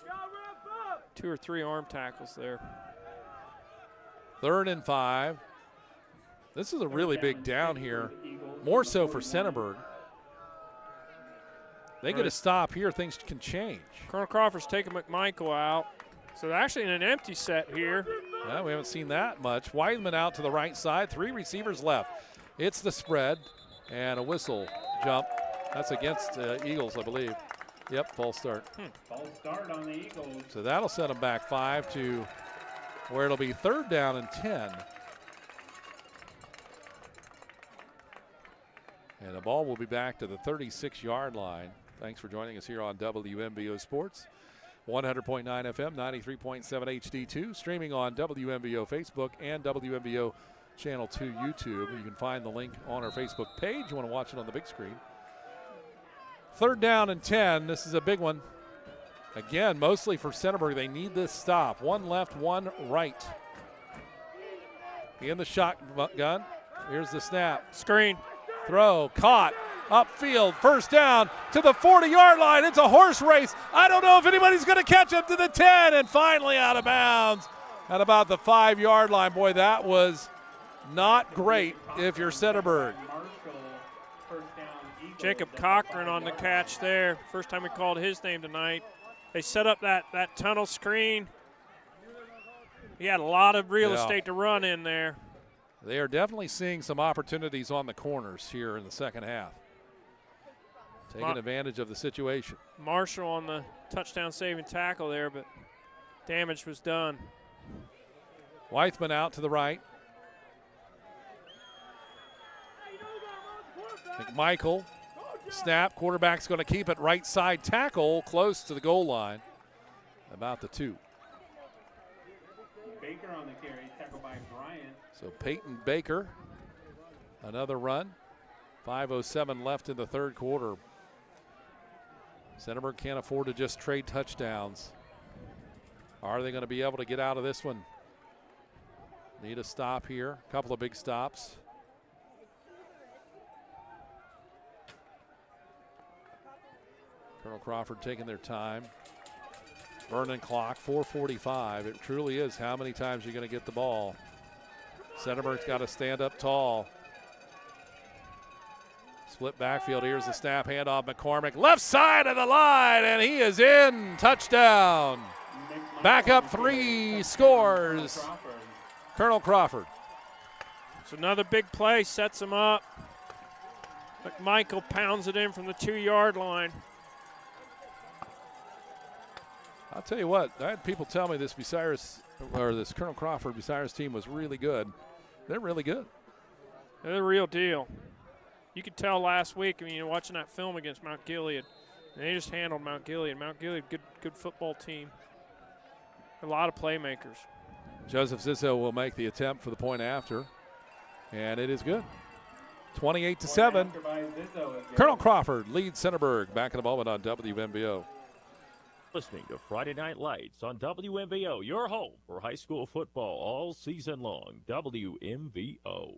2 or 3 arm tackles there. 3rd and 5. This is a really big down here, more so for Centerburg. They get a stop here, things can change. Colonel Crawford's taking McMichael out. So they're actually in an empty set here. Yeah, we haven't seen that much. Weidman out to the right side, 3 receivers left. It's the spread and a whistle jump. That's against Eagles, I believe. Yep, false start. False start on the Eagles. So that'll set them back 5 to where it'll be 3rd down and 10. And the ball will be back to the 36-yard line. Thanks for joining us here on WMBO Sports. 100.9 FM, 93.7 HD2, streaming on WMBO Facebook and WMBO Channel 2 YouTube. You can find the link on our Facebook page. You want to watch it on the big screen. 3rd down and 10. This is a big one. Again, mostly for Centerburg. They need this stop. 1 left, 1 right. In the shotgun. Here's the snap. Screen. Throw, caught, upfield, 1st down to the 40-yard line. It's a horse race. I don't know if anybody's going to catch up to the 10, and finally out of bounds at about the 5-yard line. Boy, that was not great if you're Centerburg. Jacob Cochran on the catch there. First time we called his name tonight. They set up that tunnel screen. He had a lot of real estate to run in there. They are definitely seeing some opportunities on the corners here in the second half. Taking advantage of the situation. Marshall on the touchdown saving tackle there, but damage was done. Weithman out to the right. McMichael, snap, quarterback's going to keep it, right side tackle, close to the goal line, about the 2. Baker on the carry, tackled by Bryant. So Peyton Baker, another run. 5:07 left in the 3rd quarter. Centerburg can't afford to just trade touchdowns. Are they going to be able to get out of this one? Need a stop here, a couple of big stops. Colonel Crawford taking their time. Vernon clock, 4:45. It truly is how many times you're going to get the ball. Centerburg's got to stand up tall. Split backfield. Here's the snap, handoff. McCormick, left side of the line, and he is in. Touchdown. Back up 3, scores. Colonel Crawford. It's another big play, sets him up. McMichael pounds it in from the 2-yard line. I'll tell you what, I had people tell me this Colonel Crawford Bucyrus team was really good. They're really good. They're the real deal. You could tell last week, watching that film against Mount Gilead, they just handled Mount Gilead. Mount Gilead, good football team. A lot of playmakers. Joseph Zizzo will make the attempt for the point after, and it is good. 28-7. Colonel Crawford leads Centerburg. Back in a moment on WMBO. Listening to Friday Night Lights on WMBO, your home for high school football all season long. WMBO.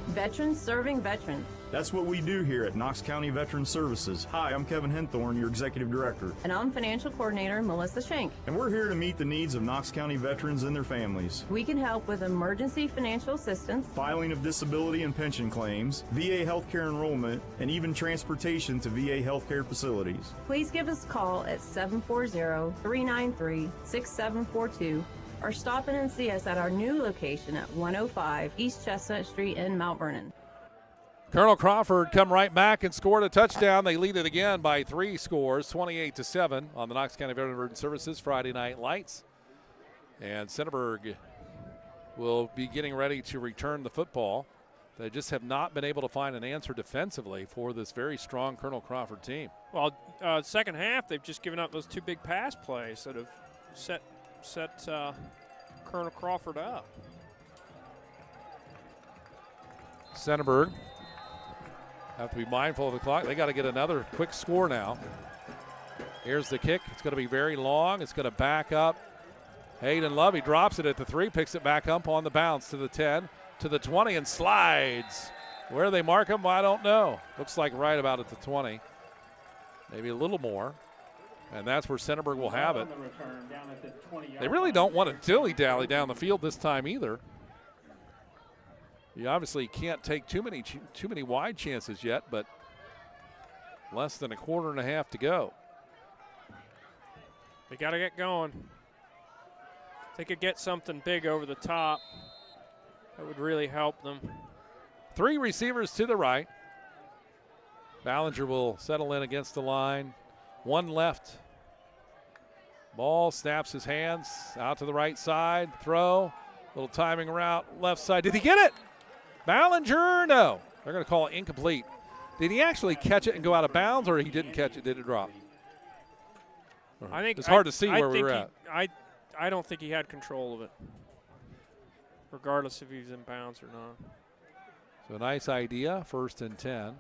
Veterans serving veterans. That's what we do here at Knox County Veteran Services. Hi, I'm Kevin Henthorne, your Executive Director. And I'm Financial Coordinator Melissa Schenk. And we're here to meet the needs of Knox County veterans and their families. We can help with emergency financial assistance, filing of disability and pension claims, VA healthcare enrollment, and even transportation to VA healthcare facilities. Please give us a call at 740-393-6742 or stop in and see us at our new location at 105 East Chestnut Street in Mount Vernon. Colonel Crawford come right back and scored a touchdown. They lead it again by 3 scores, 28-7 on the Knox County Veteran Services Friday Night Lights. And Centerburg will be getting ready to return the football. They just have not been able to find an answer defensively for this very strong Colonel Crawford team. Well, second half, they've just given up those 2 big pass plays that have set Colonel Crawford up. Centerburg have to be mindful of the clock. They got to get another quick score now. Here's the kick. It's going to be very long. It's going to back up. Hayden Love, he drops it at the 3, picks it back up on the bounce to the 10, to the 20, and slides. Where they mark him, I don't know. Looks like right about at the 20. Maybe a little more. And that's where Centerburg will have it. They really don't want to dilly-dally down the field this time either. You obviously can't take too many wide chances yet, but less than a quarter and a half to go. They got to get going. If they could get something big over the top, that would really help them. 3 receivers to the right. Ballinger will settle in against the line. 1 left. Ball snaps his hands out to the right side. Throw. Little timing route. Left side. Did he get it? Ballinger? No. They're going to call it incomplete. Did he actually catch it and go out of bounds, or he didn't catch it? Did it drop? I think it's hard to see where we're at. I don't think he had control of it, regardless if he was in bounds or not. So a nice idea. 1st and 10.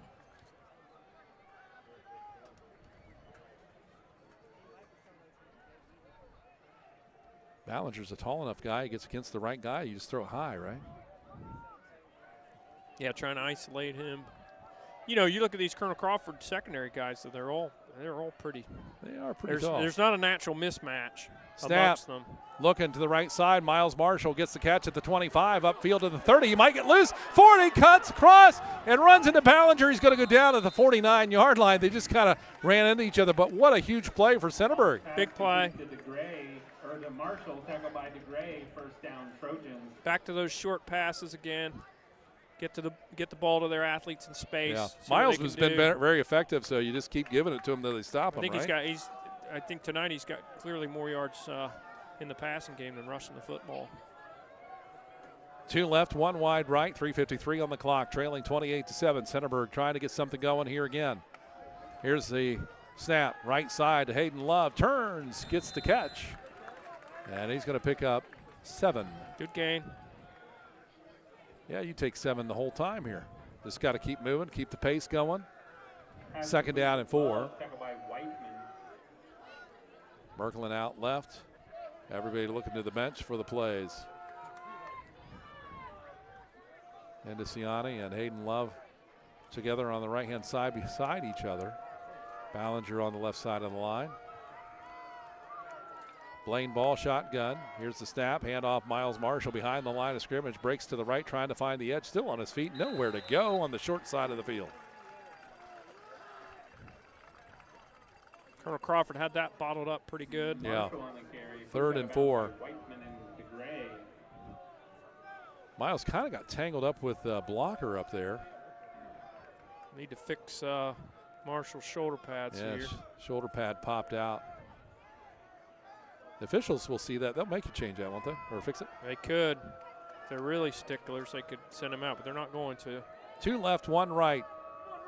Ballinger's a tall enough guy. He gets against the right guy. You just throw it high, right? Yeah, trying to isolate him. You look at these Colonel Crawford secondary guys, so they're all pretty. They are pretty tall. There's not a natural mismatch Snap. amongst them. Looking to the right side. Miles Marshall gets the catch at the 25, upfield to the 30. He might get loose. 40, cuts, cross, and runs into Ballinger. He's going to go down at the 49-yard line. They just kind of ran into each other, but what a huge play for Centerburg. Big play. To Marshall, tackled by DeGray, 1st down Trojans. Back to those short passes again. Get the ball to their athletes in space. Yeah. Miles has been very effective, so you just keep giving it to him until they stop him, I think tonight he's got clearly more yards in the passing game than rushing the football. 2 left, 1 wide right, 3:53 on the clock, trailing 28-7. Centerburg trying to get something going here again. Here's the snap, right side to Hayden Love, turns, gets the catch. And he's going to pick up 7. Good gain. Yeah, you take 7 the whole time here. Just got to keep moving, keep the pace going. 2nd down and 4. Merklin out left. Everybody looking to the bench for the plays. Endesiani and Hayden Love together on the right-hand side beside each other. Ballinger on the left side of the line. Blaine ball shotgun. Here's the snap. Handoff Miles Marshall behind the line of scrimmage. Breaks to the right, trying to find the edge. Still on his feet. Nowhere to go on the short side of the field. Colonel Crawford had that bottled up pretty good. Yeah. 3rd and 4. Miles kind of got tangled up with a blocker up there. Need to fix Marshall's shoulder pads here. Shoulder pad popped out. The officials will see that. They'll make you change that, won't they? Or fix it? They could. If they're really sticklers, they could send him out, but they're not going to. 2 left, 1 right.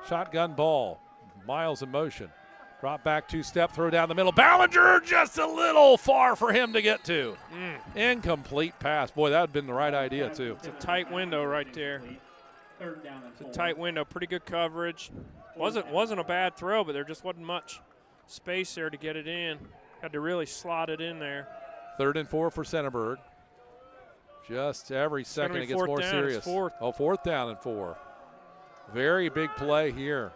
Shotgun ball. Miles in motion. Drop back, 2-step, throw down the middle. Ballinger just a little far for him to get to. Incomplete pass. Boy, that would have been the right idea, too. It's a tight window right there. It's a tight window. Pretty good coverage. Wasn't a bad throw, but there just wasn't much space there to get it in. Had to really slot it in there. 3rd and 4 for Centerburg. Just every second it gets more serious. Fourth down and 4. Very big play here.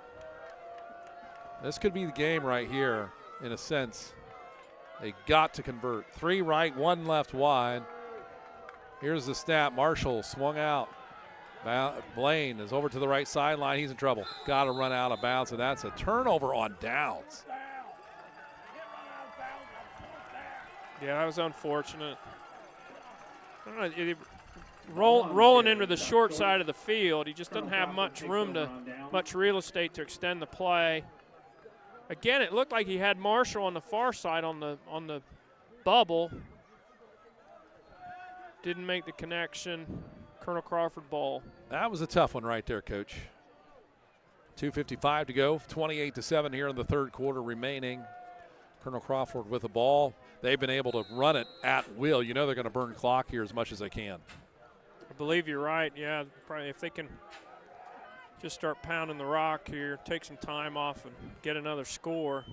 This could be the game right here, in a sense. They got to convert. 3 right, 1 left wide. Here's the snap. Marshall swung out. Blaine is over to the right sideline. He's in trouble. Got to run out of bounds, and that's a turnover on downs. Yeah, that was unfortunate. I don't know, rolling into the short side of the field, he just doesn't have much real estate to extend the play. Again, it looked like he had Marshall on the far side on the bubble. Didn't make the connection. Colonel Crawford ball. That was a tough one right there, Coach. 2:55 to go, 28-7 here in the third quarter remaining. Colonel Crawford with the ball. They've been able to run it at will. You know they're going to burn clock here as much as they can. I believe you're right. Yeah, probably if they can just start pounding the rock here, take some time off and get another score.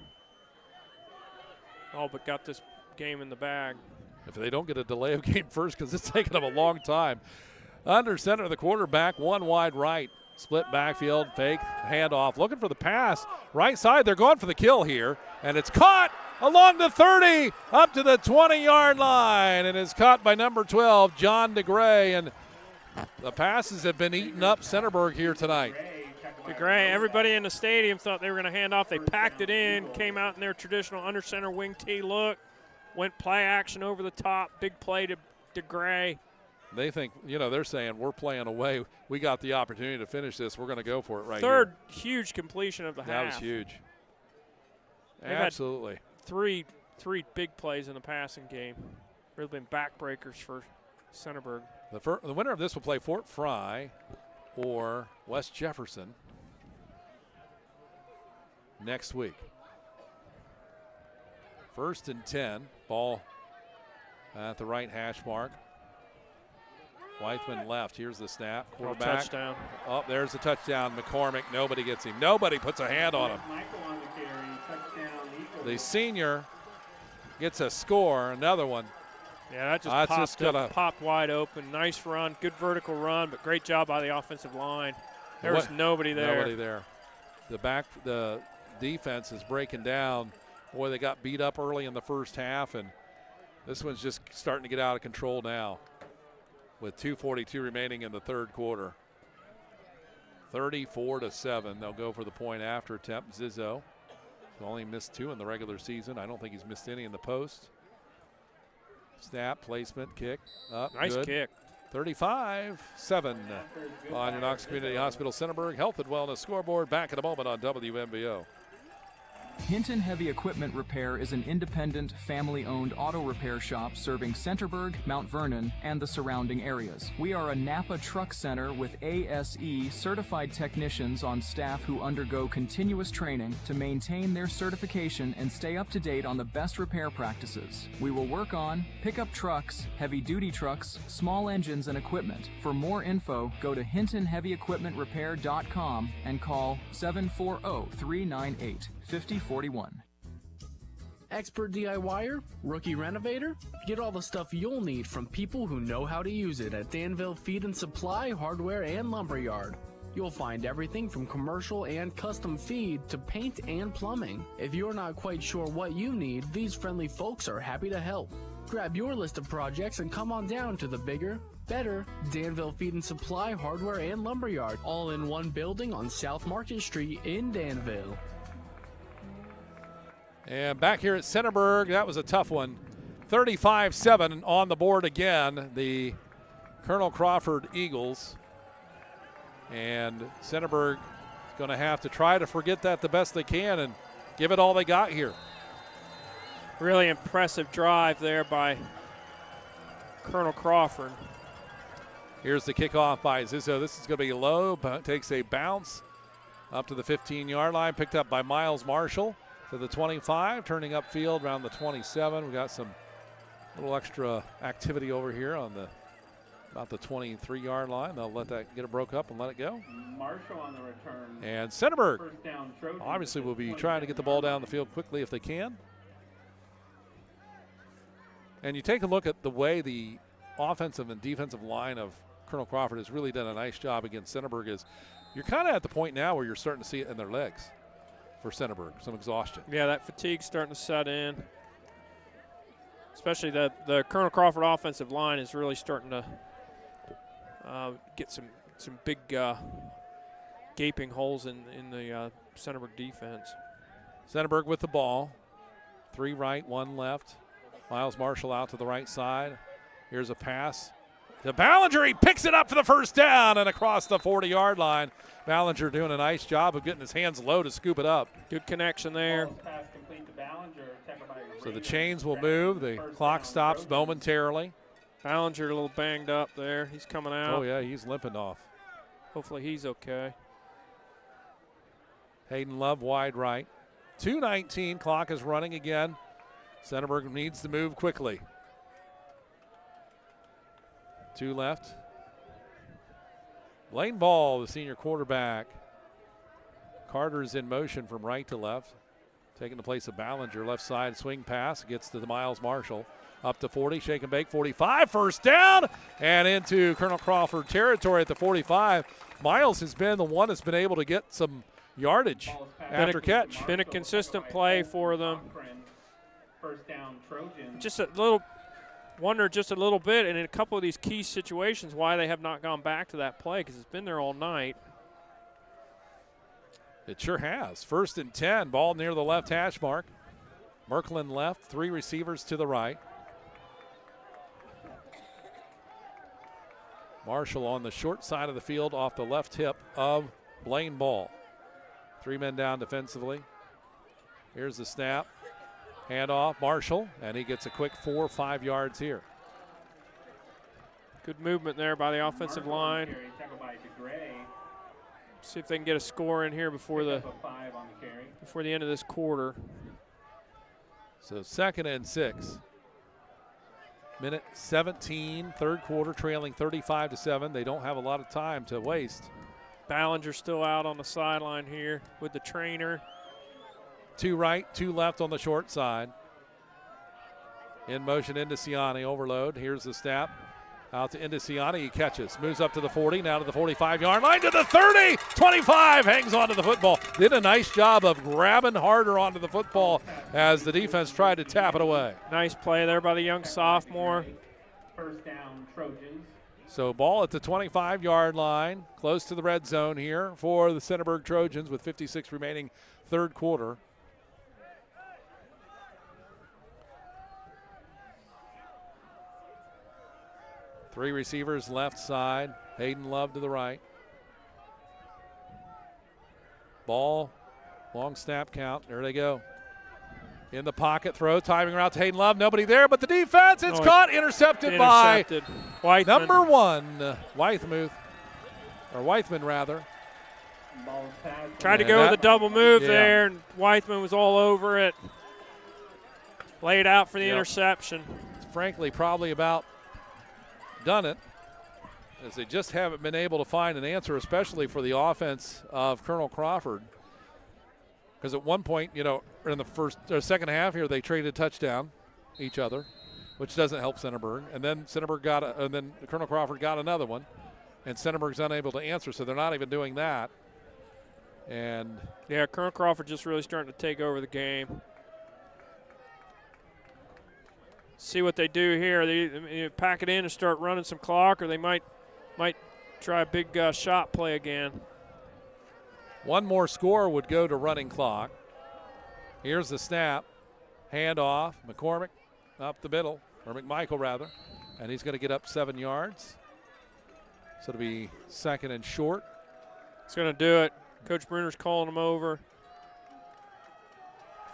All but got this game in the bag. If they don't get a delay of game first, because it's taken them a long time. Under center, the quarterback, 1 wide right. Split backfield, fake, handoff, looking for the pass. Right side, they're going for the kill here. And it's caught along the 30, up to the 20-yard line. And it's caught by number 12, John DeGray. And the passes have been eaten up Centerburg here tonight. DeGray, everybody in the stadium thought they were going to hand off. They packed it in, came out in their traditional under center wing T look, went play action over the top, big play to DeGray. They think, they're saying we're playing away. We got the opportunity to finish this. We're going to go for it right Third here. Huge completion of the half. That was huge. They've Absolutely. Had three big plays in the passing game. Really been backbreakers for Centerburg. The winner of this will play Fort Fry or West Jefferson next week. 1st and 10. Ball at the right hash mark. Weithman left. Here's the snap. Quarterback. Touchdown. Oh, there's the touchdown. McCormick. Nobody gets him. Nobody puts a hand on him. The senior gets a score. Another one. Yeah, that just popped wide open. Nice run. Good vertical run, but great job by the offensive line. There was nobody there. Nobody there. The defense is breaking down. Boy, they got beat up early in the first half, and this one's just starting to get out of control now with 2:42 remaining in the third quarter. 34-7. They'll go for the point after attempt. Zizzo has only missed 2 in the regular season. I don't think he's missed any in the post. Snap, placement, kick. Up, nice good. Kick. 35-7 on your Knox Community Hospital Centerburg Health and Wellness scoreboard. Back in a moment on WMBO. Hinton Heavy Equipment Repair is an independent, family-owned auto repair shop serving Centerburg, Mount Vernon, and the surrounding areas. We are a Napa truck center with ASE certified technicians on staff who undergo continuous training to maintain their certification and stay up to date on the best repair practices. We will work on pickup trucks, heavy-duty trucks, small engines, and equipment. For more info, go to hintonheavyequipmentrepair.com and call 740-398-5041. Expert DIYer? Rookie renovator? Get all the stuff you'll need from people who know how to use it at Danville Feed and Supply, Hardware, and Lumberyard. You'll find everything from commercial and custom feed to paint and plumbing. If you're not quite sure what you need, these friendly folks are happy to help. Grab your list of projects and come on down to the bigger, better Danville Feed and Supply, Hardware, and Lumberyard, all in one building on South Market Street in Danville. And back here at Centerburg, that was a tough one. 35-7 on the board again, the Colonel Crawford Eagles. And Centerburg is going to have to try to forget that the best they can and give it all they got here. Really impressive drive there by Colonel Crawford. Here's the kickoff by Zizzo. This is going to be low, but takes a bounce up to the 15-yard line, picked up by Miles Marshall to the 25, turning upfield around the 27. We got some little extra activity over here on about the 23-yard line. They'll let that get it broke up and let it go. Marshall on the return. And Centerburg First down, Trojans obviously will be 27 trying to get the ball down the field quickly if they can. And you take a look at the way the offensive and defensive line of Colonel Crawford has really done a nice job against Centerburg. Is you're kind of at the point now where you're starting to see it in their legs for Centerburg, some exhaustion. Yeah, that fatigue's starting to set in. Especially the Colonel Crawford offensive line is really starting to get some big gaping holes in the Centerburg defense. Centerburg with the ball. 3 right, 1 left. Miles Marshall out to the right side. Here's a pass to Ballinger. He picks it up for the first down and across the 40-yard line. Ballinger doing a nice job of getting his hands low to scoop it up. Good connection there. Pass complete to Ballinger, tackled by So the chains will move. The clock stops momentarily. Ballinger a little banged up there. He's coming out. Oh, yeah, he's limping off. Hopefully he's okay. Hayden Love wide right. 2:19, clock is running again. Centerburg needs to move quickly. 2 left. Blaine Ball, the senior quarterback. Carter's in motion from right to left. Taking the place of Ballinger, left side swing pass. Gets to the Miles Marshall. Up to 40, shake and bake, 45. First down and into Colonel Crawford territory at the 45. Miles has been the one that's been able to get some yardage after catch. Been a consistent play for them. First down, Trojans. Just a little bit, and in a couple of these key situations, why they have not gone back to that play, because it's been there all night. It sure has. 1st and 10, ball near the left hash mark. Merklin left, 3 receivers to the right. Marshall on the short side of the field off the left hip of Blaine Ball. 3 men down defensively. Here's the snap. Handoff, Marshall, and he gets a quick 4 or 5 yards here. Good movement there by the offensive line. See if they can get a score in here before the end of this quarter. So 2nd and 6. Minute 17, third quarter, trailing 35-7. They don't have a lot of time to waste. Ballinger still out on the sideline here with the trainer. 2 right, 2 left on the short side. In motion, Indiciani, overload. Here's the snap. Out to Indiciani, he catches. Moves up to the 40, now to the 45-yard line, to the 30, 25, hangs onto the football. Did a nice job of grabbing harder onto the football as the defense tried to tap it away. Nice play there by the young sophomore. First down, Trojans. So ball at the 25-yard line, close to the red zone here for the Centerburg Trojans with 56 remaining third quarter. Three receivers left side. Hayden Love to the right. Ball, long snap count. There they go. In the pocket, throw, timing around to Hayden Love. Nobody there, but the defense, it's caught, intercepted by Weithman. Number 1, Weithman rather. Tried to go with a double move there, and Weithman was all over it. Laid out for the interception. Frankly, probably about done it, as they just haven't been able to find an answer, especially for the offense of Colonel Crawford. Because at one point, in the second half here, they traded touchdown each other, which doesn't help Centerburg. And then then Colonel Crawford got another one, and Centerburg's unable to answer, so they're not even doing that. And yeah, Colonel Crawford just really starting to take over the game. See what they do here. They pack it in and start running some clock, or they might try a big shot play again. One more score would go to running clock. Here's the snap. Handoff. McCormick up the middle, or McMichael rather, and he's going to get up 7 yards. So it'll be 2nd and short. It's going to do it. Coach Bruner's calling him over.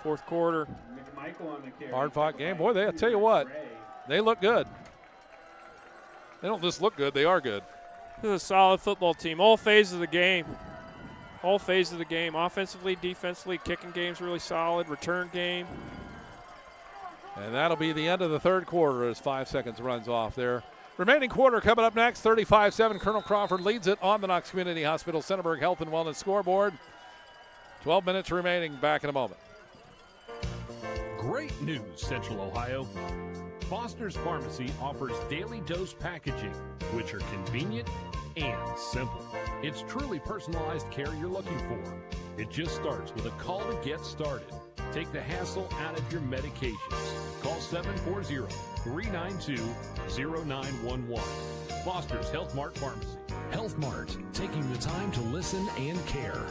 Fourth quarter. Michael on the carry. Hard-fought game. Boy, I tell you what, they look good. They don't just look good, they are good. This is a solid football team. All phases of the game. All phases of the game. Offensively, defensively, kicking game's really solid. Return game. And that'll be the end of the third quarter as 5 seconds runs off there. Remaining quarter coming up next, 35-7. Colonel Crawford leads it on the Knox Community Hospital Centerburg Health and Wellness scoreboard. 12 minutes remaining. Back in a moment. Great news, Central Ohio. Foster's Pharmacy offers daily dose packaging, which are convenient and simple. It's truly personalized care you're looking for. It just starts with a call to get started. Take the hassle out of your medications. Call 740-392-0911. Foster's Health Mart Pharmacy. Health Mart, taking the time to listen and care.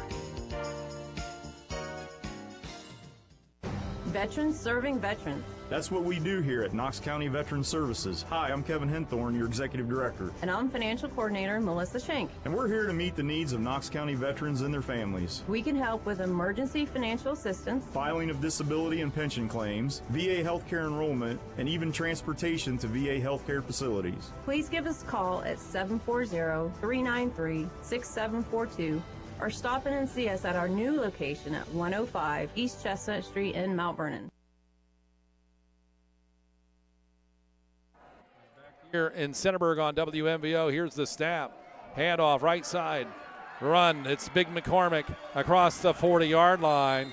Veterans serving veterans. That's what we do here at Knox County Veteran Services. Hi, I'm Kevin Henthorne, your Executive Director. And I'm Financial Coordinator Melissa Schenk. And we're here to meet the needs of Knox County veterans and their families. We can help with emergency financial assistance, filing of disability and pension claims, VA healthcare enrollment, and even transportation to VA healthcare facilities. Please give us a call at 740-393-6742 or stop in and see us at our new location at 105 East Chestnut Street in Mount Vernon. Here in Centerburg on WMVO, here's the snap. Handoff right side. Run. It's Big McCormick across the 40-yard line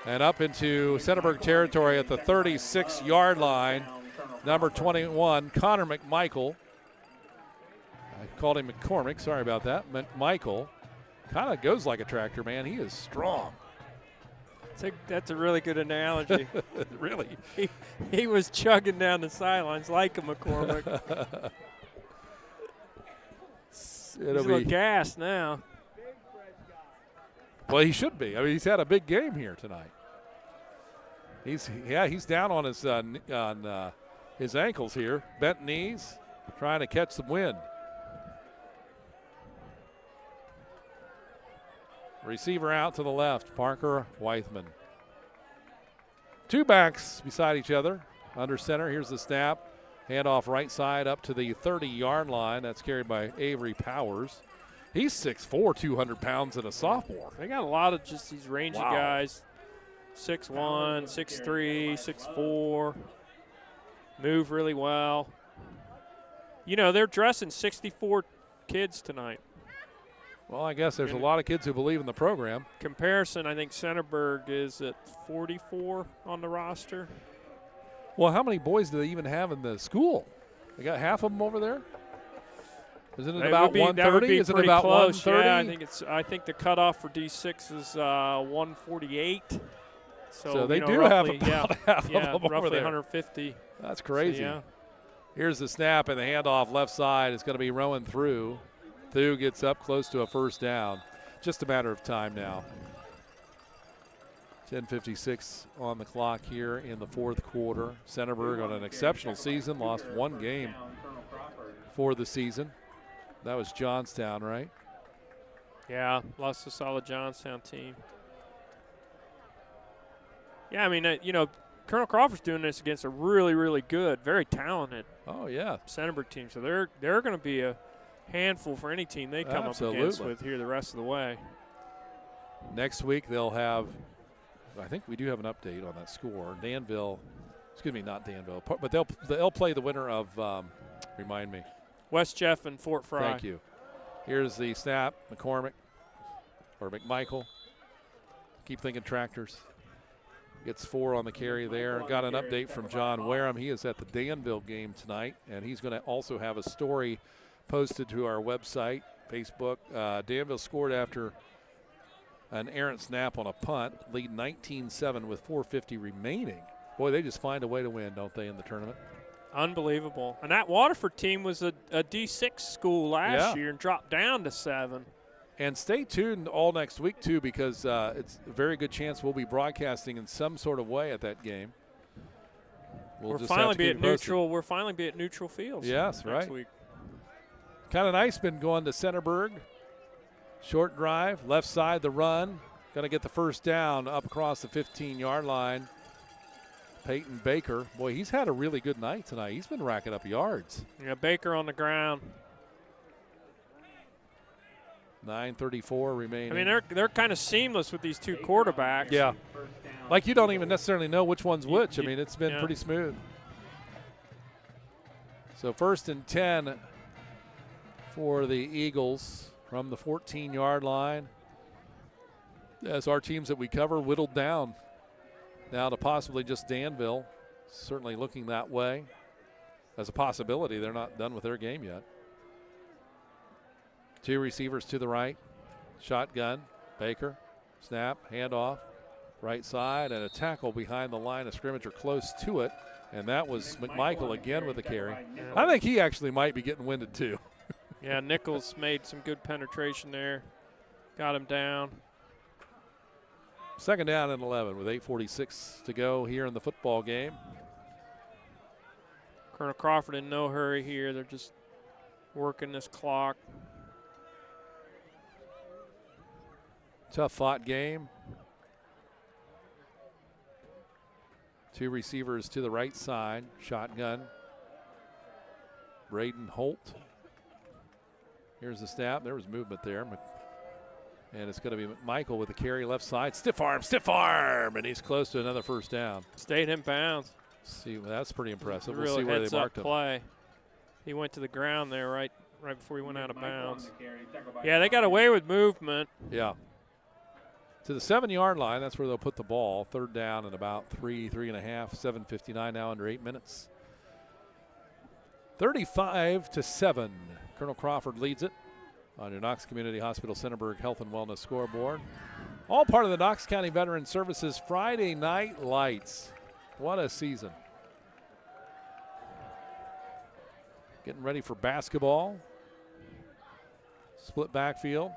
and up into Centerburg territory at the 36-yard line. Number 21, Connor McMichael. I called him McCormick. Sorry about that. McMichael kind of goes like a tractor, man. He is strong. That's a really good analogy. Really? He was chugging down the sidelines like a McCormick. He's a little gassed now. Well, he should be. I mean, he's had a big game here tonight. He's down on his ankles here, bent knees, trying to catch some wind. Receiver out to the left, Parker Weithman. Two backs beside each other, under center. Here's the snap. Handoff right side up to the 30-yard line. That's carried by Avery Powers. He's 6'4", 200 pounds and a sophomore. They got a lot of just these rangy guys. 6'1", 6'3", 6'4". Move really well. You know, they're dressing 64 kids tonight. Well, I guess there's a lot of kids who believe in the program. Comparison, I think Centerburg is at 44 on the roster. Well, how many boys do they even have in the school? They got half of them over there? Isn't it about 130? Is it about close. 130? Yeah, I think the cutoff for D6 is 148. So they do have about half of them over roughly there. 150. That's crazy. So, yeah. Here's the snap and the handoff left side. It's going to be Rowan Through. Thu gets up close to a first down. Just a matter of time now. 10:56 on the clock here in the fourth quarter. Centerburg on an exceptional season, lost one game for the season. That was Johnstown, right? Yeah, lost a solid Johnstown team. Yeah, I mean, Colonel Crawford's doing this against a really, really good, very talented Centerburg team. So they're going to be a handful for any team they come up against with here the rest of the way. Next week they'll have, I think we do have an update on that score. Danville, excuse me, not Danville, but they'll play the winner of, remind me. West Jeff and Fort Fry. Thank you. Here's the snap, McCormick, or McMichael. Keep thinking tractors. Gets 4 on the carry there. Got an update from John Wareham. He is at the Danville game tonight, and he's going to also have a story posted to our website, Facebook. Danville scored after an errant snap on a punt, lead 19-7 with 4:50 remaining. Boy, they just find a way to win, don't they, in the tournament? Unbelievable. And that Waterford team was a D6 school last year and dropped down to 7. And stay tuned all next week, too, because it's a very good chance we'll be broadcasting in some sort of way at that game. We'll finally be at neutral. We'll finally be at neutral fields. Yes, next week. Kind of nice been going to Centerburg. Short drive, left side, the run. Going to get the first down up across the 15-yard line. Peyton Baker. Boy, he's had a really good night tonight. He's been racking up yards. Yeah, Baker on the ground. 9:34 remaining. I mean, they're kind of seamless with these two quarterbacks. Yeah. Like you don't even necessarily know which one's which. I mean, it's been pretty smooth. So 1st and 10 for the Eagles from the 14-yard line. As our teams that we cover whittled down now to possibly just Danville. Certainly looking that way as a possibility. They're not done with their game yet. 2 receivers to the right. Shotgun. Baker. Snap. Handoff. Right side. And a tackle behind the line of scrimmage or close to it. And that was McMichael again with the carry. I think he actually might be getting winded too. Yeah, Nichols made some good penetration there. Got him down. 2nd down and 11 with 8:46 to go here in the football game. Colonel Crawford in no hurry here. They're just working this clock. Tough fought game. 2 receivers to the right side. Shotgun. Braden Holt. Here's the snap. There was movement there. And it's going to be McMichael with the carry left side. Stiff arm. And he's close to another 1st down. Stayed in bounds. See, that's pretty impressive. Really we'll see where they marked him. Play. He went to the ground there right before he went out of bounds. Yeah, they got away with movement. Yeah. To the 7-yard line, that's where they'll put the ball. 3rd down and about 3.5, 7:59 now, under 8 minutes. 35-7. Colonel Crawford leads it on your Knox Community Hospital Centerburg Health and Wellness scoreboard. All part of the Knox County Veteran Services Friday Night Lights. What a season. Getting ready for basketball. Split backfield.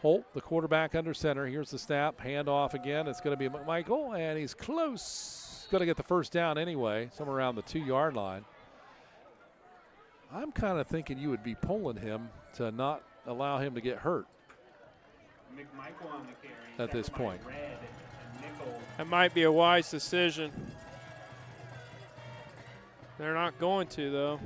Holt, the quarterback under center. Here's the snap. Handoff again. It's going to be McMichael, and he's close. Going to get the 1st down anyway, somewhere around the 2-yard line. I'm kind of thinking you would be pulling him to not allow him to get hurt at this point. That might be a wise decision. They're not going to, though.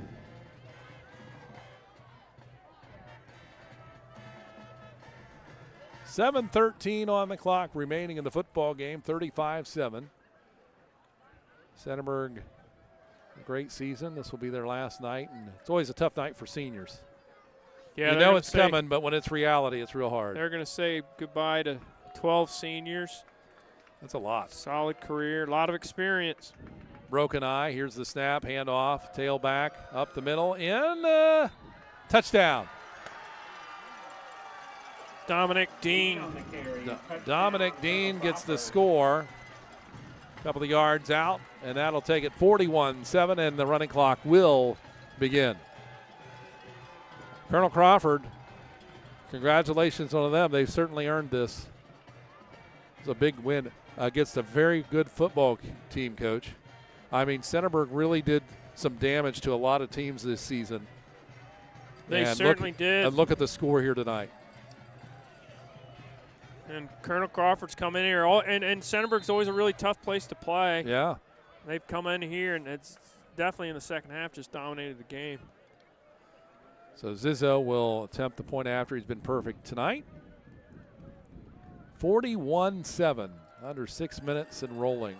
$7:13 on the clock remaining in the football game, 35-7. Centerburg, a great season. This will be their last night, and it's always a tough night for seniors. Yeah, you know it's coming, but when it's reality, it's real hard. They're going to say goodbye to 12 seniors. That's a lot. Solid career, a lot of experience. Broken eye. Here's the snap, handoff, tailback, up the middle, in, touchdown. Dominic Dean. Dominic Dean gets the score. A couple of yards out, and that'll take it 41-7, and the running clock will begin. Colonel Crawford, congratulations on them. They've certainly earned this. It's a big win against a very good football team, Coach. I mean, Centerburg really did some damage to a lot of teams this season. They certainly did. And look at the score here tonight. And Colonel Crawford's come in here. And Centerburg's always a really tough place to play. Yeah. They've come in here, and it's definitely in the second half just dominated the game. So Zizzo will attempt the point after. He's been perfect tonight. 41-7, under 6 minutes and rolling.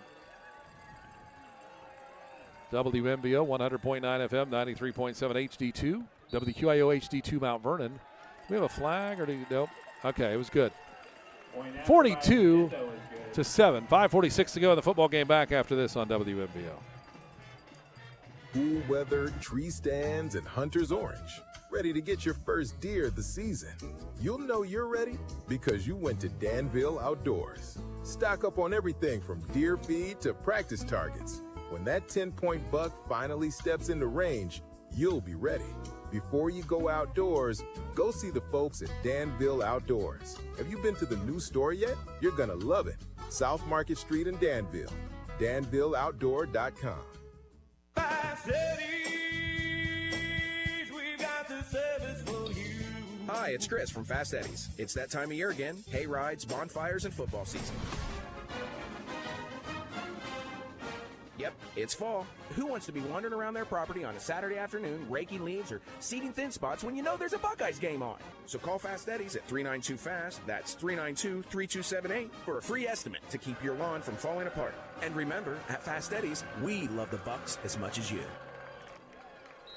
WMBO 100.9 FM, 93.7 HD2. WQIO HD2 Mount Vernon. Do we have a flag or do you? Nope. Okay, it was good. 42-7. 5:46 to go in the football game. Back after this on WMBO. Cool weather, tree stands, and hunter's orange. Ready to get your first deer of the season. You'll know you're ready because you went to Danville Outdoors. Stock up on everything from deer feed to practice targets. When that 10-point buck finally steps into range, you'll be ready. Before you go outdoors, go see the folks at Danville Outdoors. Have you been to the new store yet? You're gonna love it. South Market Street in Danville. DanvilleOutdoor.com. Hi, it's Chris from Fast Eddie's. It's that time of year again. Hay rides, bonfires, and football season. Yep, it's fall. Who wants to be wandering around their property on a Saturday afternoon, raking leaves or seeding thin spots when you know there's a Buckeyes game on? So call Fast Eddie's at 392-FAST, that's 392-3278, for a free estimate to keep your lawn from falling apart. And remember, at Fast Eddie's, we love the Bucks as much as you.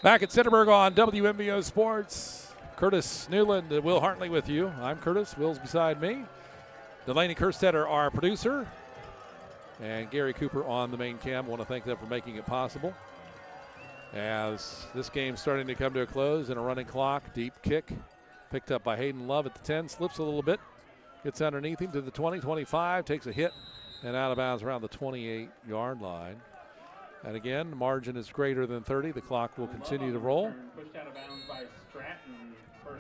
Back at Centerburg on WMBO Sports, Curtis Newland and Will Hartley with you. I'm Curtis, Will's beside me. Delaney Kerstetter, our producer. And Gary Cooper on the main cam. I want to thank them for making it possible. As this game's starting to come to a close and a running clock, deep kick picked up by Hayden Love at the 10, slips a little bit, gets underneath him to the 20, 25, takes a hit and out of bounds around the 28-yard line. And again, the margin is greater than 30. The clock will continue to roll. Pushed out of bounds by Stratton.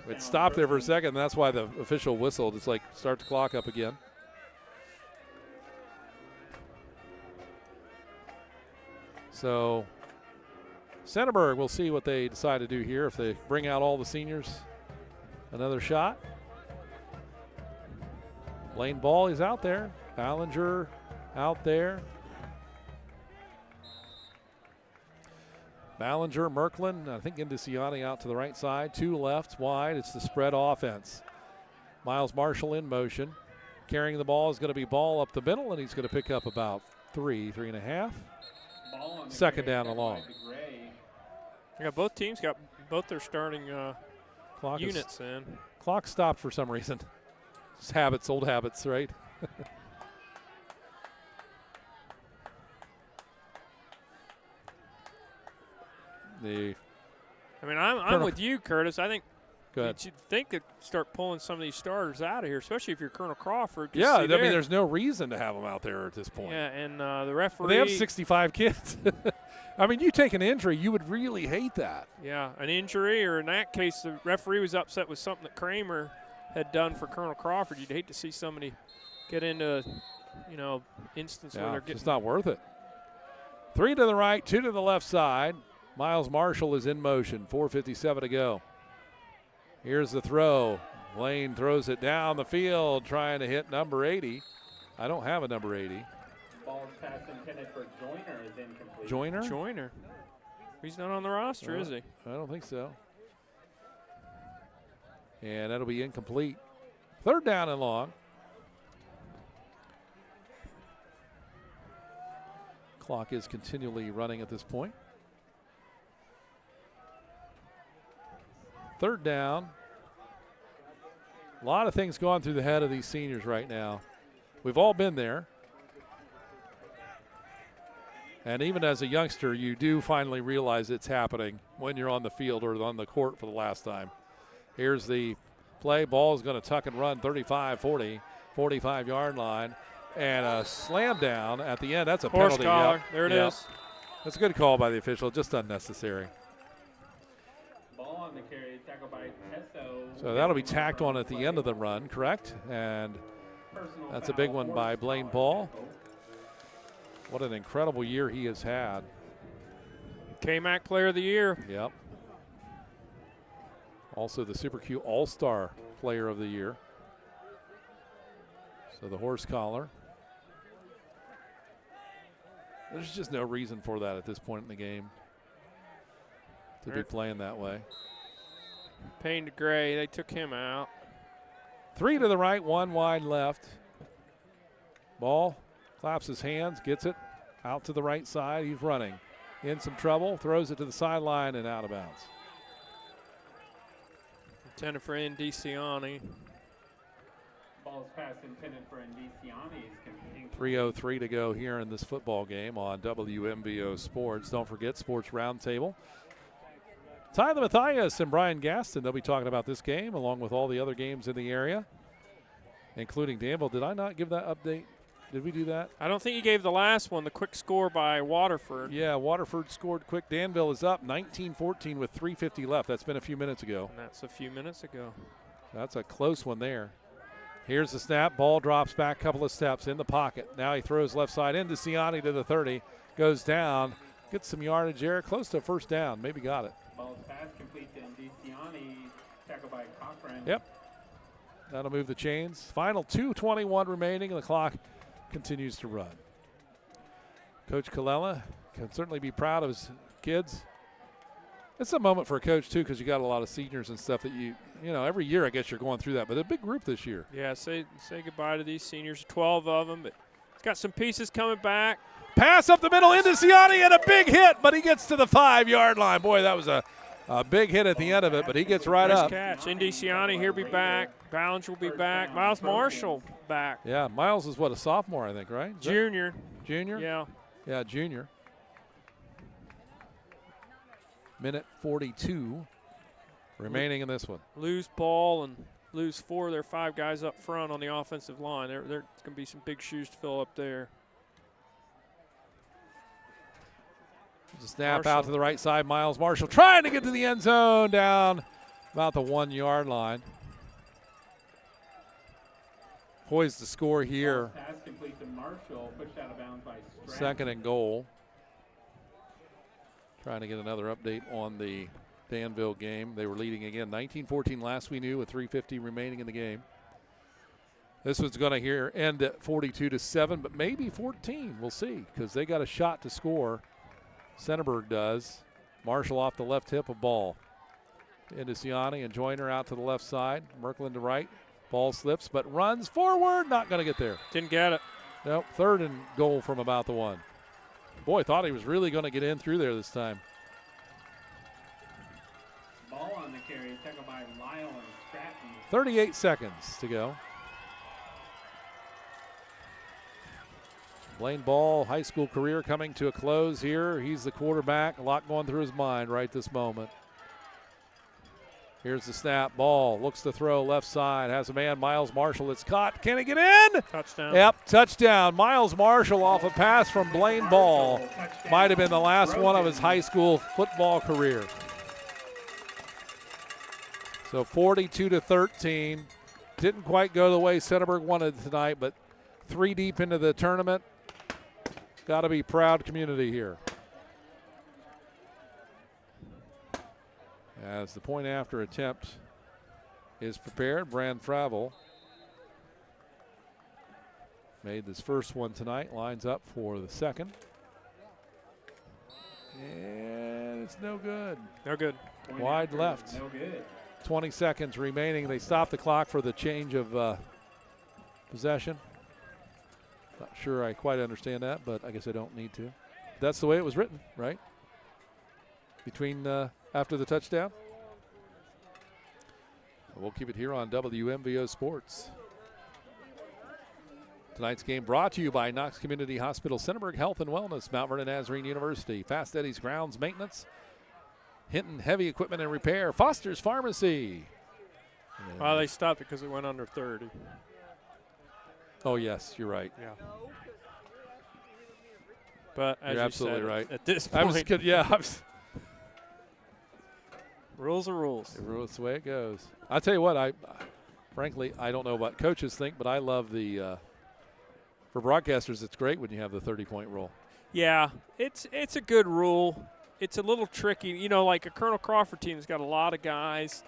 It stopped there for a second, and that's why the official whistled. It's like start the clock up again. So Centerburg, we'll see what they decide to do here. If they bring out all the seniors, another shot. Lane Ball is out there. Ballinger out there. Ballinger, Merklin, I think Indiciani out to the right side. 2 left, wide. It's the spread offense. Miles Marshall in motion. Carrying the ball is going to be Ball up the middle, and he's going to pick up about 3.5. Second down and long. Yeah, both teams got both their starting Clock units in. Clock stopped for some reason. Just habits, old habits, right? I'm with you, Curtis. I think Go ahead. you'd think they'd start pulling some of these starters out of here, especially if you're Colonel Crawford. Yeah, I mean, there's no reason to have them out there at this point. Yeah, and the referee. They have 65 kids. I mean, you take an injury, you would really hate that. Yeah, an injury, or in that case, the referee was upset with something that Kramer had done for Colonel Crawford. You'd hate to see somebody get into, instance where they're getting. It's not worth it. 3 to the right, 2 to the left side. Miles Marshall is in motion. 4:57 to go. Here's the throw. Lane throws it down the field, trying to hit number 80. I don't have a number 80. Ball's pass intended for Joyner is incomplete. Joyner? He's not on the roster, is he? I don't think so. And that'll be incomplete. 3rd down and long. Clock is continually running at this point. 3rd down. A lot of things going through the head of these seniors right now. We've all been there. And even as a youngster, you do finally realize it's happening when you're on the field or on the court for the last time. Here's the play. Ball is going to tuck and run 35, 40, 45-yard line. And a slam down at the end. That's a Horse penalty. collar. Yep. There it is. That's a good call by the official, just unnecessary. Ball on the carry, tackled by Tesso. So that'll be tacked on at the end of the run, correct? And that's a big one by Blaine Ball. What an incredible year he has had. K-Mac Player of the Year. Yep. Also the Super Q All-Star Player of the Year. So the horse collar. There's just no reason for that at this point in the game to be playing that way. Payne to Gray, they took him out. 3 to the right, 1 wide left. Ball claps his hands, gets it out to the right side. He's running. In some trouble, throws it to the sideline and out of bounds. Intended for Indiciani. Ball's pass intended for Indiciani is complete. 3:03 to go here in this football game on WMBO Sports. Don't forget Sports Roundtable. Tyler Mathias and Brian Gaston, they'll be talking about this game along with all the other games in the area, including Danville. Did I not give that update? Did we do that? I don't think you gave the last one, the quick score by Waterford. Yeah, Waterford scored quick. Danville is up 19-14 with 3:50 left. That's been a few minutes ago. And that's a few minutes ago. That's a close one there. Here's the snap. Ball drops back a couple of steps in the pocket. Now he throws left side into Ciani to the 30. Goes down. Gets some yardage there. Close to first down. Maybe got it. Ball's pass complete to Indiciani. Tackled by Cochran. Yep. That'll move the chains. Final 2:21 remaining, and the clock continues to run. Coach Colella can certainly be proud of his kids. It's a moment for a coach, too, because you got a lot of seniors and stuff that you know, every year I guess you're going through that, but a big group this year. Yeah, say goodbye to these seniors, 12 of them, but he's got some pieces coming back. Pass up the middle into Ciani and a big hit, but he gets to the 5-yard line. Boy, that was a big hit at the end of it, but he gets right nice up. Catch. Indy Ciani here be back. Ballinger will be back. Miles Marshall back. Yeah, Miles is what, a sophomore, I think, right? Junior. Junior? Yeah. Yeah, junior. Minute 42 remaining in this one. Lose ball and lose 4 of their 5 guys up front on the offensive line. There's going to be some big shoes to fill up there. The snap out to the right side. Miles Marshall trying to get to the end zone down about the 1-yard line. Poised to score here. Pass complete to Marshall, pushed out of bounds by Stratton. Second and goal. Trying to get another update on the Danville game. They were leading again 19-14 last we knew with 3:50 remaining in the game. This one's going to end at 42-7, but maybe 14. We'll see, because they got a shot to score. Centerburg does. Marshall off the left hip of ball. Into Ciani and Joyner out to the left side. Merklin to right. Ball slips, but runs forward. Not going to get there. Didn't get it. Nope. Third and goal from about the 1. Boy, thought he was really going to get in through there this time. Ball on the carry, tackled by Lyle and Stratton. 38 seconds to go. Blaine Ball, high school career coming to a close here. He's the quarterback. A lot going through his mind right this moment. Here's the snap. Ball looks to throw left side. Has a man, Miles Marshall. It's caught. Can he get in? Touchdown. Yep, touchdown. Miles Marshall off a pass from Blaine Ball. Might have been the last one of his high school football career. So 42-13. Didn't quite go the way Centerburg wanted tonight, but 3 deep into the tournament. Got to be proud community here. As the point after attempt is prepared, Brand Fravel made this first one tonight, lines up for the second. And it's no good. No good. Wide left. No good. 20 seconds remaining. They stop the clock for the change of possession. Not sure I quite understand that, but I guess I don't need to. That's the way it was written, right? Between after the touchdown. We'll keep it here on WMVO Sports. Tonight's game brought to you by Knox Community Hospital, Centerburg Health and Wellness, Mount Vernon Nazarene University, Fast Eddie's Grounds Maintenance, Hinton Heavy Equipment and Repair, Foster's Pharmacy. Well, they stopped it because it went under 30. Oh, yes, you're right. Yeah. But as you're you absolutely said, right. At this point, rules are rules. That's the way it goes. I'll tell you what, frankly, I don't know what coaches think, but I love the for broadcasters, it's great when you have the 30-point rule. Yeah, it's a good rule. It's a little tricky. You know, like a Colonel Crawford team has got a lot of guys,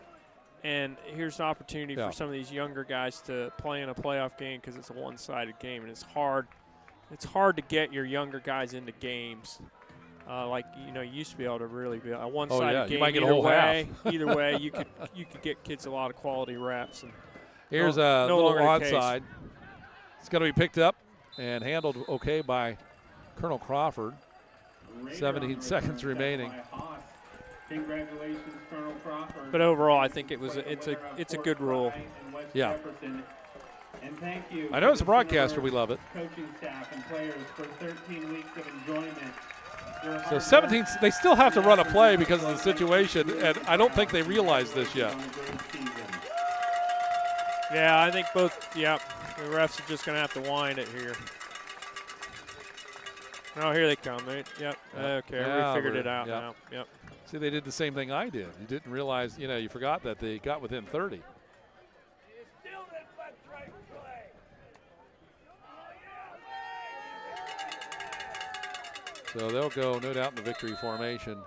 and here's an opportunity for some of these younger guys to play in a playoff game because it's a one-sided game, and it's hard. It's hard to get your younger guys into games. Like, you know, you used to be able to really be a one-sided game. You might get either a whole way, half. Either way, you could get kids a lot of quality reps. And here's a little onside. It's going to be picked up and handled okay by Colonel Crawford. 17 seconds remaining. Congratulations, Colonel Crawford. But overall, I think it's a good rule. Yeah. And thank you. I know as a broadcaster we love it. Coaching staff and players for 13 weeks of enjoyment. So 17, they still have to run a play because of the situation, and I don't think they realize this yet. Yeah, I think both, the refs are just going to have to wind it here. Oh, here they come. Okay, we figured it out now. Yep. See, they did the same thing I did. You didn't realize, you forgot that they got within 30. So they'll go, no doubt, in the victory formation.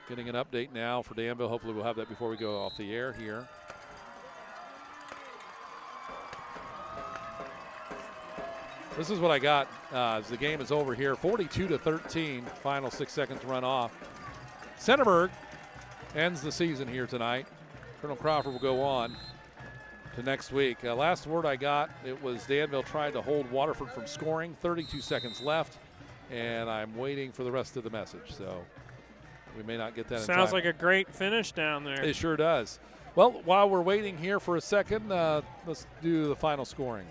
Getting an update now for Danville. Hopefully we'll have that before we go off the air here. This is what I got as the game is over here. 42-13, final 6 seconds run off. Centerburg ends the season here tonight. Colonel Crawford will go on to next week. Last word I got, it was Danville tried to hold Waterford from scoring. 32 seconds left, and I'm waiting for the rest of the message. So we may not get that in time. Sounds like a great finish down there. It sure does. Well, while we're waiting here for a second, let's do the final scoring.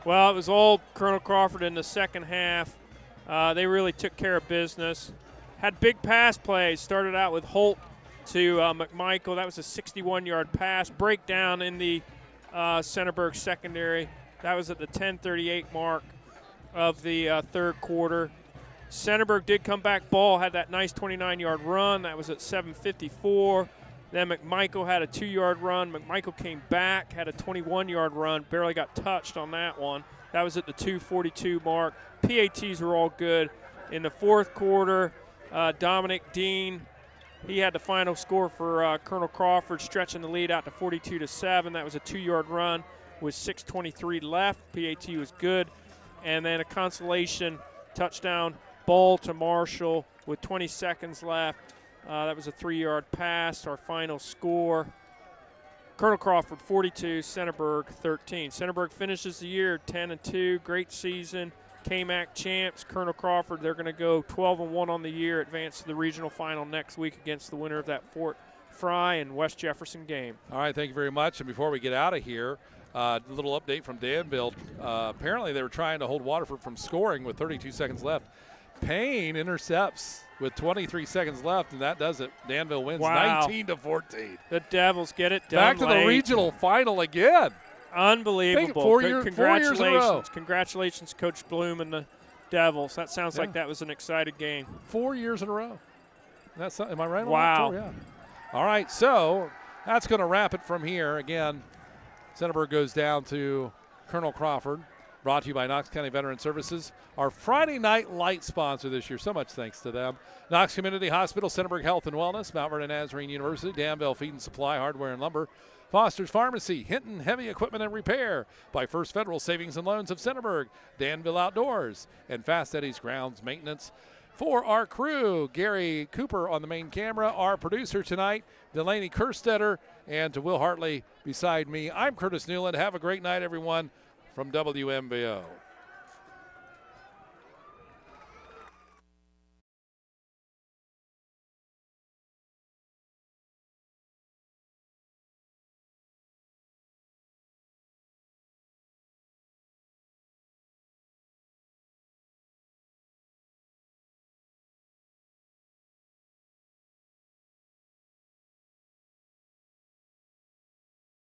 Well, it was all Colonel Crawford in the second half. They really took care of business. Had big pass plays. Started out with Holt to McMichael. That was a 61-yard pass. Breakdown in the Centerburg secondary. That was at the 10:38 mark of the third quarter. Centerburg did come back. Ball had that nice 29-yard run. That was at 7:54. Then McMichael had a 2-yard run. McMichael came back, had a 21-yard run. Barely got touched on that one. That was at the 2:42 mark. PATs were all good. In the fourth quarter, Dominic Dean, he had the final score for Colonel Crawford, stretching the lead out to 42-7. That was a 2-yard run with 6:23 left. PAT was good. And then a consolation touchdown ball to Marshall with 20 seconds left. That was a 3-yard pass. Our final score, Colonel Crawford 42, Centerburg 13. Centerburg finishes the year 10-2. Great season. KMAC champs. Colonel Crawford, they're going to go 12-1 on the year, advance to the regional final next week against the winner of that Fort Fry and West Jefferson game. All right, thank you very much. And before we get out of here, a little update from Danville. Apparently they were trying to hold Waterford from scoring with 32 seconds left. Payne intercepts with 23 seconds left, and that does it. Danville wins 19-14. The Devils get it done. Back to the regional final again. Unbelievable. 4 years in a row. Congratulations, Coach Bloom and the Devils. That sounds like that was an exciting game. 4 years in a row. Am I right? Wow. On that? Yeah. All right, so that's going to wrap it from here. Again, Centerburg goes down to Colonel Crawford. Brought to you by Knox County Veteran Services, our Friday night light sponsor this year. So much thanks to them. Knox Community Hospital, Centerburg Health and Wellness, Mount Vernon Nazarene University, Danville Feed and Supply, Hardware and Lumber, Foster's Pharmacy, Hinton Heavy Equipment and Repair, by First Federal Savings and Loans of Centerburg, Danville Outdoors, and Fast Eddie's Grounds Maintenance. For our crew, Gary Cooper on the main camera, our producer tonight, Delaney Kerstetter, and to Will Hartley beside me, I'm Curtis Newland. Have a great night, everyone. From WMVO.